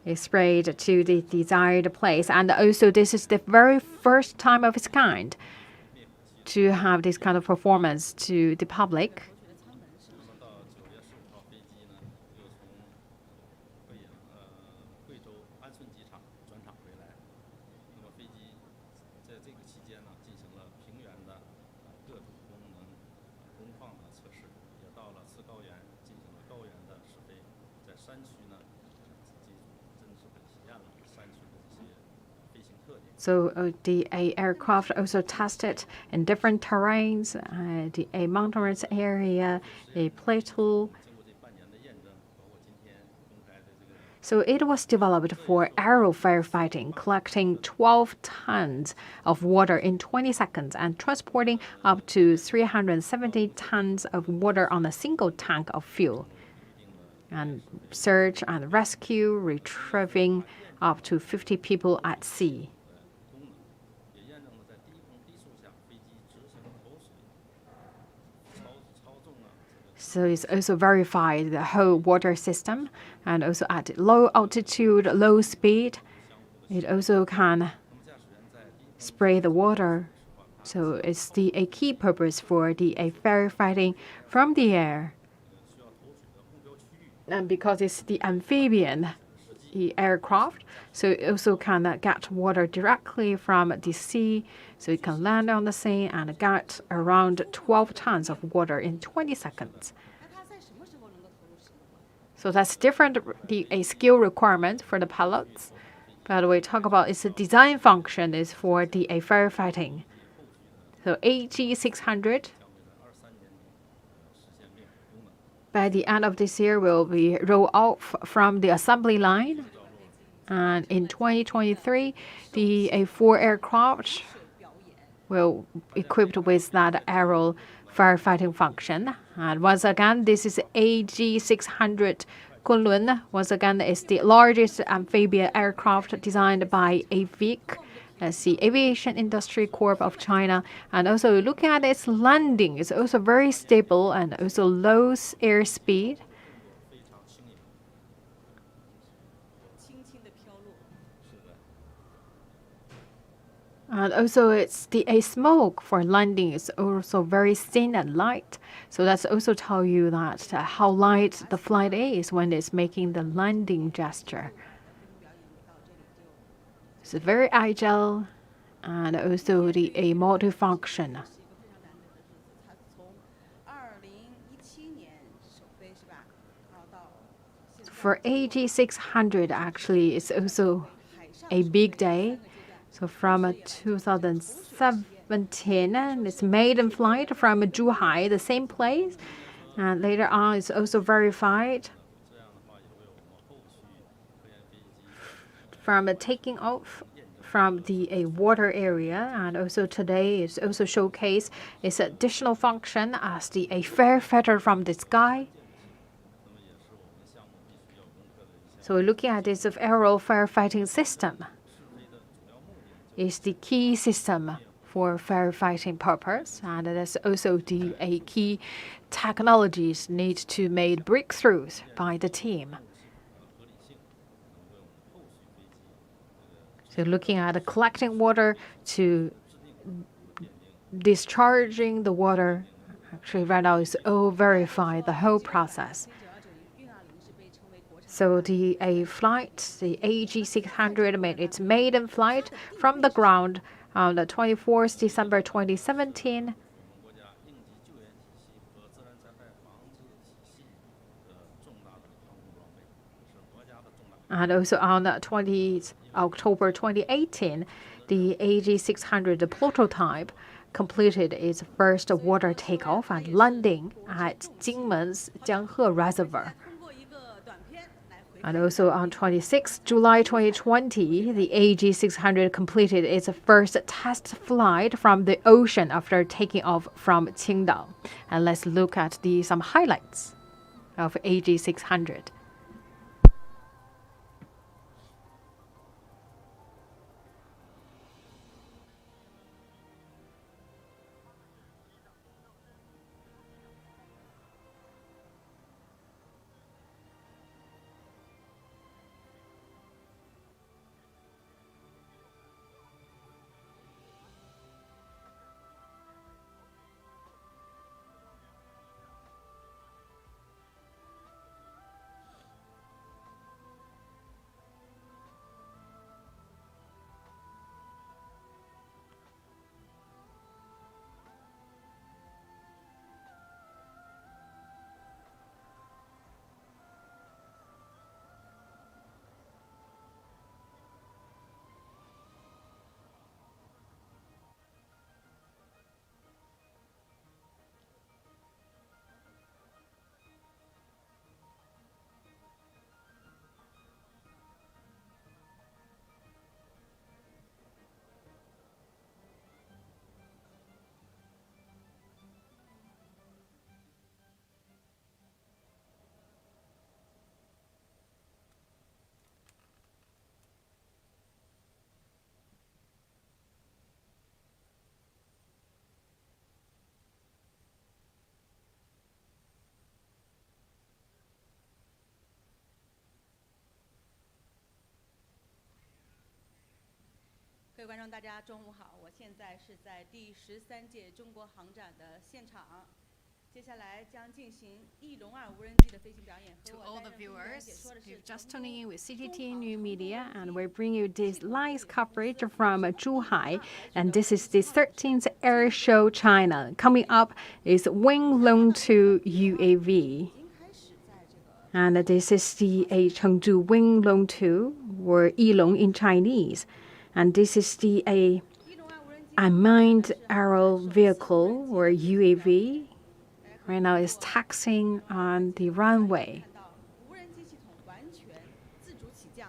[SPEAKER 1] is sprayed to the desired place. And also this is the very first time of its kind to have this kind of performance to the public.
[SPEAKER 5] 那么到9月15号，飞机呢又从贵州安顺机场转场回来。那么飞机在这个期间呢，进行了平原的各种功能工况的测试，也到了次高原进行了高原的试飞。在山区呢，机组真是体验了山区的这些飞行特点。
[SPEAKER 1] So the aircraft also tested in different terrains, the a mountainous area, a plateau.
[SPEAKER 5] 经过这半年的验证，包括今天公开的这个。
[SPEAKER 1] So it was developed for aerial firefighting, collecting 12 tons of water in 20 seconds and transporting up to 370 tons of water on a single tank of fuel. And search and rescue, retrieving up to 50 people at sea.
[SPEAKER 5] 功能，也验证了在低空低速下飞机执行投水、操纵啊，这个
[SPEAKER 1] So it's also verified the whole water system, and also at low altitude, low speed, it also can spray the water. So it's a key purpose for the firefighting from the air.
[SPEAKER 5] 需要投水的目标区域。
[SPEAKER 1] And because it's the amphibian aircraft, so it also can get water directly from the sea, so it can land on the sea and get around 12 tons of water in 20 seconds.
[SPEAKER 3] 那它在什么时候能够投入使用呢？
[SPEAKER 1] So that's different, a skill requirement for the pilots. But we talk about its design function is for the firefighting. So AG600 by the end of this year will be rolled off from the assembly line. And in 2023, the 4 aircraft will equipped with that aerial firefighting function. And once again, this is AG600 Kunlun. Once again, it's the largest amphibian aircraft designed by AVIC, that's the Aviation Industry Corp of China. And also looking at its landing, it's also very stable and also low airspeed.
[SPEAKER 3] 轻轻的飘落。
[SPEAKER 1] And also it's the smoke for landing is also very thin and light. So that's also tell you that how light the flight is when it's making the landing gesture. It's very agile and also the multifunction.
[SPEAKER 3] 是一个非常难得的日子，它从2017年首飞是吧？然后到现在
[SPEAKER 1] For AG600 actually it's also a big day. So from 2017, and it's maiden flight from Zhuhai, the same place. And later on, it's also verified from taking off from the water area. And also today is also showcase its additional function as the firefighter from the sky. So we're looking at this aerial firefighting system. Is the key system for firefighting purpose, and that's also a key technologies need to make breakthroughs by the team. So looking at collecting water to discharging the water, actually right now is all verified, the whole process. So the flight, the AG600 made its maiden flight from the ground on the 24th December 2017. And also on the 20th October 2018, the AG600 prototype completed its first water takeoff and landing at Jingmen's Jianghe Reservoir. And also on 26 July 2020, the AG600 completed its first test flight from the ocean after taking off from Qingdao. And let's look at some highlights of AG600.
[SPEAKER 3] 各位观众，大家中午好！我现在是在第13届中国航展的现场，接下来将进行翼龙2无人机的飞行表演。
[SPEAKER 1] To all the viewers, you've just tuning in with CGTN New Media, and we bring you this live coverage from Zhuhai, and this is the 13th Airshow China. Coming up is Winglong 2 UAV. And this is the Chengdu Winglong 2, or Yilong in Chinese. And this is the unmanned aerial vehicle, or UAV. Right now it's taxiing on the runway.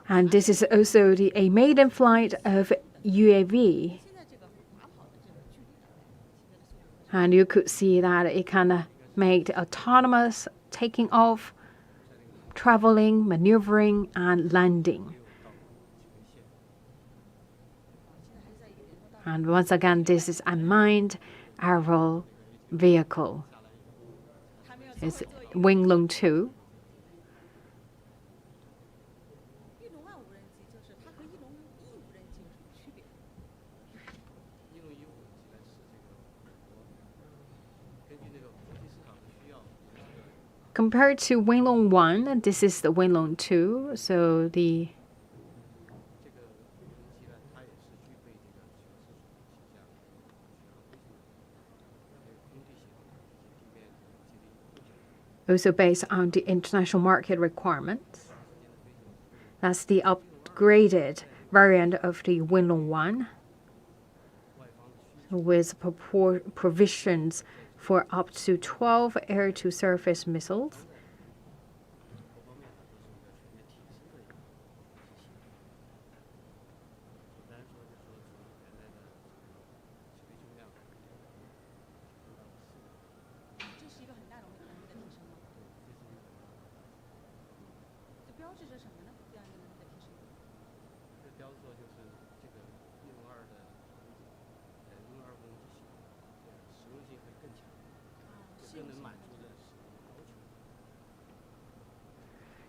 [SPEAKER 1] And this is also a maiden flight of UAV. And you could see that it can make autonomous taking off, traveling, maneuvering, and landing. And once again, this is unmanned aerial vehicle. It's Winglong 2. Compared to Winglong 1, this is the Winglong 2. So the also based on the international market requirements. That's the upgraded variant of the Winglong 1 with provisions for up to 12 air-to-surface missiles.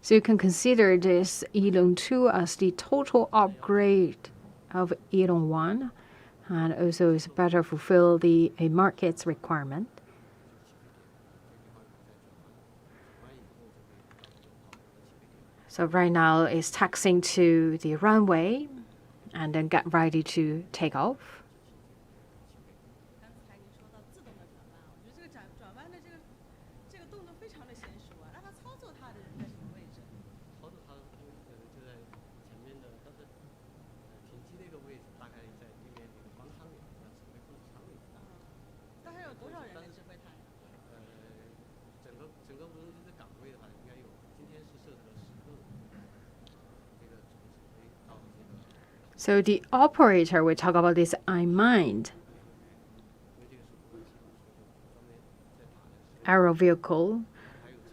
[SPEAKER 1] So you can consider this Elong 2 as the total upgrade of Elong 1, and also is better fulfill the a market's requirement. So right now it's taxiing to the runway and then get ready to take off.
[SPEAKER 3] 刚才您说到自动的转弯，我觉得这个转弯的这个动作非常的娴熟啊，让他操作它的人在什么位置？
[SPEAKER 6] 操作它就在前面的，但是停机那个位置大概在对面那个方舱里，指挥控制舱里。
[SPEAKER 3] 大概有多少人来指挥它？
[SPEAKER 6] 整个无人机的岗位的话，应该有，今天是设置了10个，这个从指挥到这个。
[SPEAKER 1] So the operator, we talk about this I-mind aero vehicle,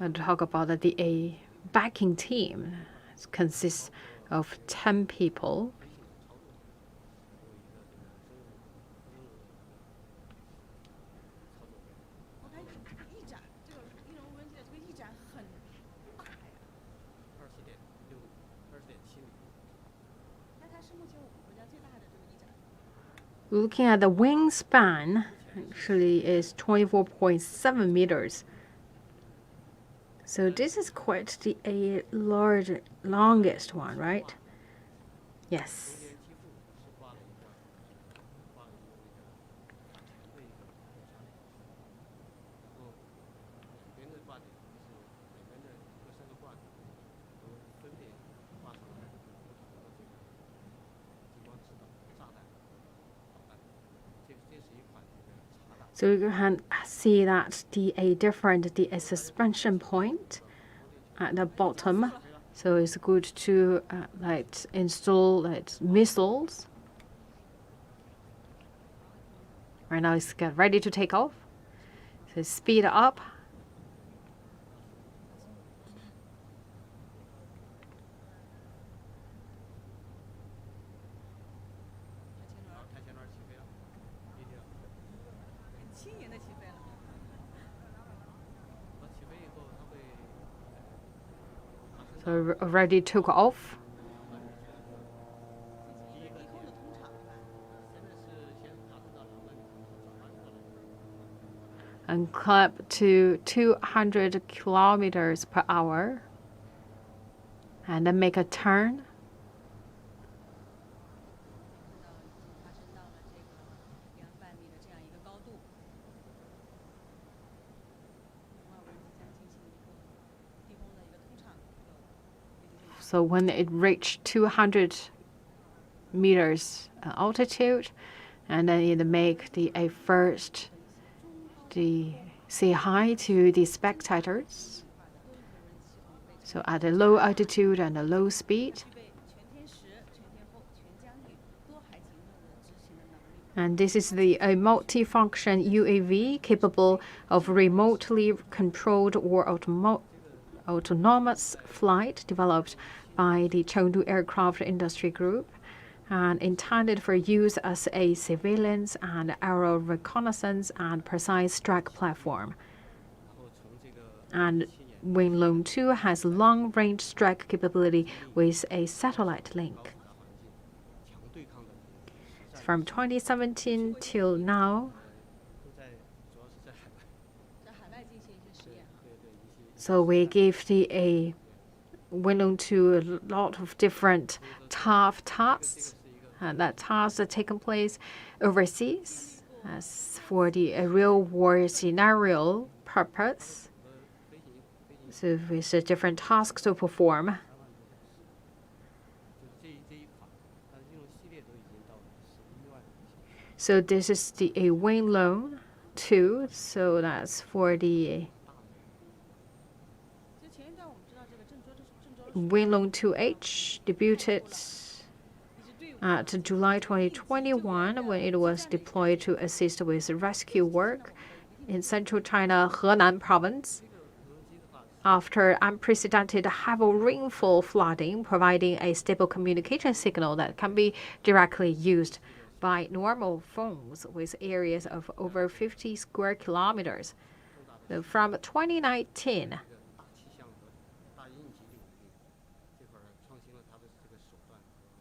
[SPEAKER 1] and talk about that a backing team consists of 10 people.
[SPEAKER 3] 我看翼展，这个翼龙无人机的这个翼展很大呀。
[SPEAKER 6] 20.7米。
[SPEAKER 3] 那它是目前我们国家最大的这个翼展。
[SPEAKER 1] Looking at the wingspan, actually is 24.7 meters. So this is quite a longest one, right? Yes.
[SPEAKER 6] 中间机腹是挂了一个那个法前的一个货舱，然后两边的挂点就是两边的各3个挂点都分别挂上了不同的这个激光指导炸弹导弹，这是一款这个察打。
[SPEAKER 1] So you can see that a different suspension point at the bottom. So it's good to install missiles. Right now it's get ready to take off. So speed up.
[SPEAKER 6] 开前轮起飞了，立定了。
[SPEAKER 3] 很轻盈的起飞了。
[SPEAKER 6] 它起飞以后，它会
[SPEAKER 1] So already took off.
[SPEAKER 3] 进行一个低空的通场，对吧？
[SPEAKER 6] 现在是先爬升到200米，转弯过来。
[SPEAKER 1] And climb to 200 kilometers per hour. And then make a turn.
[SPEAKER 3] 发生到了这个200米的这样一个高度。另外，我们即将进行一个低空的一个通场。
[SPEAKER 1] So when it reached 200 meters altitude, and then it make a first say hi to the spectators. So at a low altitude and a low speed.
[SPEAKER 3] 具备全天时、全天候、全疆域多海警任务的执行的能力。
[SPEAKER 1] And this is a multifunction UAV capable of remotely controlled or autonomous flight developed by the Chengdu Aircraft Industry Group and intended for use as a surveillance and aero reconnaissance and precise strike platform.
[SPEAKER 6] 然后从这个
[SPEAKER 1] And Winglong 2 has long-range strike capability with a satellite link.
[SPEAKER 6] 强对抗的实战
[SPEAKER 1] From 2017 till now,
[SPEAKER 6] 都在，主要是在海外。
[SPEAKER 3] 在海外进行一些实验。
[SPEAKER 6] 对对，一些
[SPEAKER 1] so we gave a Winglong 2 a lot of different tough tasks. And that tasks are taken place overseas as for the real war scenario purpose. So with different tasks to perform.
[SPEAKER 6] 就是这一款，它的这种系列都已经到了11万型。
[SPEAKER 1] So this is the Winglong 2. So that's for the
[SPEAKER 3] 就前一段我们知道这个郑州
[SPEAKER 1] Winglong 2H debuted at July 2021 when it was deployed to assist with rescue work in central China, Henan province. After unprecedented heavy rainfall flooding, providing a stable communication signal that can be directly used by normal phones with areas of over 50 square kilometers. From 2019,
[SPEAKER 6] 大气象和大应急领域这块创新了它的这个手段和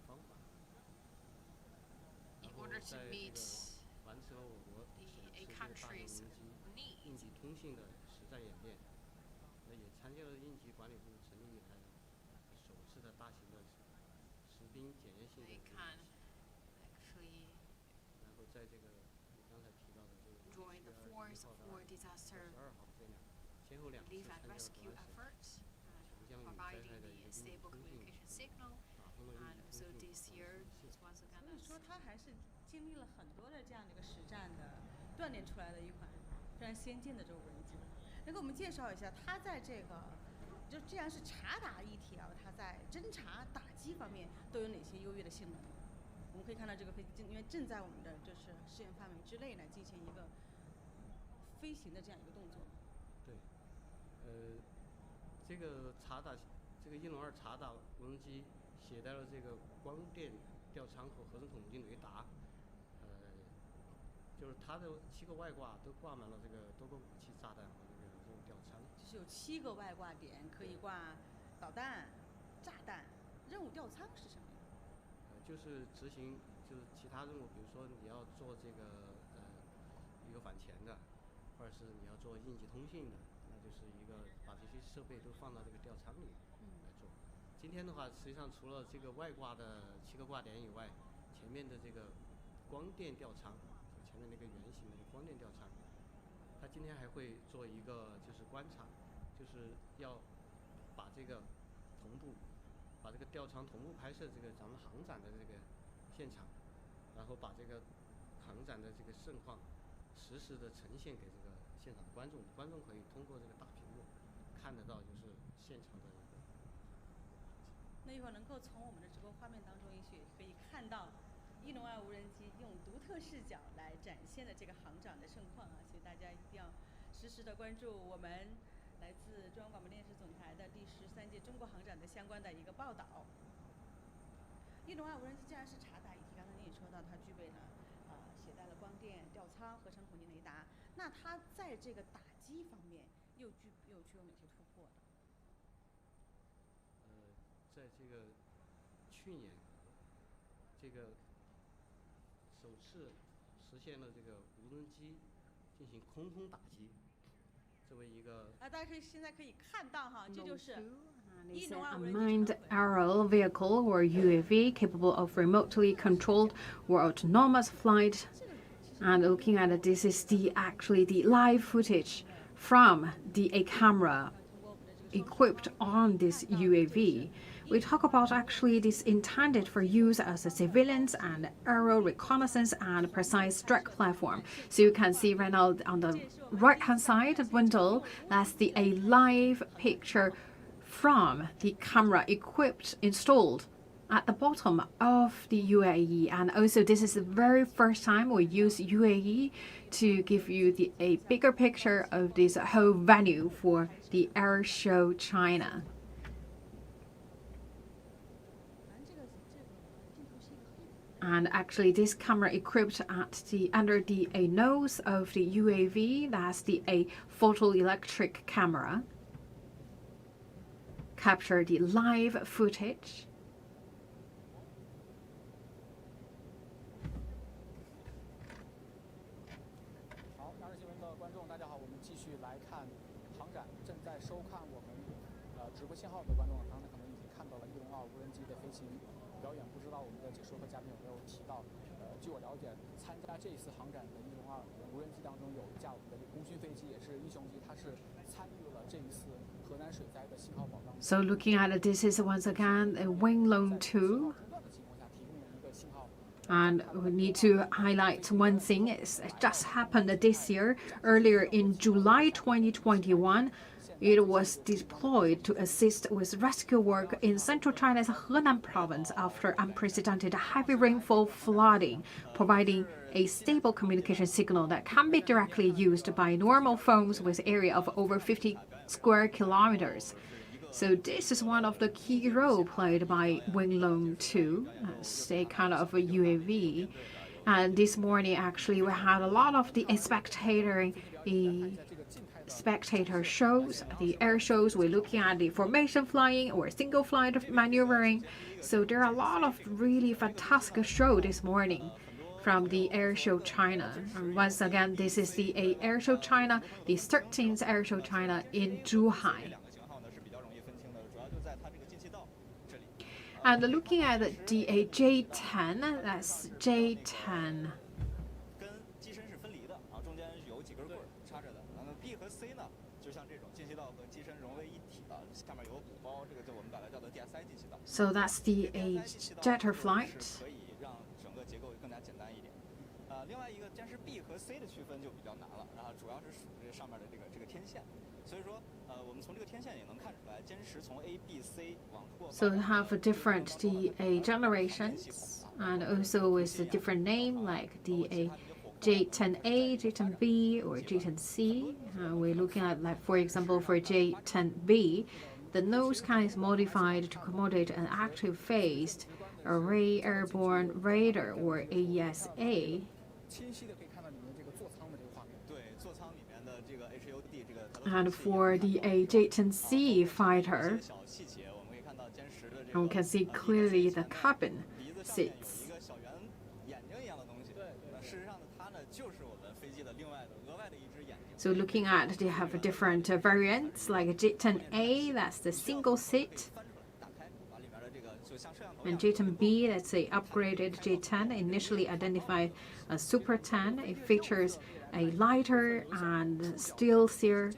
[SPEAKER 6] 方法，然后在这个完成了我国实现大型无人机应急通信的实战演练，也参加了应急管理部成立以来首次的大型的实兵检验性的演练。然后在这个你刚才提到的这个7月21号到22号这先后2次参加了国安省长江与灾害的一个应急通信，打通了应急通信线。
[SPEAKER 3] 所以说，它还是经历了很多的这样的一个实战的锻炼出来的一款非常先进的这个无人机。能给我们介绍一下，它在这个就既然是察打一体啊，它在侦察、打击方面都有哪些优越的性能？我们可以看到这个飞机因为正在我们的就是试验范围之内来进行一个飞行的这样一个动作。
[SPEAKER 6] 对，这个察打这个翼龙2察打无人机携带了这个光电吊舱和合成统计雷达，就是它的7个外挂都挂满了这个多个武器炸弹和这个任务吊舱。
[SPEAKER 3] 就是有7个外挂点可以挂导弹、炸弹。任务吊舱是什么？
[SPEAKER 6] 就是执行就是其他任务，比如说你要做这个一个反潜的，或者是你要做应急通信的，那就是一个把这些设备都放到这个吊舱里来做。今天的话，实际上除了这个外挂的7个挂点以外，前面的这个光电吊舱，前面那个圆形的光电吊舱，它今天还会做一个就是观察，就是要把这个同步。把这个吊舱同步拍摄这个咱们航展的这个现场，然后把这个航展的这个盛况实时的呈现给这个现场的观众，观众可以通过这个大屏幕看得到就是现场的一个。
[SPEAKER 3] 那一会儿能够从我们的直播画面当中也许可以看到翼龙2无人机用独特视角来展现的这个航展的盛况啊，所以大家一定要实时的关注我们来自中央广播电视总台的第13届中国航展的相关的一个报道。翼龙2无人机既然是察打一体，刚才您也说到它具备了携带了光电吊舱、合成统计雷达，那它在这个打击方面又具有哪些突破呢？
[SPEAKER 6] 在这个去年，这个首次实现了这个无人机进行空打击。作为一个
[SPEAKER 3] 大家现在可以看到哈，这就是翼
[SPEAKER 1] It's
[SPEAKER 3] 龙2
[SPEAKER 1] a
[SPEAKER 3] 无人机
[SPEAKER 1] manned aerial vehicle or UAV capable of remotely controlled or autonomous flight. And looking at it, this is actually the live footage from a camera equipped on this UAV. We talk about actually this intended for use as a civilians and aerial reconnaissance and precise strike platform. So you can see right now on the right-hand side window, that's a live picture from the camera installed at the bottom of the UAE. And also this is the very first time we use UAE to give you a bigger picture of this whole venue for the airshow China. And actually this camera equipped under the nose of the UAV, that's a photoelectric camera, capture the live footage.
[SPEAKER 2] 好，央视新闻的观众，大家好，我们继续来看航展。正在收看我们直播信号的观众，刚才可能已经看到了翼龙2无人机的飞行表演。不知道我们的解说和嘉宾有没有提到？据我了解，参加这一次航展的翼龙2无人机当中有一架我们的空军飞机，也是英雄机，它是参与了这一次河南水灾的信号保障。
[SPEAKER 1] So looking at it, this is once again a Winglong 2. And we need to highlight one thing. It just happened this year. Earlier in July 2021, it was deployed to assist with rescue work in central China's Henan province after unprecedented heavy rainfall flooding, providing a stable communication signal that can be directly used by normal phones with area of over 50 square kilometers. So this is one of the key role played by Winglong 2, as a kind of a UAV. And this morning, actually, we had a lot of the spectator shows, the air shows. We're looking at the formation flying or single flight maneuvering. So there are a lot of really fantastic show this morning from the Air Show China. And once again, this is the Air Show China, the 13th Air Show China in Zhuhai. And looking at the J10, that's J10. So that's the jetter flight. So we have different generations, and also with a different name like the J10A, J10B, or J10C. We're looking at, like, for example, for J10B, the nose kind is modified to accommodate an active phased array airborne radar, or AESA. And for the J10C fighter, and we can see clearly the cabin seats. So looking at, they have different variants, like J10A, that's the single seat. And J10B, that's the upgraded J10, initially identified as Super 10. It features a lighter and stealthier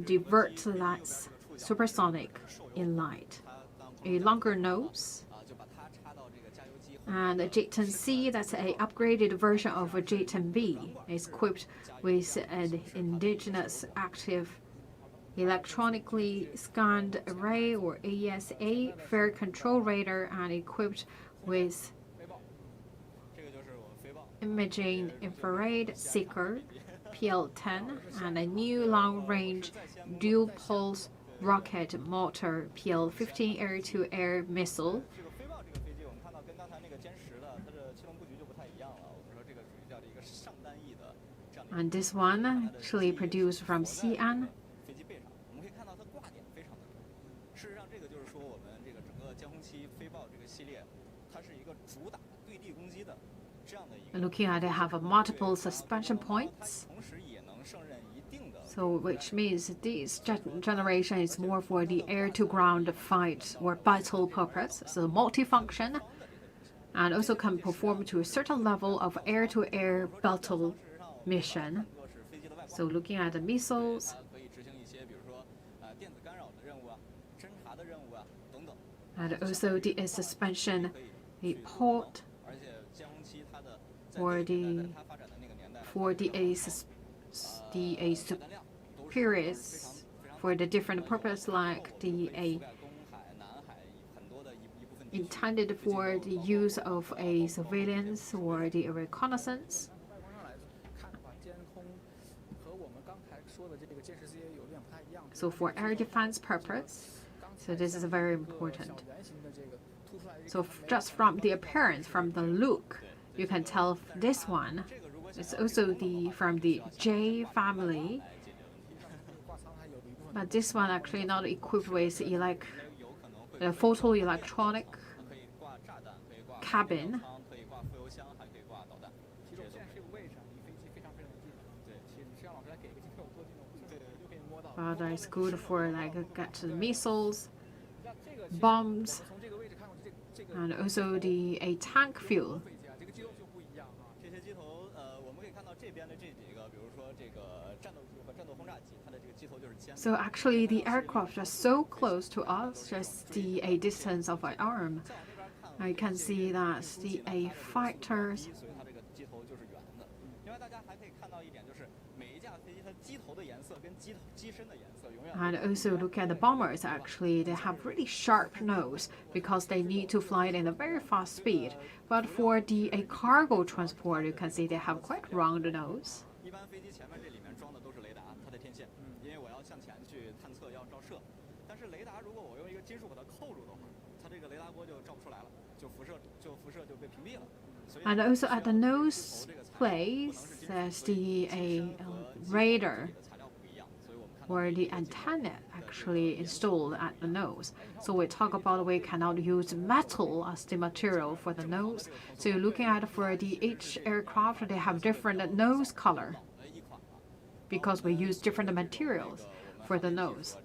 [SPEAKER 1] divert that's supersonic in light, a longer nose. And the J10C, that's an upgraded version of a J10B. It's equipped with an indigenous active electronically scanned array, or AESA, fare control radar, and equipped with imaging infrared seeker PL10 and a new long-range dual-pulse rocket motor PL15 air-to-air missile. And this one actually produced from Xi'an. Looking at it, have multiple suspension points. So which means this generation is more for the air-to-ground fight or battle purpose, so multifunction, and also can perform to a certain level of air-to-air battle mission. So looking at the missiles, and also the suspension, the port, or the superiors for the different purpose, like the intended for the use of a surveillance or the reconnaissance. So for air defense purpose, so this is very important. So just from the appearance, from the look, you can tell this one is also from the J family, but this one actually not equipped with the photoelectronic cabin. But it's good for get the missiles, bombs, and also a tank fuel. So actually, the aircraft are so close to us, just a distance of an arm. I can see that the fighters. And also look at the bombers, actually, they have really sharp nose because they need to fly in a very fast speed. But for a cargo transport, you can see they have quite round nose.
[SPEAKER 7] 如果我用一个金属把它扣住的话，它这个雷达波就照不出来了，就辐射就被屏蔽了。
[SPEAKER 1] And also at the nose place, there's the radar or the antenna actually installed at the nose. So we talk about we cannot use metal as the material for the nose. So you're looking at for each aircraft, they have different nose color because we use different materials for the nose.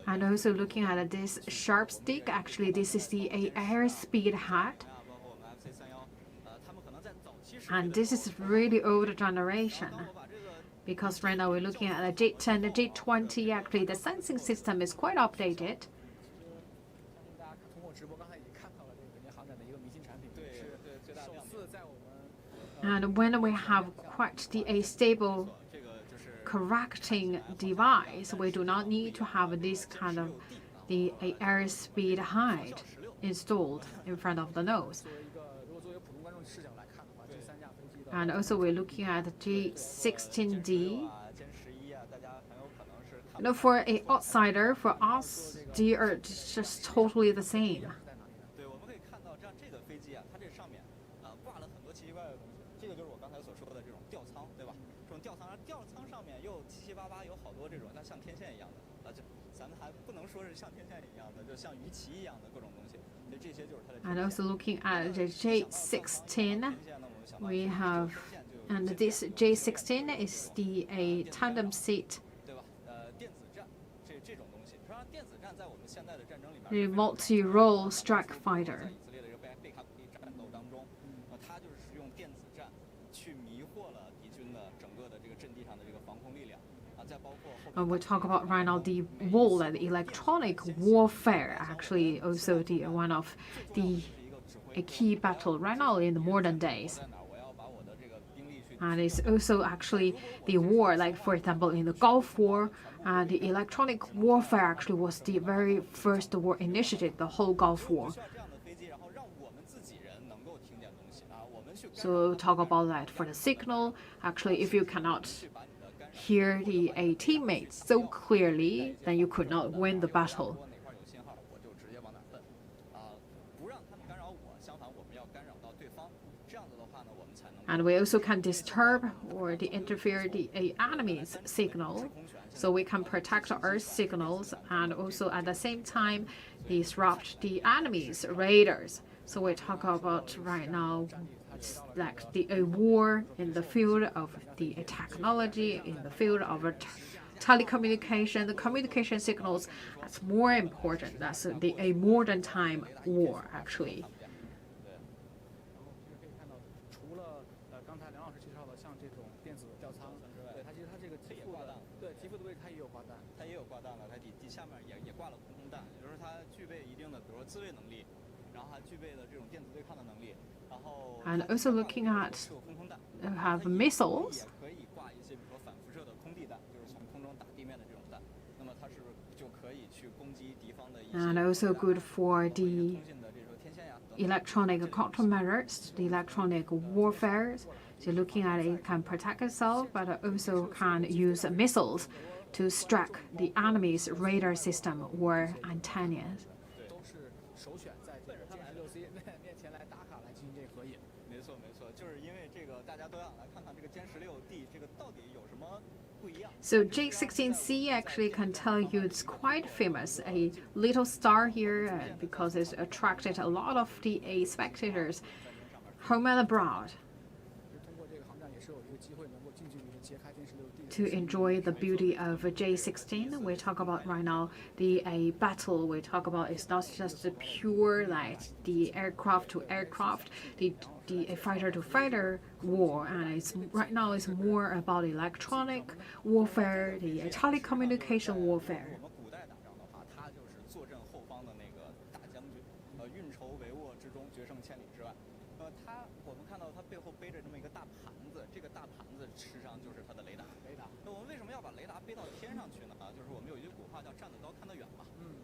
[SPEAKER 1] And also looking at this sharp stick, actually this is the airspeed hat. And this is really old generation because right now we're looking at the J10, the J20, actually the sensing system is quite updated. And when we have quite a stable correcting device, we do not need to have this kind of the airspeed height installed in front of the nose. And also we're looking at the G16D. For an outsider, for us, they are just totally the same. And also looking at the J16, we have, and this J16 is the tandem seat, the multi-role strike fighter. And we talk about right now the wall and electronic warfare, actually also the one of the a key battle right now in the modern days. And it's also actually the war, like for example in the Gulf War, the electronic warfare actually was the very first war initiated, the whole Gulf War. So we'll talk about that for the signal. Actually, if you cannot hear the teammates so clearly, then you could not win the battle. And we also can disturb or interfere the enemy's signal, so we can protect our signals and also at the same time disrupt the enemy's radars. So we talk about right now like a war in the field of the technology, in the field of telecommunication, the communication signals. That's more important. That's a modern time war actually. And also looking at have missiles. And also good for the electronic countermeasures, the electronic warfare. So looking at it can protect itself, but also can use missiles to strike the enemy's radar system or antennas. So J16C actually can tell you it's quite famous, a little star here because it's attracted a lot of the spectators home and abroad to enjoy the beauty of J16. We talk about right now the battle we talk about is not just the pure like the aircraft to aircraft, the fighter to fighter war, and it's right now it's more about electronic warfare, the telecommunication warfare.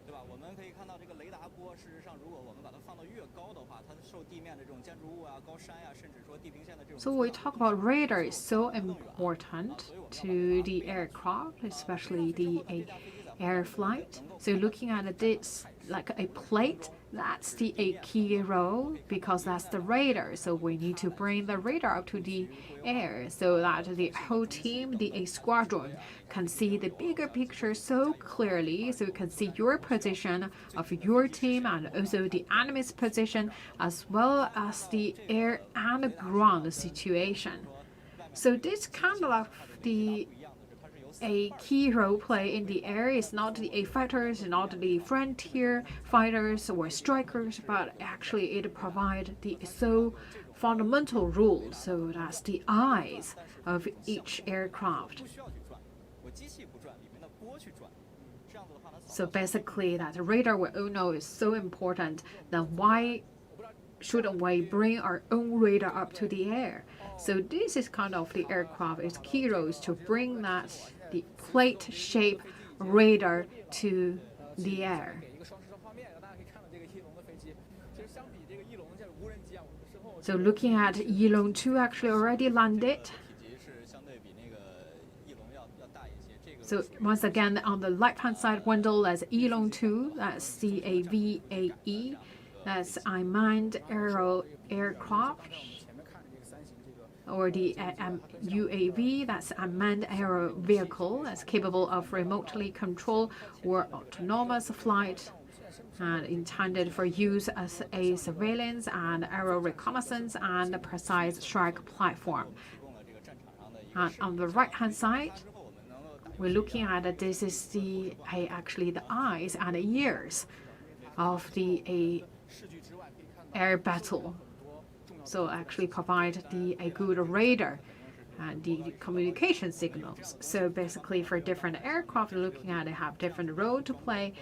[SPEAKER 7] 对吧？我们可以看到这个雷达波，事实上，如果我们把它放到越高的话，它受地面的这种建筑物啊、高山呀、甚至说地平线的这种。
[SPEAKER 1] So we talk about radar is so important to the aircraft, especially the air flight. So looking at this like a plate, that's the a key role because that's the radar. So we need to bring the radar up to the air so that the whole team, the squadron, can see the bigger picture so clearly. So you can see your position of your team and also the enemy's position, as well as the air and ground situation. So this kind of a key role play in the air is not the fighters, not the frontier fighters or strikers, but actually it provides the so fundamental rule. So that's the eyes of each aircraft. So basically, that radar we all know is so important. Then why shouldn't we bring our own radar up to the air? So this is kind of the aircraft. Its key role is to bring that the plate-shaped radar to the air. So looking at Yilong 2 actually already landed. So once again, on the left-hand side window, that's Yilong 2, that's CAVAE, that's unmanned aircraft, or the UAV, that's unmanned aero vehicle, that's capable of remotely controlled or autonomous flight, and intended for use as a surveillance and aero reconnaissance and precise strike platform. And on the right-hand side, we're looking at this is the actually the eyes and ears of the air battle. So actually provide a good radar and the communication signals. So basically for different aircraft looking at it have different role to play.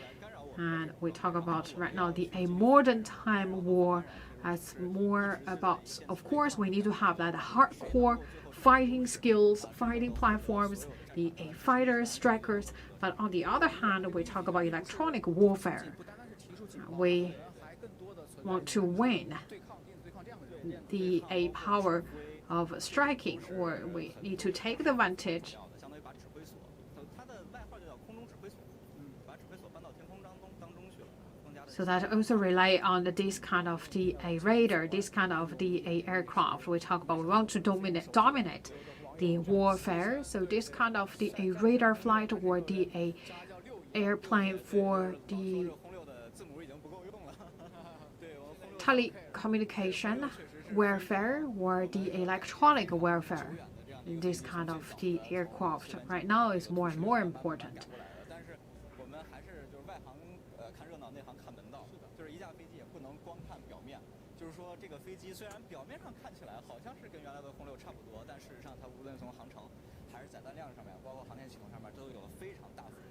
[SPEAKER 1] And we talk about right now a modern time war as more about, of course, we need to have that hardcore fighting skills, fighting platforms, the fighters, strikers. But on the other hand, we talk about electronic warfare. We want to win the power of striking, or we need to take the advantage. So that also rely on this kind of the radar, this kind of the aircraft. We talk about we want to dominate the warfare. So this kind of the radar flight or the airplane for the telecommunication warfare or the electronic warfare. This kind of the aircraft right now is more and more important.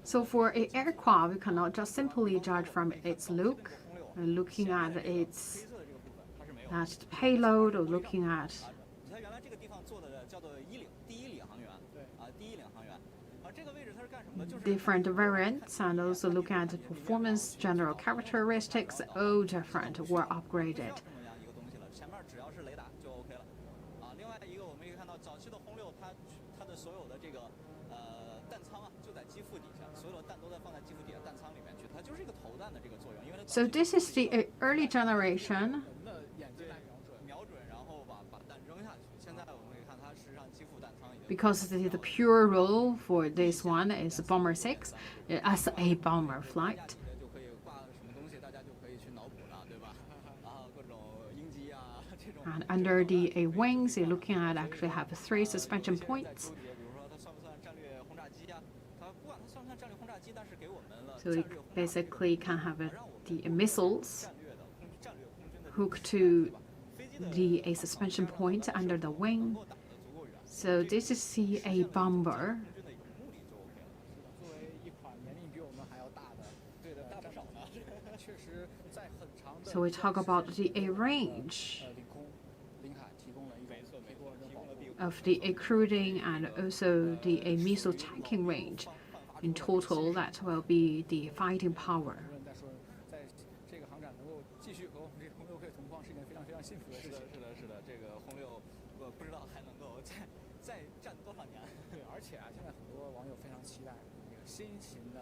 [SPEAKER 1] So for an aircraft, you cannot just simply judge from its look, looking at its payload or looking at different variants and also looking at the performance, general characteristics, all different were upgraded. So this is the early generation. Because the pure role for this one is Bomber 6 as a bomber flight. And under the wings, you're looking at actually have 3 suspension points. So it basically can have the missiles hooked to a suspension point under the wing. So this is a bomber. So we talk about the range of the cruising and also the missile tanking range. In total, that will be the fighting power.
[SPEAKER 7] 多网友非常期待这个新型的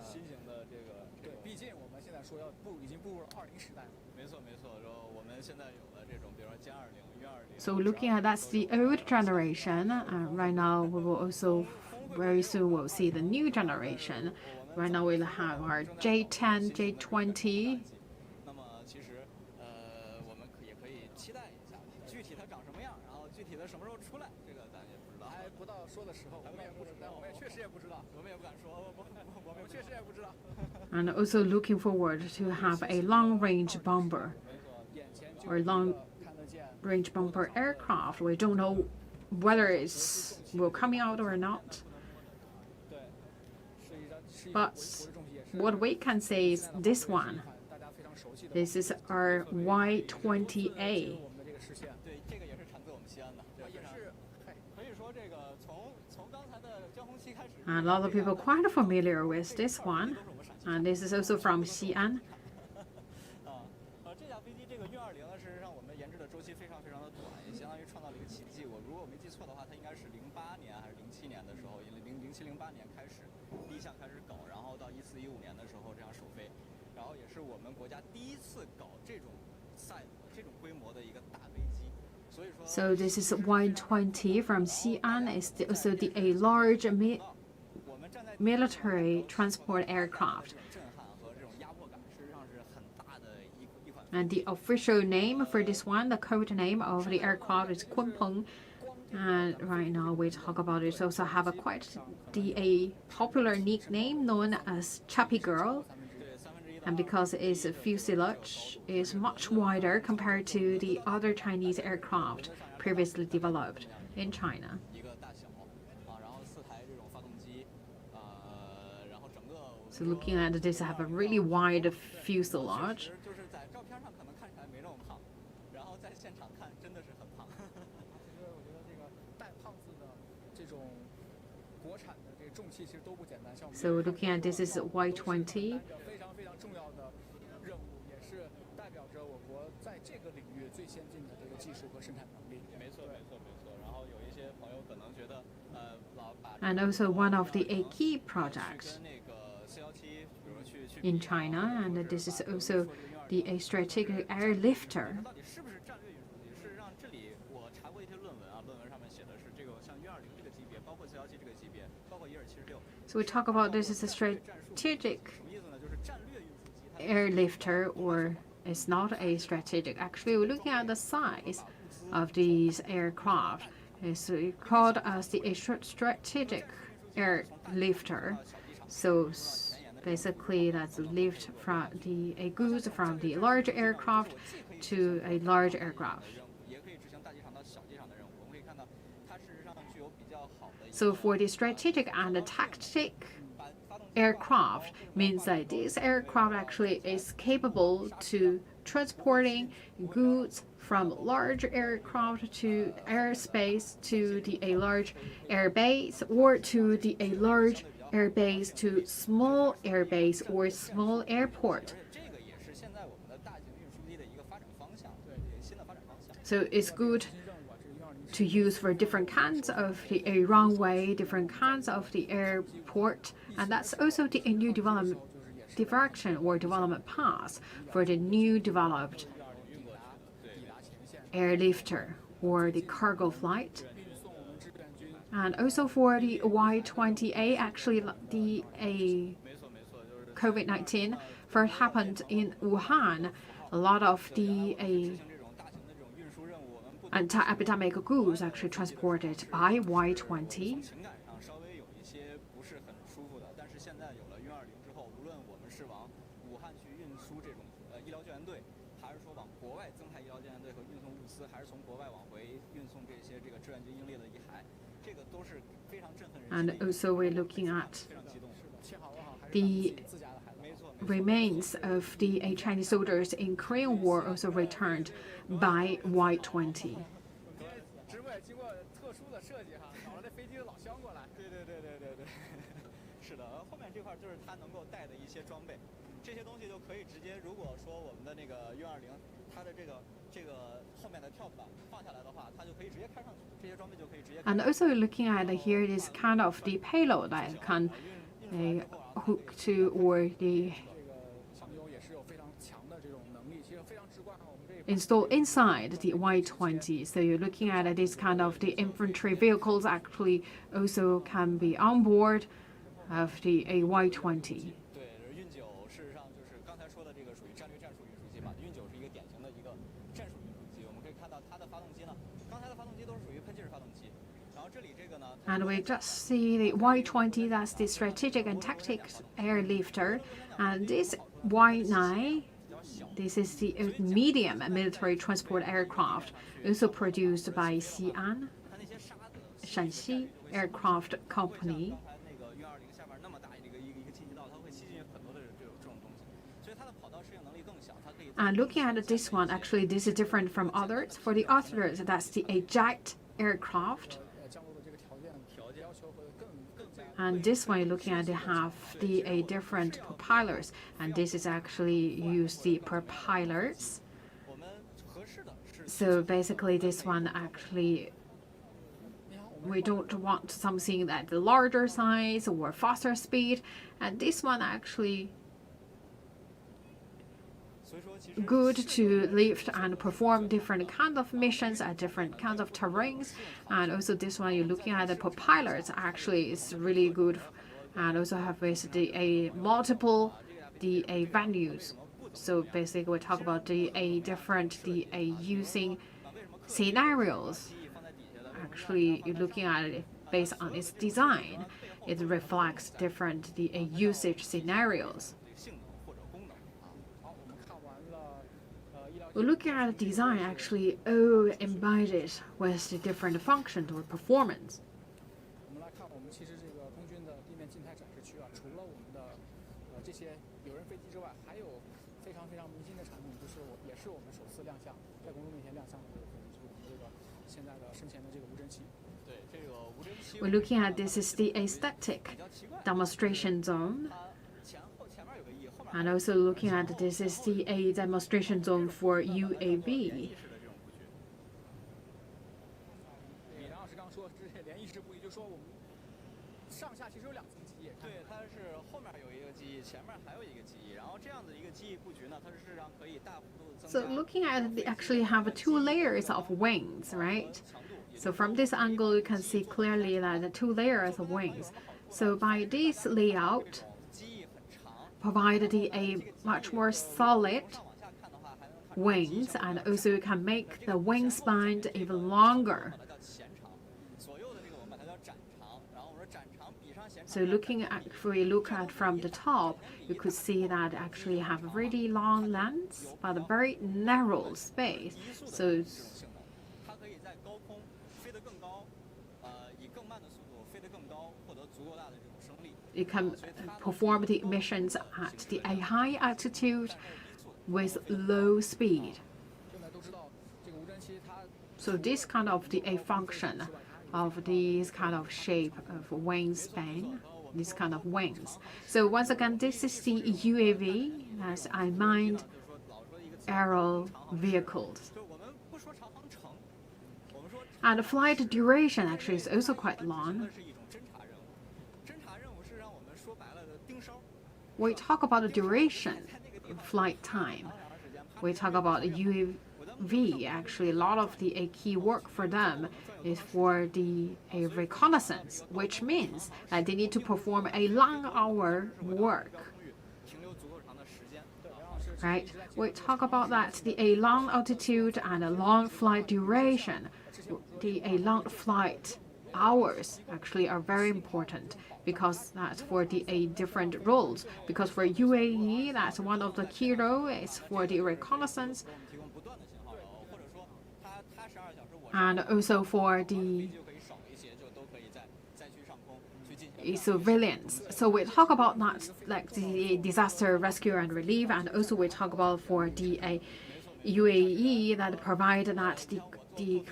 [SPEAKER 7] 这个对，毕竟我们现在说已经步入了20时代了。没错没错，我们现在有了这种，比如说歼20、运20。
[SPEAKER 1] So looking at that's the old generation. Right now, we will also very soon we'll see the new generation. Right now, we'll have our J10, J20.
[SPEAKER 7] 那么其实我们也可以期待一下，具体它长什么样，然后具体的什么时候出来，这个咱也不知道。还不到说的时候，我们也不知道，我们也确实也不知道，我们也不敢说，我们确实也不知道。
[SPEAKER 1] And also looking forward to have a long-range bomber or long-range bomber aircraft. We don't know whether it's will coming out or not. But what we can say is this one. This is our Y-20A.
[SPEAKER 7] 对，这个也是产自我们西安的，也是可以说这个从刚才的江红旗开始。
[SPEAKER 1] A lot of people quite familiar with this one. And this is also from Xi'an.
[SPEAKER 7] 这架飞机这个运20呢，事实上我们研制的周期非常非常的短，也相当于创造了一个奇迹。如果我没记错的话，它应该是08年还是07年的时候，因为07、08年开始第一项开始搞，然后到14、15年的时候这样首飞，然后也是我们国家第一次搞这种这种规模的一个大飞机。
[SPEAKER 1] So this is Y-20 from Xi'an. It's also a large military transport aircraft. And the official name for this one, the code name of the aircraft is Kunpeng. And right now we talk about it. Also have a popular nickname known as Chappy Girl. And because its fuselage is much wider compared to the other Chinese aircraft previously developed in China. So looking at this, have a really wide fuselage. So looking at this is Y-20. And also one of the key projects in China, and this is also the strategic airlifter. So we talk about this as a strategic airlifter, or it's not a strategic. Actually, we're looking at the size of these aircraft. It's called as the strategic airlifter. So basically, that's lift from the goods from the large aircraft to a large aircraft. So for the strategic and the tactic aircraft means that this aircraft actually is capable to transporting goods from large aircraft to airspace to a large airbase, or to a large airbase to small airbase or small airport. So it's good to use for different kinds of the runway, different kinds of the airport, and that's also the new development direction or development path for the new developed airlifter or the cargo flight. And also for the Y-20A, actually the COVID-19 first happened in Wuhan. A lot of the anti-epidemic goods actually transported by Y-20. And also we're looking at the remains of the Chinese soldiers in Korean War also returned by Y-20. And also looking at here is kind of the payload that can hook to or the install inside the Y-20. So you're looking at this kind of the infantry vehicles actually also can be on board of the Y-20. And we just see the Y-20, that's the strategic and tactics airlifter. And this Y-9, this is the medium military transport aircraft, also produced by Xi'an, Shanxi Aircraft Company. And looking at this one, actually this is different from others. For the others, that's the jet aircraft. And this one, looking at they have the different propellers, and this is actually use the propellers. So basically, this one actually we don't want something at the larger size or faster speed, and this one actually good to lift and perform different kinds of missions at different kinds of terrains. And also this one, you're looking at the propellers, actually is really good, and also have basically multiple venues. So basically we talk about different using scenarios. Actually you're looking at it based on its design, it reflects different usage scenarios. We're looking at the design, actually all embodied with the different functions or performance. We're looking at this is the aesthetic demonstration zone. And also looking at this is the demonstration zone for UAV. So looking at they actually have 2 layers of wings, right? So from this angle you can see clearly that the 2 layers of wings. So by this layout, provided a much more solid wings, and also you can make the wingspan even longer. So looking at, if we look at from the top, you could see that actually have a really long length but a very narrow space. So you can perform the missions at a high altitude with low speed. So this kind of a function of this kind of shape of wingspan, this kind of wings. So once again, this is the UAV, as unmanned aero vehicles. And the flight duration actually is also quite long. We talk about the duration of flight time. We talk about UAV. Actually, a lot of the key work for them is for the reconnaissance, which means that they need to perform a long hour work. Right? We talk about that a long altitude and a long flight duration. A long flight hours actually are very important, because that's for the different roles. Because for UAE, that's one of the key roles is for the reconnaissance, and also for the surveillance. So we talk about that, like the disaster rescue and relief, and also we talk about for the UAE that provide that the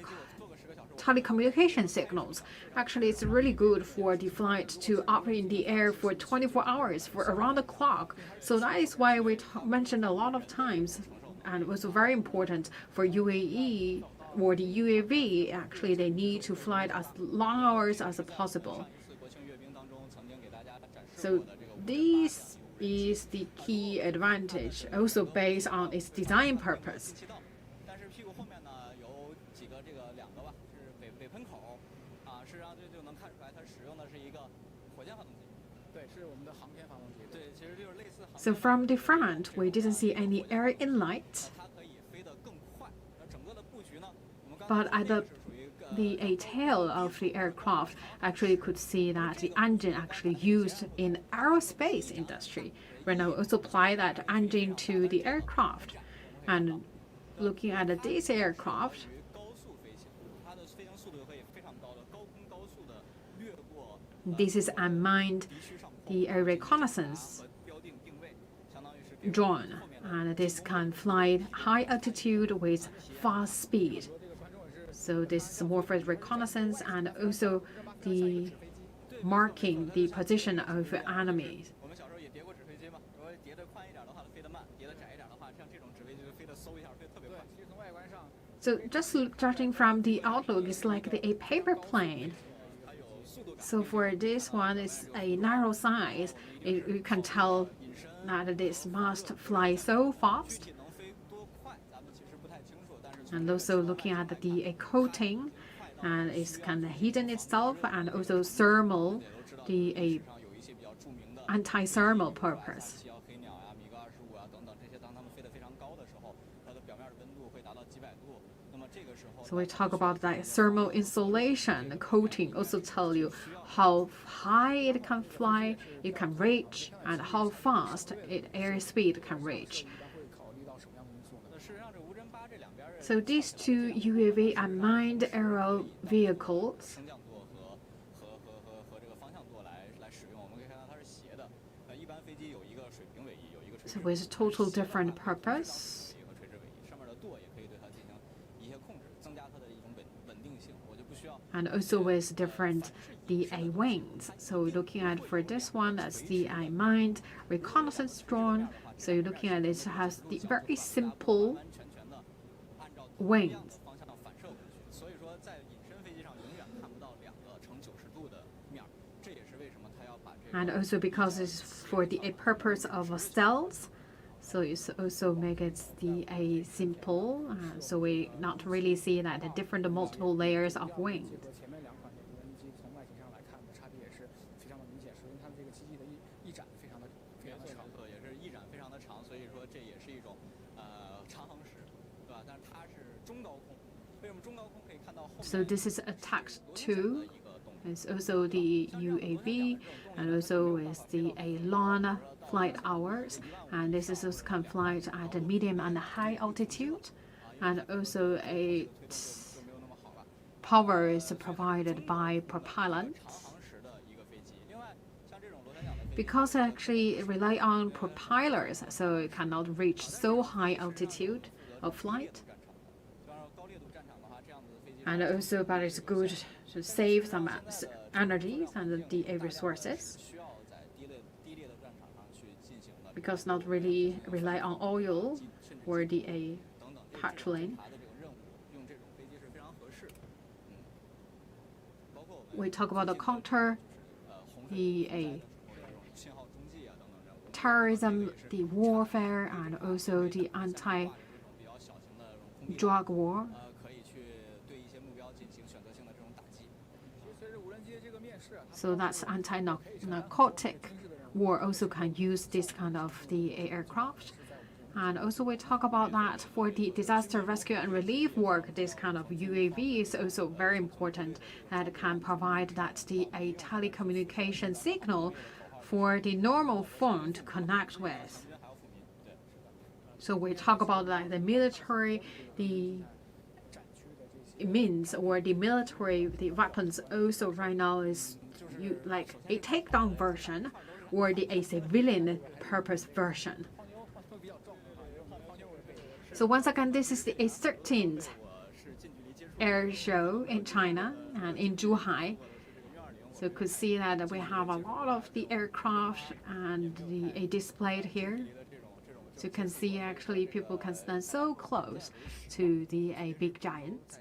[SPEAKER 1] telecommunication signals. Actually, it's really good for the flight to operate in the air for 24 hours, for around the clock. So that is why we mentioned a lot of times and also very important for UAE or the UAV. Actually, they need to fly as long hours as possible. So this is the key advantage, also based on its design purpose.
[SPEAKER 7] 但是屁股后面呢有几个两个吧，是尾喷口啊，事实上这就能看出来它使用的是一个火箭发动机。
[SPEAKER 4] 对，是我们的航天发动机。
[SPEAKER 7] 对，其实就是类似。
[SPEAKER 1] So from the front, we didn't see any air inlet.
[SPEAKER 7] 它可以飞得更快。整个的布局呢，我们刚
[SPEAKER 1] But at the tail of the aircraft, actually could see that the engine actually used in aerospace industry. Right now, we also apply that engine to the aircraft. And looking at this aircraft, this is unmanned the air reconnaissance drone, and this can fly high altitude with fast speed. So this is more for reconnaissance and also the marking the position of enemies. So just judging from the outlook, it's like a paper plane. So for this one, it's a narrow size. You can tell that this must fly so fast. And also looking at the coating, and it's kind of hidden itself, and also thermal, the anti-thermal purpose. So we talk about that thermal insulation coating, also tell you how high it can fly, it can reach, and how fast airspeed can reach. So these two UAV unmanned aerial vehicles. So with a total different purpose. And also with different DA wings. So looking at for this one, that's the unmanned reconnaissance drone. So you're looking at it has the very simple wings. And also because it's for the purpose of stealth, so it also make it a simple, so we not really see that the different multiple layers of wings. So this is attack 2. It's also the UAV, and also is the long flight hours, and this is also can fly at a medium and high altitude, and also a power is provided by propellant. Because it actually rely on propellers, so it cannot reach so high altitude of flight. And also, but it's good to save some energy and the resources, because not really rely on oil or the petroleum. We talk about the counter, the terrorism, the warfare, and also the anti-drug war. So that's anti-narcotic war also can use this kind of the aircraft. And also we talk about that for the disaster rescue and relief work, this kind of UAV is also very important, that can provide that a telecommunication signal for the normal phone to connect with. So we talk about like the military, the means or the military, the weapons also right now is like a takedown version or a civilian purpose version. So once again, this is the 13th air show in China and in Zhuhai. So you could see that we have a lot of the aircraft and displayed here. So you can see actually people can stand so close to the big giant.